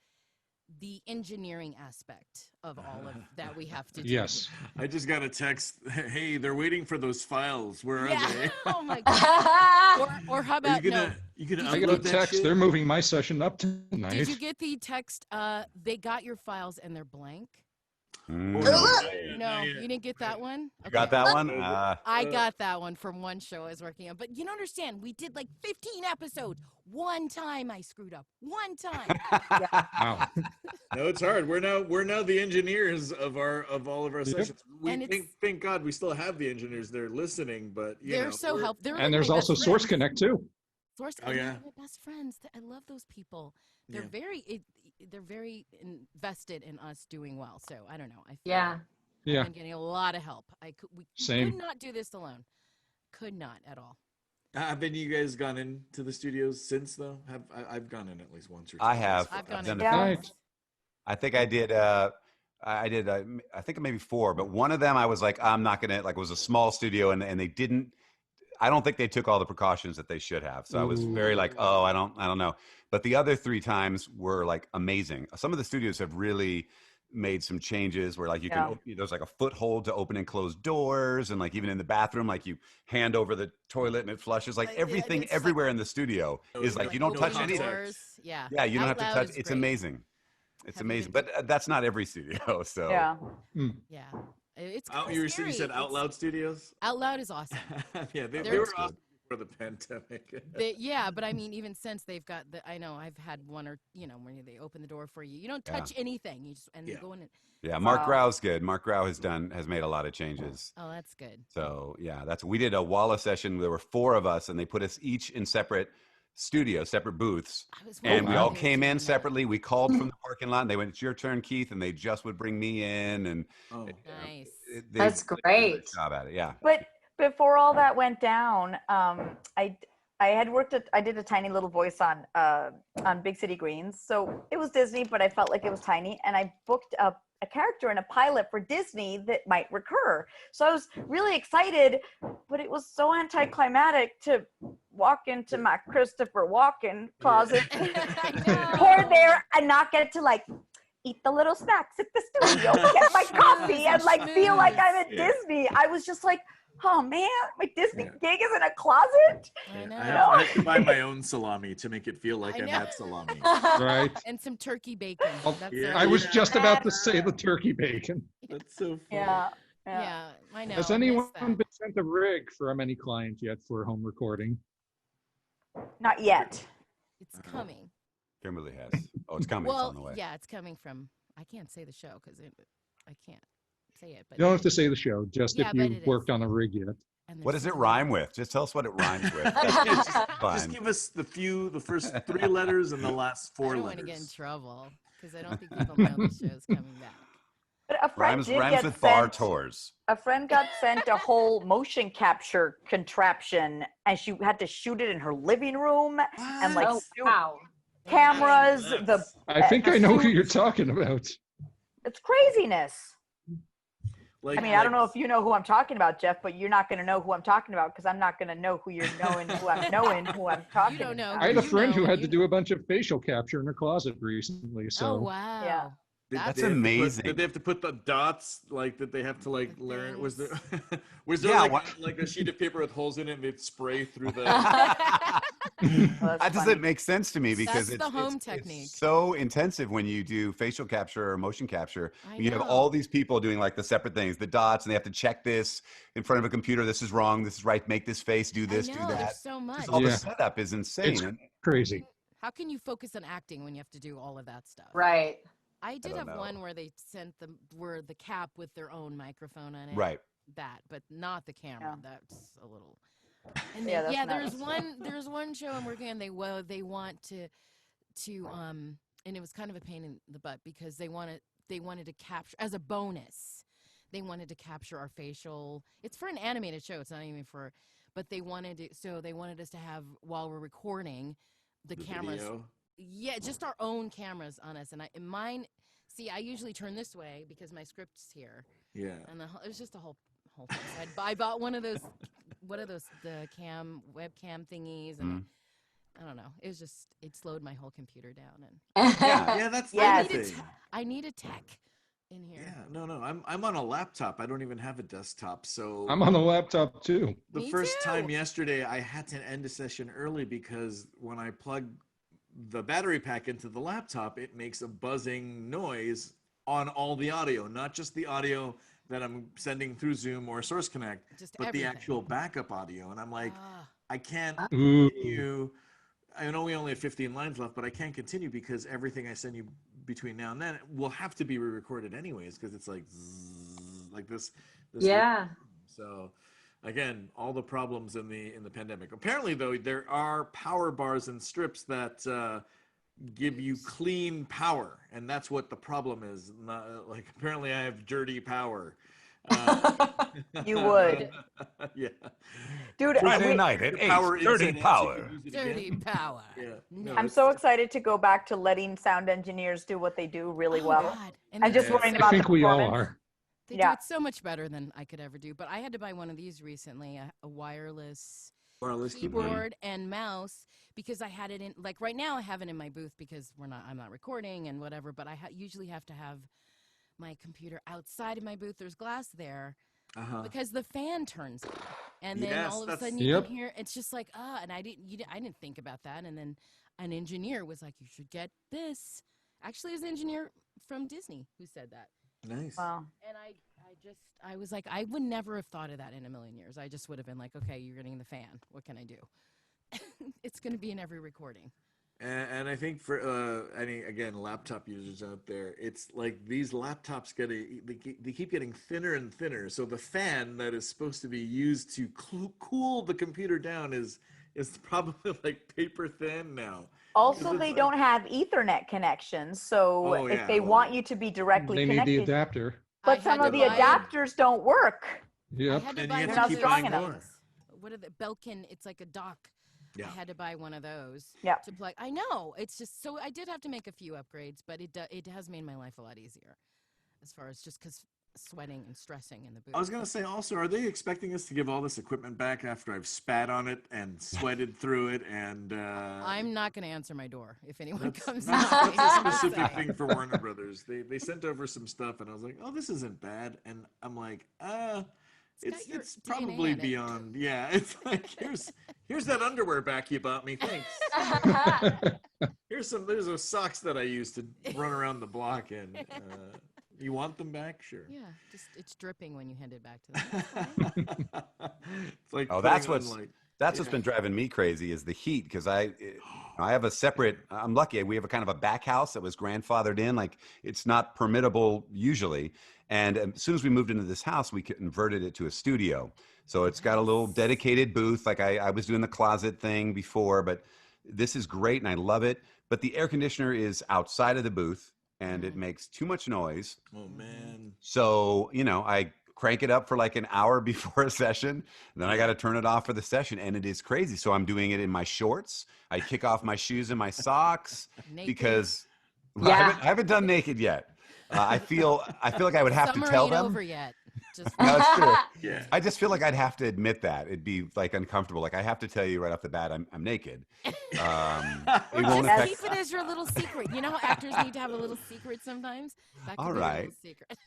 the engineering aspect of all of that we have to do. Yes. I just got a text. Hey, they're waiting for those files. Where are they? Oh my God. or how about I got a text. They're moving my session up tonight. Did you get the text? They got your files and they're blank. No, you didn't get that one? You got that one? I got that one from one show I was working on. But you don't understand, we did like 15 episodes. One time I screwed up. One time. Wow. No, it's hard. We're now the engineers of all of our sessions. Thank God we still have the engineers there listening, but they're so helpful. And there's also Source Connect too. Oh yeah, my best friends. I love those people. They're very invested in us doing well. So I don't know. I feel I'm getting a lot of help. We could not do this alone. Could not at all. Have any of you guys gone into the studios since though? I've gone in at least once or twice. I have. I've gone done in. I think I did. I think maybe 4, but one of them I was like, I'm not gonna. Like, it was a small studio, and they didn't. I don't think they took all the precautions that they should have. So I was very like, oh, I don't know. But the other 3 times were like amazing. Some of the studios have really made some changes where like you can, there's like a foothold to open and close doors. And like even in the bathroom, like you hand over the toilet and it flushes. Like everything everywhere in the studio is like you don't touch anything. Yeah, you don't have to touch. It's amazing. It's amazing. But that's not every studio. So yeah. It's you said Out Loud Studios? Out Loud is awesome. Yeah, they were awesome before the pandemic. But I mean, even since they've got I know I've had one or, when they open the door for you. You don't touch anything. You just, and you go in and. Yeah, Mark Grau's good. Mark Grau has made a lot of changes. Oh, that's good. So yeah, we did a Walla session. There were 4 of us and they put us each in separate studios, separate booths, and we all came in separately. We called from the parking lot and they went, it's your turn, Keith, and they just would bring me in. And nice. That's great. Did a great job at it. Yeah. But before all that went down, I did a tiny little voice on Big City Greens. So it was Disney, but I felt like it was tiny, and I booked a character in a pilot for Disney that might recur. So I was really excited, but it was so anticlimactic to walk into my Christopher Walken closet, pour there, and not get to like eat the little snacks at the studio, get my coffee, and like feel like I'm at Disney. I was just like, oh man, my Disney gig is in a closet. I know. I have to buy my own salami to make it feel like I'm at salami. Right. And some turkey bacon. I was just about to say the turkey bacon. That's so funny. Yeah, I know. Has anyone been sent a rig from any client yet for home recording? Not yet. It's coming. Kimberly has. Oh, it's coming. Well, it's on the way. Yeah, it's coming from. I can't say the show because I can't say it. But you don't have to say the show. Just if you worked on a rig yet. What does it rhyme with? Just tell us what it rhymes with. Just give us the first 3 letters and the last 4 letters. I don't want to get in trouble because I don't think people know the show's coming back. But a friend did Rhymes get with bar sent. tours. A friend got sent a whole motion capture contraption, and she had to shoot it in her living room and like cameras. I think I know who you're talking about. It's craziness. Like, I mean, I don't know if you know who I'm talking about, Jeff, but you're not going to know who I'm talking about because I'm not going to know who you're knowing, who I'm talking You don't know. about. I had a friend who had to do a bunch of facial capture in her closet recently. So. Oh wow. Yeah. That's amazing. Did they have to put the dots, like, did they have to, like, learn? Was there like a sheet of paper with holes in it and they'd spray through the... That doesn't make sense to me because That's the home technique. It's so intensive when you do facial capture or motion capture. You have know. all these people doing like the separate things, the dots, and they have to check this in front of a computer. This is wrong. This is right. Make this face. Do this. Do that. There's so much. Just all the setup is insane. It's crazy. How can you focus on acting when you have to do all of that stuff? Right. I did have one where they sent the cap with their own microphone on it. Right. That, but not the camera. That's a little. And Yeah, then, that's there's one show I'm working on. They want to and it was kind of a pain in the butt because they wanted to capture as a bonus. They wanted to capture our facial. It's for an animated show. It's not even for, but they wanted us to have while we're recording the cameras. Video. Yeah, just our own cameras on us, and mine. See, I usually turn this way because my script's here. Yeah, and it was just a whole thing. So I bought one of those the webcam thingies, and I don't know. It was just it slowed my whole computer down, and that's the thing. I need a tech in here. Yeah, no, I'm on a laptop. I don't even have a desktop, so I'm on a laptop too. The first time yesterday, I had to end a session early because when I plug the battery pack into the laptop, it makes a buzzing noise on all the audio, not just the audio that I'm sending through Zoom or Source Connect, but the actual backup audio. And I'm like, I can't continue. I know we only have 15 lines left, but I can't continue because everything I send you between now and then will have to be re-recorded anyways because it's like zzz, like this. Yeah. So again, all the problems in the pandemic. Apparently, though, there are power bars and strips that give you clean power, and that's what the problem is. Not, like, apparently, I have dirty power. You would. Yeah. Dude, Friday night at 8, dirty power. Dirty power. Yeah. No, I'm so excited to go back to letting sound engineers do what they do really well. God. I'm just worrying about I think the we all performance. are. They do it so much better than I could ever do. But I had to buy one of these recently, a wireless keyboard and mouse, because I had it in, like right now I have it in my booth because I'm not recording and whatever, but I usually have to have my computer outside of my booth. There's glass there because the fan turns on. And then all of a sudden you can hear, it's just like, and I didn't think about that. And then an engineer was like, you should get this. Actually, it was an engineer from Disney who said that. Nice. Wow. And I was like, I would never have thought of that in a million years. I just would have been like, okay, you're getting the fan. What can I do? It's going to be in every recording. And I think for again, laptop users out there, it's like these laptops they keep getting thinner and thinner. So the fan that is supposed to be used to cool the computer down is probably like paper thin now. Also, they don't have Ethernet connections, so if they want you to be directly connected, they need the adapter. But some of the adapters don't work. Yeah, and you have to keep buying more. What are the Belkin? It's like a dock. Yeah. I had to buy one of those to plug. I know, it's just so I did have to make a few upgrades, but it has made my life a lot easier, as far as just because sweating and stressing in the booth. I was gonna say also, are they expecting us to give all this equipment back after I've spat on it and sweated through it? And I'm not gonna answer my door if anyone comes. That's a specific thing for Warner Brothers. They sent over some stuff, and I was like, oh, this isn't bad, and I'm like, It's probably beyond. Yeah, it's like here's that underwear back you bought me. Thanks. There's those socks that I used to run around the block in. You want them back? Sure. Yeah, just it's dripping when you hand it back to them. It's like that's what's been driving me crazy is the heat, because I have a separate. I'm lucky we have a kind of a back house that was grandfathered in. Like it's not permittable usually. And as soon as we moved into this house, we converted it to a studio. So it's got a little dedicated booth. Like I was doing the closet thing before, but this is great and I love it. But the air conditioner is outside of the booth and it makes too much noise. Oh man. So, you know, I crank it up for like an hour before a session, and then I got to turn it off for the session, and it is crazy. So I'm doing it in my shorts. I kick off my shoes and my socks because well, I haven't done naked yet. I feel like I would have to tell them. Over yet. Just no, it's true. Yeah. I just feel like I'd have to admit that. It'd be like uncomfortable. Like I have to tell you right off the bat, I'm naked. It won't affect. Keep it as your little secret. You know how actors need to have a little secret sometimes? That could be a little secret.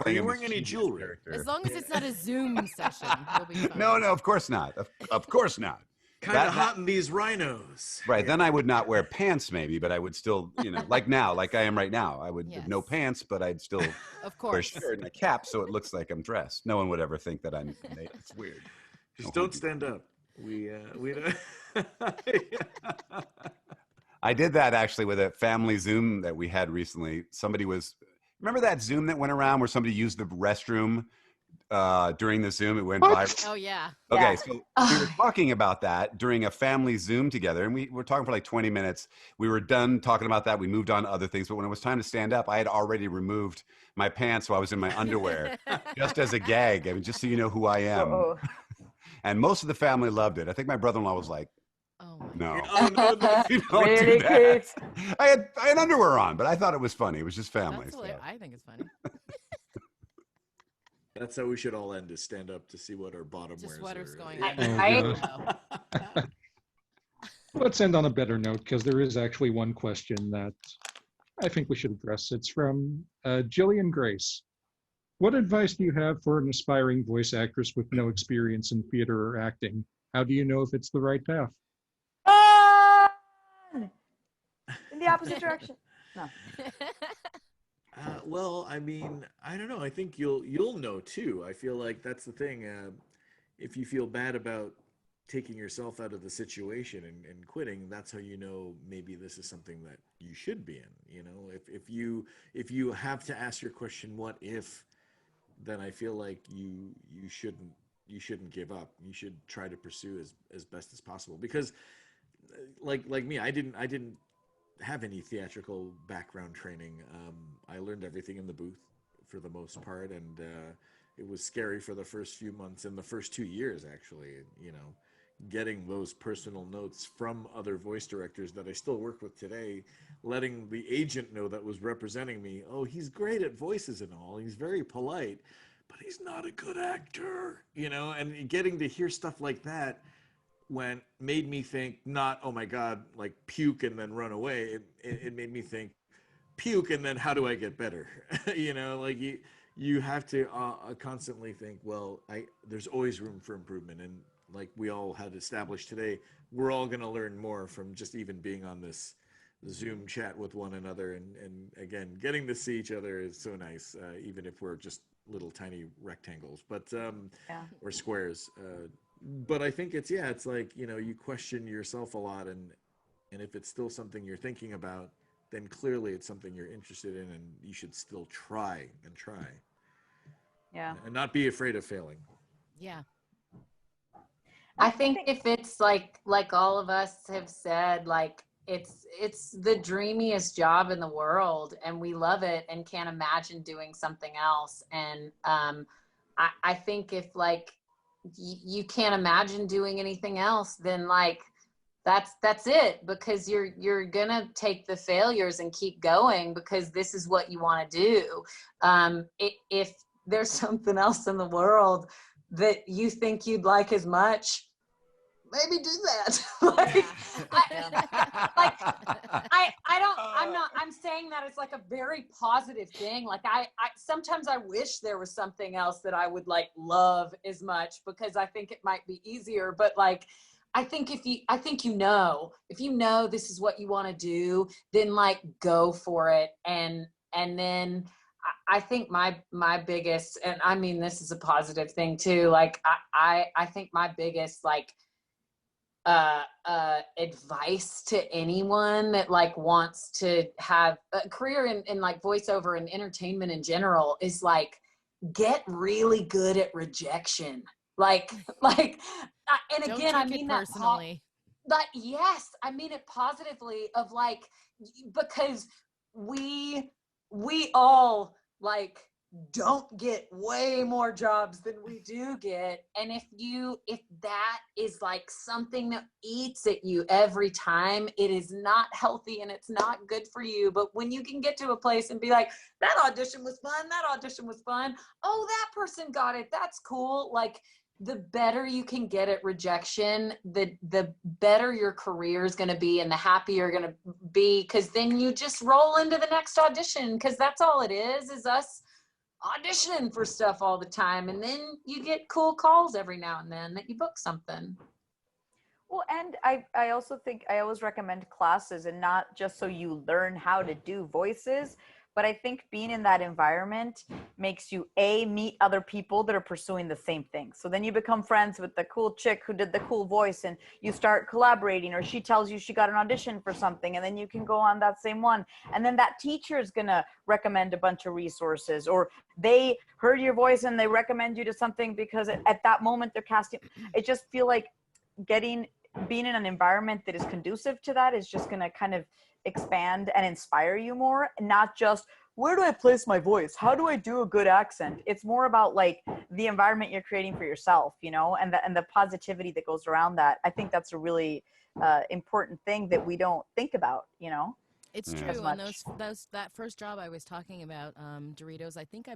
Are you wearing any jewelry? As long as it's not a Zoom session, you'll be fine. No, of course not. Of course not. Kind of hot in these rhinos. Right. Then I would not wear pants maybe, but I would still, you know, like now, like I am right now. I would have no pants, but I'd still wear a shirt and a cap so it looks like I'm dressed. No one would ever think that I'm naked. It's weird. Just don't stand up. We don't. I did that actually with a family Zoom that we had recently. Remember that Zoom that went around where somebody used the restroom during the Zoom? It went viral. Oh, yeah. Okay, so we were talking about that during a family Zoom together, and we were talking for like 20 minutes. We were done talking about that. We moved on to other things, but when it was time to stand up, I had already removed my pants, so I was in my underwear, just as a gag. I mean, just so you know who I am. And most of the family loved it. I think my brother-in-law was like, no. You don't really, do that. I had underwear on, but I thought it was funny. It was just family. I think it's funny. That's how we should all end, is stand up to see what our bottom wears. Just whatever's going on. Let's end on a better note, because there is actually one question that I think we should address. It's from Jillian Grace. What advice do you have for an aspiring voice actress with no experience in theater or acting? How do you know if it's the right path? In the opposite direction. No. Well, I mean, I don't know. I think you'll know too. I feel like that's the thing. If you feel bad about taking yourself out of the situation and quitting, that's how you know maybe this is something that you should be in. You know, if you have to ask your question, what if, then I feel like you shouldn't give up. You should try to pursue as best as possible, because like me, I didn't have any theatrical background training. I learned everything in the booth for the most part, and it was scary for the first few months and the first 2 years, actually, you know, getting those personal notes from other voice directors that I still work with today, letting the agent know that was representing me, oh, he's great at voices and all, he's very polite, but he's not a good actor, you know, and getting to hear stuff like that made me think, not, oh my God, like puke and then run away. It made me think, puke and then how do I get better? You know, like you have to constantly think, well, there's always room for improvement. And like we all had established today, we're all going to learn more from just even being on this Zoom chat with one another. And again, getting to see each other is so nice, even if we're just little tiny rectangles, but or squares. But I think it's like, you know, you question yourself a lot, and if it's still something you're thinking about, then clearly it's something you're interested in, and you should still try. Yeah. And not be afraid of failing. Yeah. I think if it's like all of us have said, like it's the dreamiest job in the world, and we love it and can't imagine doing something else. And I think if like you can't imagine doing anything else, then like that's it, because you're gonna take the failures and keep going, because this is what you want to do. If there's something else in the world that you think you'd like as much, maybe do that. I'm saying that it's like a very positive thing. Like I sometimes I wish there was something else that I would like love as much, because I think it might be easier. But like, I think if you know this is what you want to do, then like go for it. And then I think my biggest, and I mean, this is a positive thing too. Like I think my biggest like advice to anyone that like wants to have a career in like voiceover and entertainment in general is like, get really good at rejection. And again, I mean that personally. Yes, I mean it positively, of like, because we all like don't get way more jobs than we do get. And if that is like something that eats at you every time, it is not healthy and it's not good for you. But when you can get to a place and be like, that audition was fun, oh, that person got it, that's cool. Like, the better you can get at rejection, the better your career is going to be and the happier you're going to be, because then you just roll into the next audition, because that's all it is us auditioning for stuff all the time. And then you get cool calls every now and then that you book something. Well, and I also think I always recommend classes, and not just so you learn how to do voices, but I think being in that environment makes you meet other people that are pursuing the same thing. So then you become friends with the cool chick who did the cool voice, and you start collaborating, or she tells you she got an audition for something, and then you can go on that same one. And then that teacher is gonna recommend a bunch of resources, or they heard your voice and they recommend you to something because at that moment they're casting. I just feel like being in an environment that is conducive to that is just going to kind of expand and inspire you more, not just where do I place my voice, how do I do a good accent. It's more about like the environment you're creating for yourself, you know, and the positivity that goes around that. I think that's a really important thing that we don't think about, you know. It's true. And that first job I was talking about, Doritos, I think I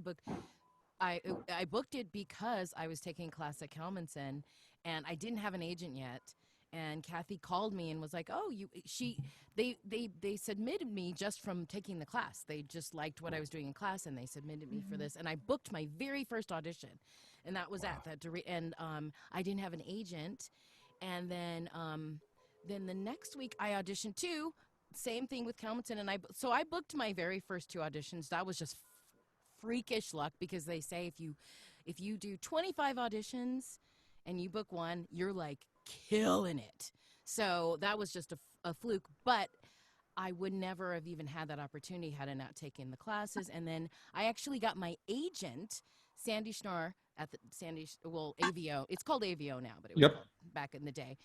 booked it because I was taking a class at Kalmanson and I didn't have an agent yet. And Kathy called me and was like, "Oh, they submitted me just from taking the class. They just liked what I was doing in class, and they submitted me for this." And I booked my very first audition, and that was I didn't have an agent. And then the next week I auditioned too. Same thing with Kalmanson, and I booked my very first 2 auditions. That was just freakish luck, because they say if you do 25 auditions and you book one, you're like killing it. So that was just a fluke, but I would never have even had that opportunity had I not taken the classes. And then I actually got my agent, Sandy Schnar, at the AVO. It's called AVO now, but it was called back in the day,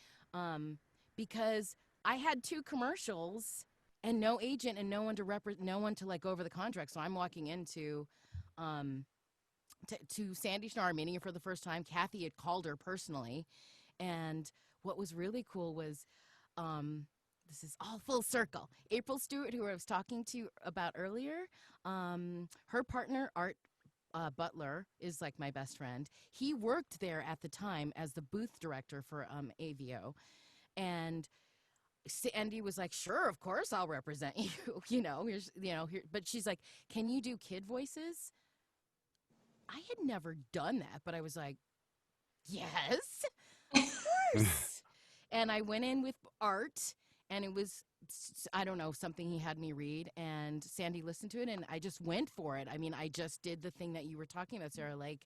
because I had 2 commercials and no agent and no one to like go over the contract. So I'm walking into to Sandy Schnar, meeting her for the first time. Kathy had called her personally. And what was really cool was, this is all full circle. April Stewart, who I was talking to about earlier, her partner, Art Butler, is like my best friend. He worked there at the time as the booth director for AVO. And Sandy was like, "Sure, of course I'll represent you." But she's like, "Can you do kid voices?" I had never done that, but I was like, "Yes, of course." And I went in with Art, and it was, I don't know, something he had me read, and Sandy listened to it, and I just went for it. I mean, I just did the thing that you were talking about, Sarah, like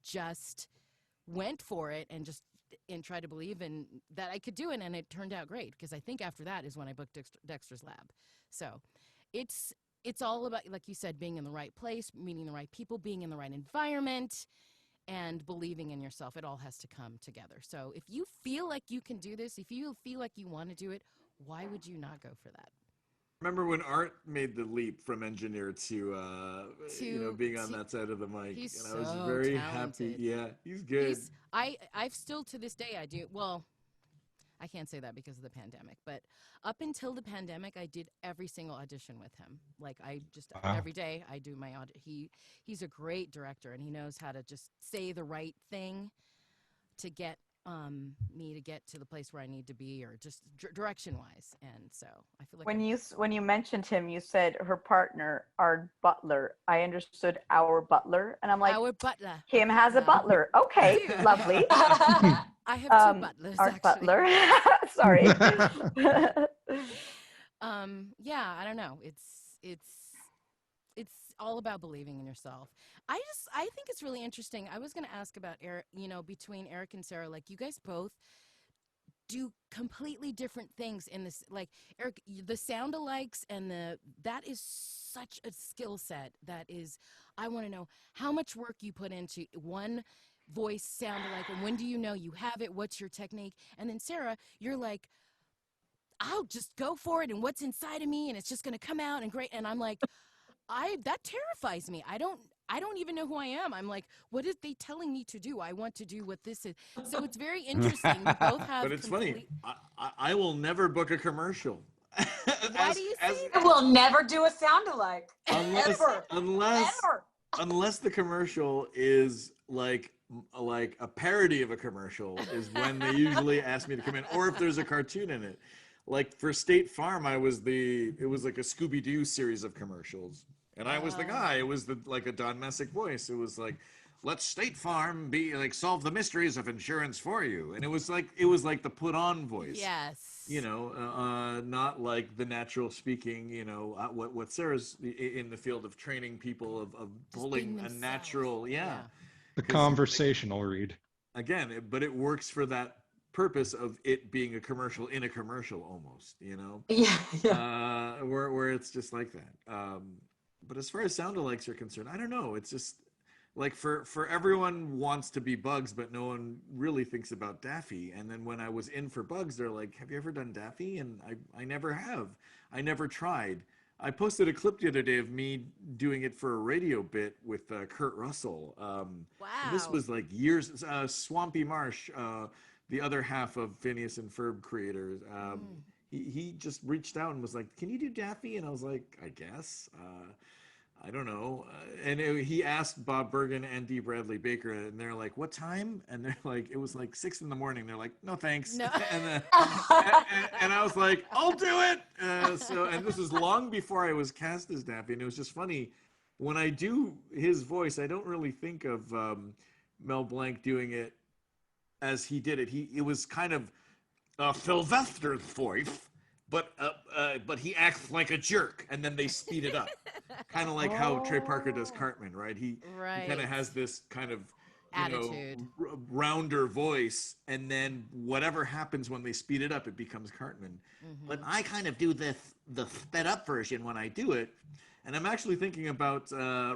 just went for it and tried to believe in that I could do it, and it turned out great, because I think after that is when I booked Dexter's Lab. So it's all about, like you said, being in the right place, meeting the right people, being in the right environment, and believing in yourself. It all has to come together. So if you feel like you can do this, if you feel like you want to do it, why would you not go for that? Remember when Art made the leap from engineer to being on that side of the mic, and I was very happy. Yeah, he's good. I've still to this day, I do. Well, I can't say that because of the pandemic, but up until the pandemic, I did every single audition with him. Like every day I do my audition. He's a great director, and he knows how to just say the right thing to get me to get to the place where I need to be, or just direction wise. And so I feel like when you mentioned him, you said her partner, our butler. I understood our butler, and I'm like, our butler. Kim has a butler. Okay, lovely. I have 2 butlers. Art actually. Butler. Sorry. Yeah, I don't know. It's all about believing in yourself. I think it's really interesting. I was going to ask about Eric, between Eric and Sarah, like you guys both do completely different things in this. Like Eric, the sound alikes and that is such a skill set. That is, I want to know how much work you put into one voice sound alike, and when do you know you have it? What's your technique? And then Sarah, you're like, I'll just go for it, and what's inside of me, and it's just going to come out and great. And I'm like, that terrifies me. I I don't even know who I am. I'm like, what are they telling me to do? I want to do what this is. So it's very interesting. We both have. But it's funny. I will never book a commercial. Why do you say I that? will never do a sound-alike. Unless the commercial is like a parody of a commercial is when they usually ask me to come in, or if there's a cartoon in it. Like for State Farm, it was like a Scooby-Doo series of commercials, and I was the guy. It was like a Don Messick voice. It was like, let's State Farm be like solve the mysteries of insurance for you, and it was like the put on voice. Yes. You know, not like the natural speaking. You know, what Sarah's in the field of training people of pulling a natural, the conversational read. Again, but it works for that purpose of it being a commercial in a commercial almost, you know? Where it's just like that. But as far as sound-alikes are concerned, I don't know. It's just like for everyone wants to be Bugs, but no one really thinks about Daffy. And then when I was in for Bugs, they're like, have you ever done Daffy? And I never have. I never tried. I posted a clip the other day of me doing it for a radio bit with Kurt Russell. Wow. This was like years, Swampy Marsh, the other half of Phineas and Ferb creators. He just reached out and was like, can you do Daffy? And I was like, I guess. I don't know. He asked Bob Bergen and D. Bradley Baker, and they're like, what time? And they're like, it was like 6 a.m. They're like, no, thanks. No. and I was like, I'll do it. And this was long before I was cast as Daffy. And it was just funny. When I do his voice, I don't really think of Mel Blanc doing it as he did it. It was kind of Sylvester's voice, but he acts like a jerk, and then they speed it up, kind of like how Trey Parker does Cartman, right? He kind of has this kind of attitude, rounder voice, and then whatever happens when they speed it up, it becomes Cartman. But I kind of do the sped up version when I do it. And I'm actually thinking about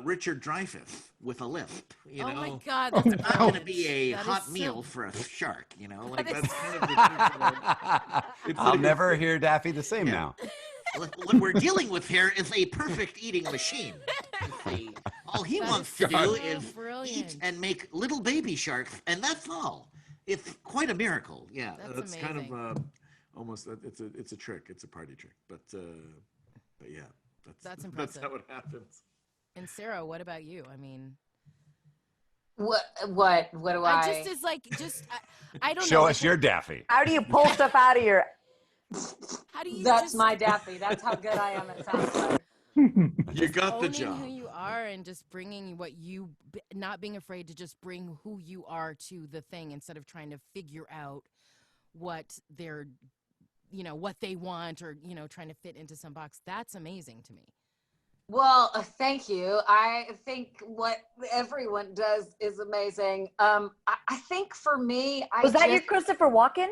Richard Dreyfuss with a lisp. You know, my God, that's not going to be a hot meal for a shark. You know, like that's kind of the thing that I'll never hear Daffy the same now. What we're dealing with here is a perfect eating machine. All he wants to do is eat and make little baby sharks, and that's all. It's quite a miracle. Yeah, that's kind of almost it's a trick. It's a party trick, but yeah. That's impressive. That's how it happens. And Sarah, what about you? I mean, what do I? Just is like I don't know. Show us your Daffy. How do you pull stuff out of your? How do you? That's my Daffy. That's how good I am at sound. You got the job. Who you are and just bringing not being afraid to just bring who you are to the thing instead of trying to figure out what they're. What they want or, trying to fit into some box. That's amazing to me. Well, thank you. I think what everyone does is amazing. I think for me, was that your Christopher Walken?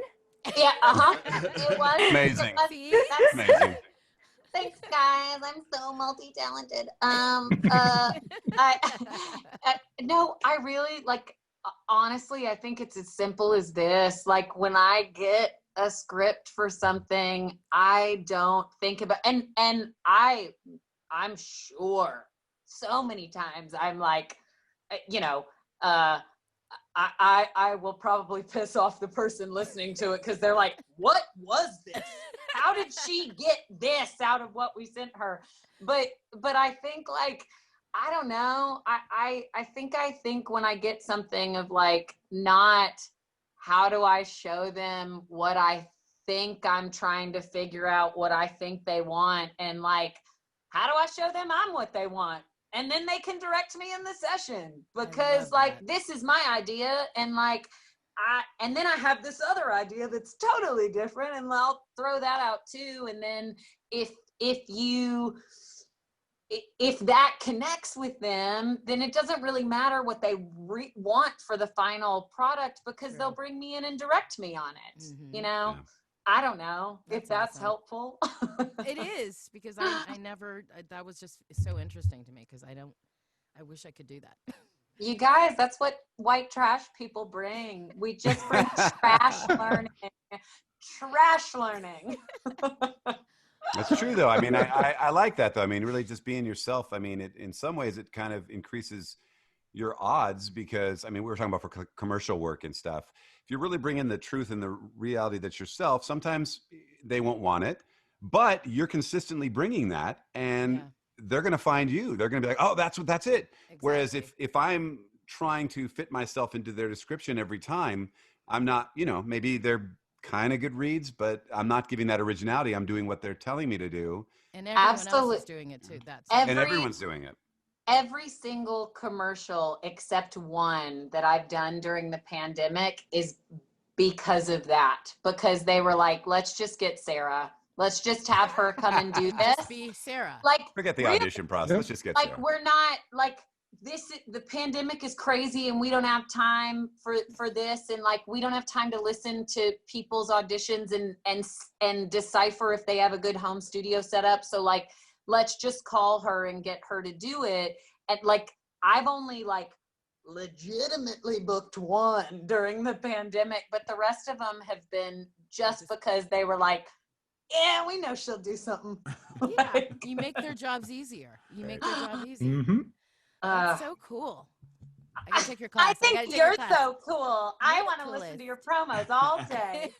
Yeah, it was. Amazing. Amazing. Thanks, guys. I'm so multi-talented. No, I really honestly, I think it's as simple as this. Like when I get a script for something, I don't think about and I'm sure so many times I'm like, I will probably piss off the person listening to it because they're like, what was this? How did she get this out of what we sent her? But I think I don't know. I think when I get something of not how do I show them what I think I'm trying to figure out what I think they want? And how do I show them I'm what they want? And then they can direct me in the session because this is my idea. And and then I have this other idea that's totally different and I'll throw that out too. And then if that connects with them, then it doesn't really matter what they want for the final product because they'll bring me in and direct me on it. Yeah. I don't know if that's awesome. Helpful. It is because I never, that was just so interesting to me because I wish I could do that. You guys, that's what white trash people bring. We just bring trash learning. Trash learning. That's true, though. I mean, I like that, though. I mean, really just being yourself. I mean, in some ways, it kind of increases your odds because, I mean, we were talking about for commercial work and stuff. If you're really bringing the truth and the reality that's yourself, sometimes they won't want it, but you're consistently bringing that, and they're going to find you. They're going to be like, oh, that's it. Exactly. Whereas if I'm trying to fit myself into their description every time, I'm not, maybe they're kind of good reads, but I'm not giving that originality. I'm doing what they're telling me to do. And everyone else is doing it too. And everyone's doing it. Every single commercial except one that I've done during the pandemic is because of that. Because they were like, let's just get Sarah. Let's just have her come and do this. Just be Sarah. Like, forget the audition process. Let's just get Sarah. Like, we're not like the pandemic is crazy and we don't have time for this, and like we don't have time to listen to people's auditions and decipher if they have a good home studio setup. So like, let's just call her and get her to do it. And like, I've only like legitimately booked one during the pandemic, but the rest of them have been just because they were like, yeah, we know she'll do something. Yeah, you make their jobs easier. You make their job easier. Mm-hmm. That's so cool. I gotta take your class. I think you're so cool. I want to listen to your promos all day.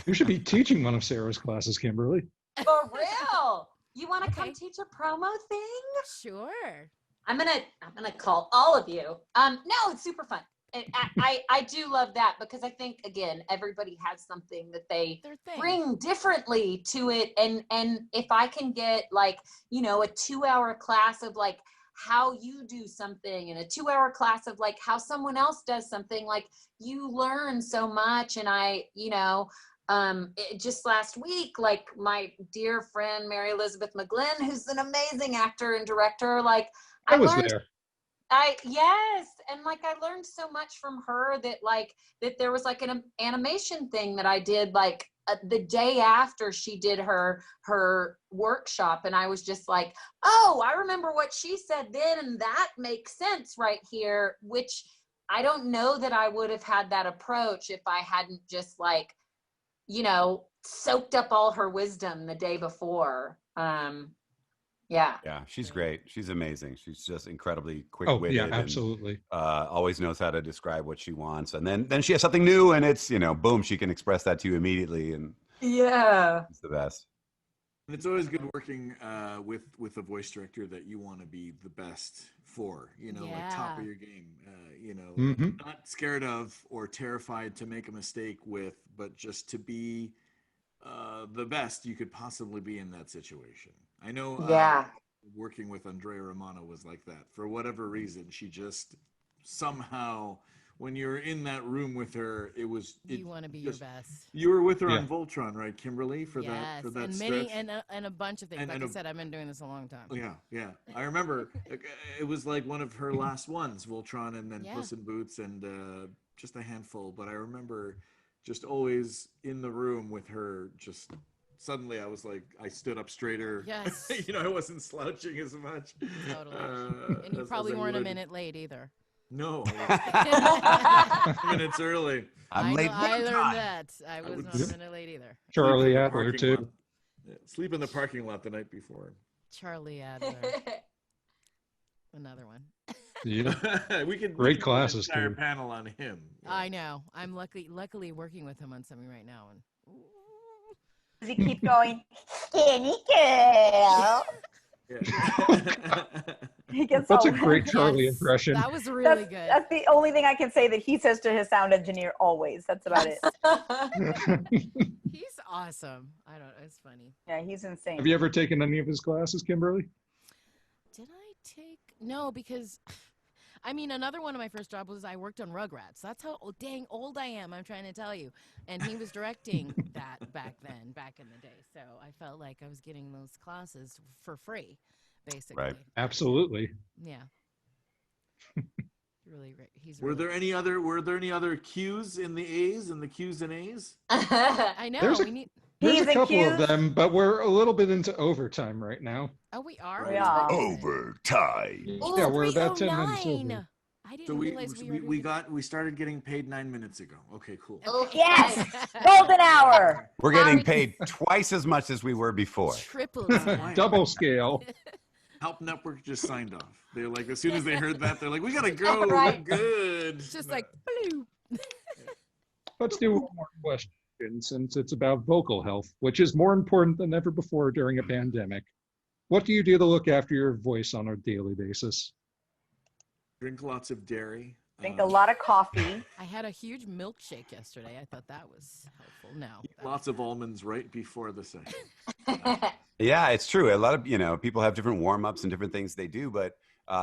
You should be teaching one of Sarah's classes, Kimberly. For real. You want to come teach a promo thing? Sure. I'm gonna call all of you. No, it's super fun. I do love that because I think, again, everybody has something that they bring differently to it. And if I can get like, a 2-hour class of like how you do something and a 2-hour class of like how someone else does something, like you learn so much. And just last week, like my dear friend, Mary Elizabeth McGlynn, who's an amazing actor and director, like I learned there. And like I learned so much from her that there was like an animation thing that I did like the day after she did her workshop, and I was just like, oh, I remember what she said then, and that makes sense right here, which I don't know that I would have had that approach if I hadn't just like, soaked up all her wisdom the day before. Yeah, she's great. She's amazing. She's just incredibly quick-witted. Oh, yeah, absolutely. And, always knows how to describe what she wants, and then she has something new, and it's boom, she can express that to you immediately, and it's the best. And it's always good working with a voice director that you want to be the best for. Like top of your game. Not scared of or terrified to make a mistake with, but just to be the best you could possibly be in that situation. I know working with Andrea Romano was like that. For whatever reason, she just somehow, when you're in that room with her, you want to be your best. You were with her on Voltron, right, Kimberly, for that and stretch? many and a bunch of things. Like I said, I've been doing this a long time. Yeah. I remember it was like one of her last ones, Voltron, and then Puss in Boots, and just a handful. But I remember just always in the room with her, just suddenly I was like, I stood up straighter. Yes. I wasn't slouching as much. Totally. And you probably weren't a minute late either. No. Minutes early. I'm late. I learned that. I was not a minute late either. Charlie Adler, too. Sleep in the parking lot the night before. Charlie Adler. Another one. Yeah. we could great classes entire too. Panel on him. I know. I'm luckily working with him on something right now, and does he keep going? Skinny girl. He gets That's a great Charlie impression. That was really good. That's the only thing I can say that he says to his sound engineer always. That's about it. He's awesome. I don't know. It's funny. Yeah, he's insane. Have you ever taken any of his classes, Kimberly? Did I take? No, because another one of my first jobs was I worked on Rugrats. That's how dang old I am. I'm trying to tell you. And he was directing that back in the day. So I felt like I was getting those classes for free, basically. Right. Absolutely. Yeah. Really great. Were there any other Q's in the A's and the Q's and A's? I know. There's a couple of them, but we're a little bit into overtime right now. Oh, we are? We are. Overtime. Ooh, yeah, we're about 10 minutes over. I didn't So realize we started getting paid 9 minutes ago. Okay, cool. Yes, golden hour. We're getting paid twice as much as we were before. Triple Double scale. Halp Network just signed off. They're like, as soon as they heard that, they're like, we gotta go. Right. We're good. Just like, bloop. Let's do one more question, since it's about vocal health, which is more important than ever before during a pandemic. What do you do to look after your voice on a daily basis? Drink lots of dairy. Drink a lot of coffee. I had a huge milkshake yesterday. I thought that was helpful. No. Lots of almonds right before the session. Yeah, it's true. A lot of, people have different warm-ups and different things they do, but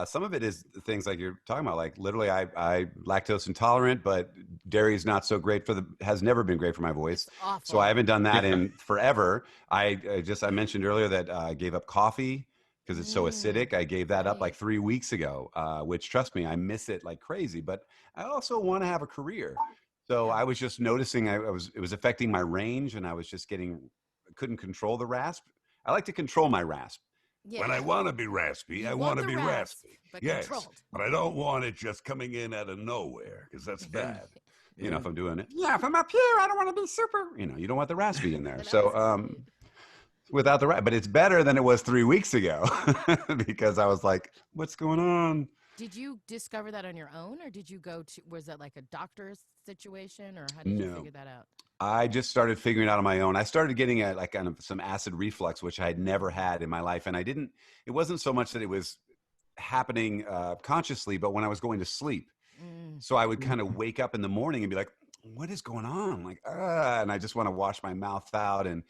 some of it is things like you're talking about, like literally I lactose intolerant, but dairy is not so great has never been great for my voice. So I haven't done that in forever. I mentioned earlier that I gave up coffee because it's so acidic. I gave that up like 3 weeks ago, which, trust me, I miss it like crazy, but I also want to have a career. So I was just noticing it was affecting my range, and I was just couldn't control the rasp. I like to control my rasp. Yeah. When I want to be raspy, I want to be raspy. Yes, but I don't want it just coming in out of nowhere, because that's bad. If I'm doing it. Yeah, if I'm up here, I don't want to be super. You don't want the raspy in there. So without the but it's better than it was 3 weeks ago because I was like, what's going on? Did you discover that on your own, or did you was that like a doctor's situation, or how did you figure that out? I just started figuring it out on my own. I started getting kind of some acid reflux, which I had never had in my life. And it wasn't so much that it was happening consciously, but when I was going to sleep. So I would kind of wake up in the morning and be like, what is going on? Like, and I just want to wash my mouth out. And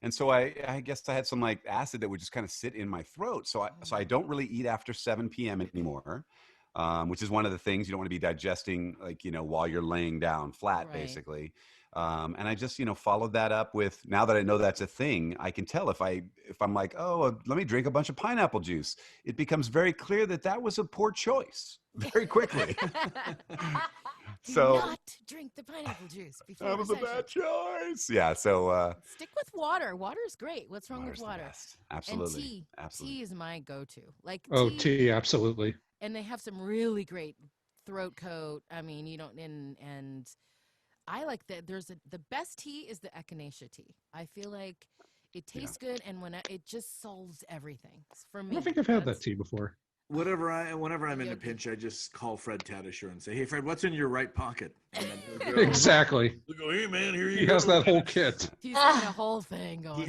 so I guess I had some like acid that would just kind of sit in my throat. So I don't really eat after 7 p.m. anymore. Which is one of the things you don't want to be digesting, like, while you're laying down flat, basically. And I just, followed that up with, now that I know that's a thing, I can tell if I'm like, let me drink a bunch of pineapple juice. It becomes very clear that was a poor choice very quickly. Do not drink the pineapple juice before that was a bad choice. Yeah. So stick with water. Water is great. What's wrong with water? Absolutely. And tea. Absolutely. Tea is my go-to. Like tea, absolutely. And they have some really great throat coat. I mean, and I like that. The best tea is the echinacea tea. I feel like it tastes good, and it just solves everything for me. I don't think I've had that tea before. Whenever I'm in a pinch, I just call Fred Tatasher and say, "Hey, Fred, what's in your right pocket?" And then Exactly. He'll go, "Hey, man, here you go." He has that whole kit. He's got a whole thing going. He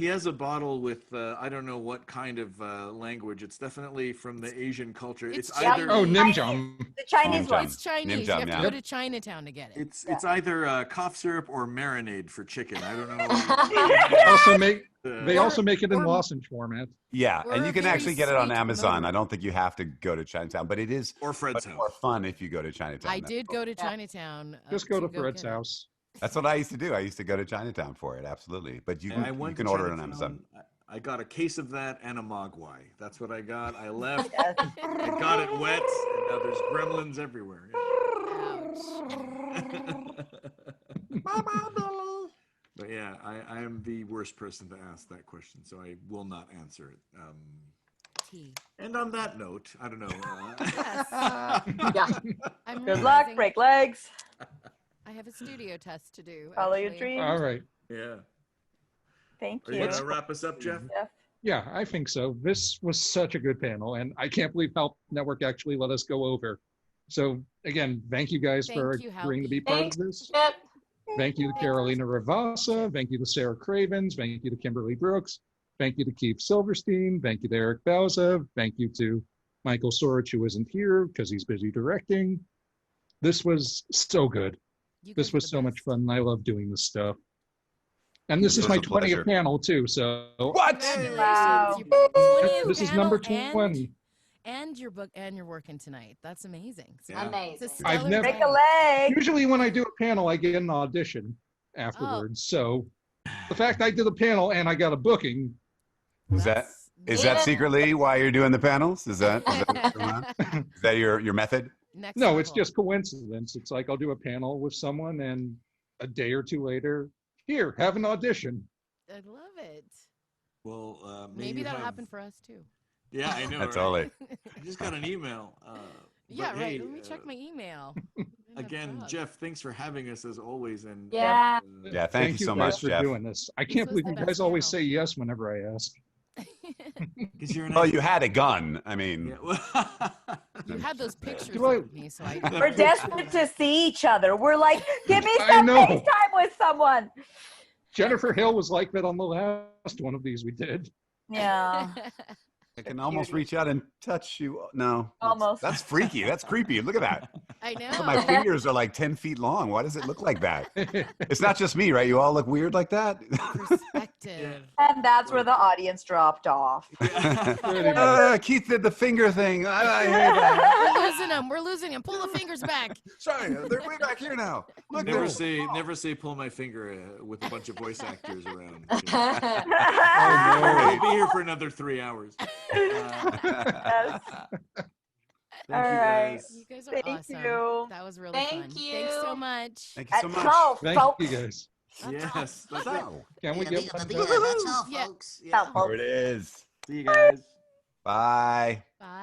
has a bottle with I don't know what kind of language. It's definitely from the Asian culture. It's either Nimjam. The Chinese one. It's Chinese. You have to go to Chinatown to get it. It's either cough syrup or marinade for chicken. I don't know. They also make it in lozenge format. Yeah, and you can actually get it on Amazon. I don't think you have to go to Chinatown, but it is or Fred's house. More fun if you go to Chinatown. I did go to Chinatown. Just go to Fred's house. That's what I used to do. I used to go to Chinatown for it. Absolutely, but you can order it on Amazon. I got a case of that and a mogwai. That's what I got. I left. I got it wet, and now there's gremlins everywhere. But yeah, I am the worst person to ask that question, so I will not answer it. And on that note, I don't know. Good luck, break legs. I have a studio test to do. Follow your dreams. All right. Yeah. Thank you. Are you going to wrap us up, Jeff? Yeah, I think so. This was such a good panel, and I can't believe Halp Network actually let us go over. So again, thank you guys for agreeing to be part of this. Thank you to Carolina Ravassa. Thank you to Sarah Cravens. Thank you to Kimberly Brooks. Thank you to Keith Silverstein. Thank you to Eric Bauza. Thank you to Michael Sorich, who isn't here because he's busy directing. This was so good. This was so much fun. I love doing this stuff. And this is my 20th panel too, so. What? Wow. This is number 20. And your book, and you're working tonight. That's amazing. So amazing. I've never. Break a leg. Usually when I do a panel, I get an audition afterwards. So the fact I did a panel and I got a booking. Is that secretly why you're doing the panels? Is that what's going on? Is that your method? No, it's just coincidence. It's like I'll do a panel with someone and a day or two later, here, have an audition. I love it. Well, maybe that'll happen for us too. Yeah, I know. That's right? all it. I just got an email. Yeah, But right. hey, Let me check my email. Again, Jeff, thanks for having us as always. And Yeah. Yeah, thank you so guys much, for Jeff. doing this. I can't believe you guys always say yes whenever I ask. Because you're Well, you had a gun. I mean, You had those pictures Do I- of me, so I. We're desperate to see each other. We're like, give me I some know. FaceTime with someone. Jennifer Hill was like that on the last one of these we did. Yeah. I can almost reach out and touch you. No, Almost. That's freaky. That's creepy. Look at that. I know. My fingers are like 10 feet long. Why does it look like that? It's not just me, right? You all look weird like that. Perspective. And that's where the audience dropped off. Keith did the finger thing. I hate that. We're losing him. We're losing him. Pull the fingers back. Sorry, they're way back here now. Look, never say pull my finger with a bunch of voice actors around. Oh, no. I'll be here for another 3 hours. Yes. Thank All you right. guys. You guys are Thank awesome. you. That was really Thank fun. you. Thanks so much. Thank you so At much. 12, Thank folks. you guys. Yes. That's it. So, Can we Yeah, get that's all, Yeah. folks. Tell folks. there it is. See you guys. Bye. Bye.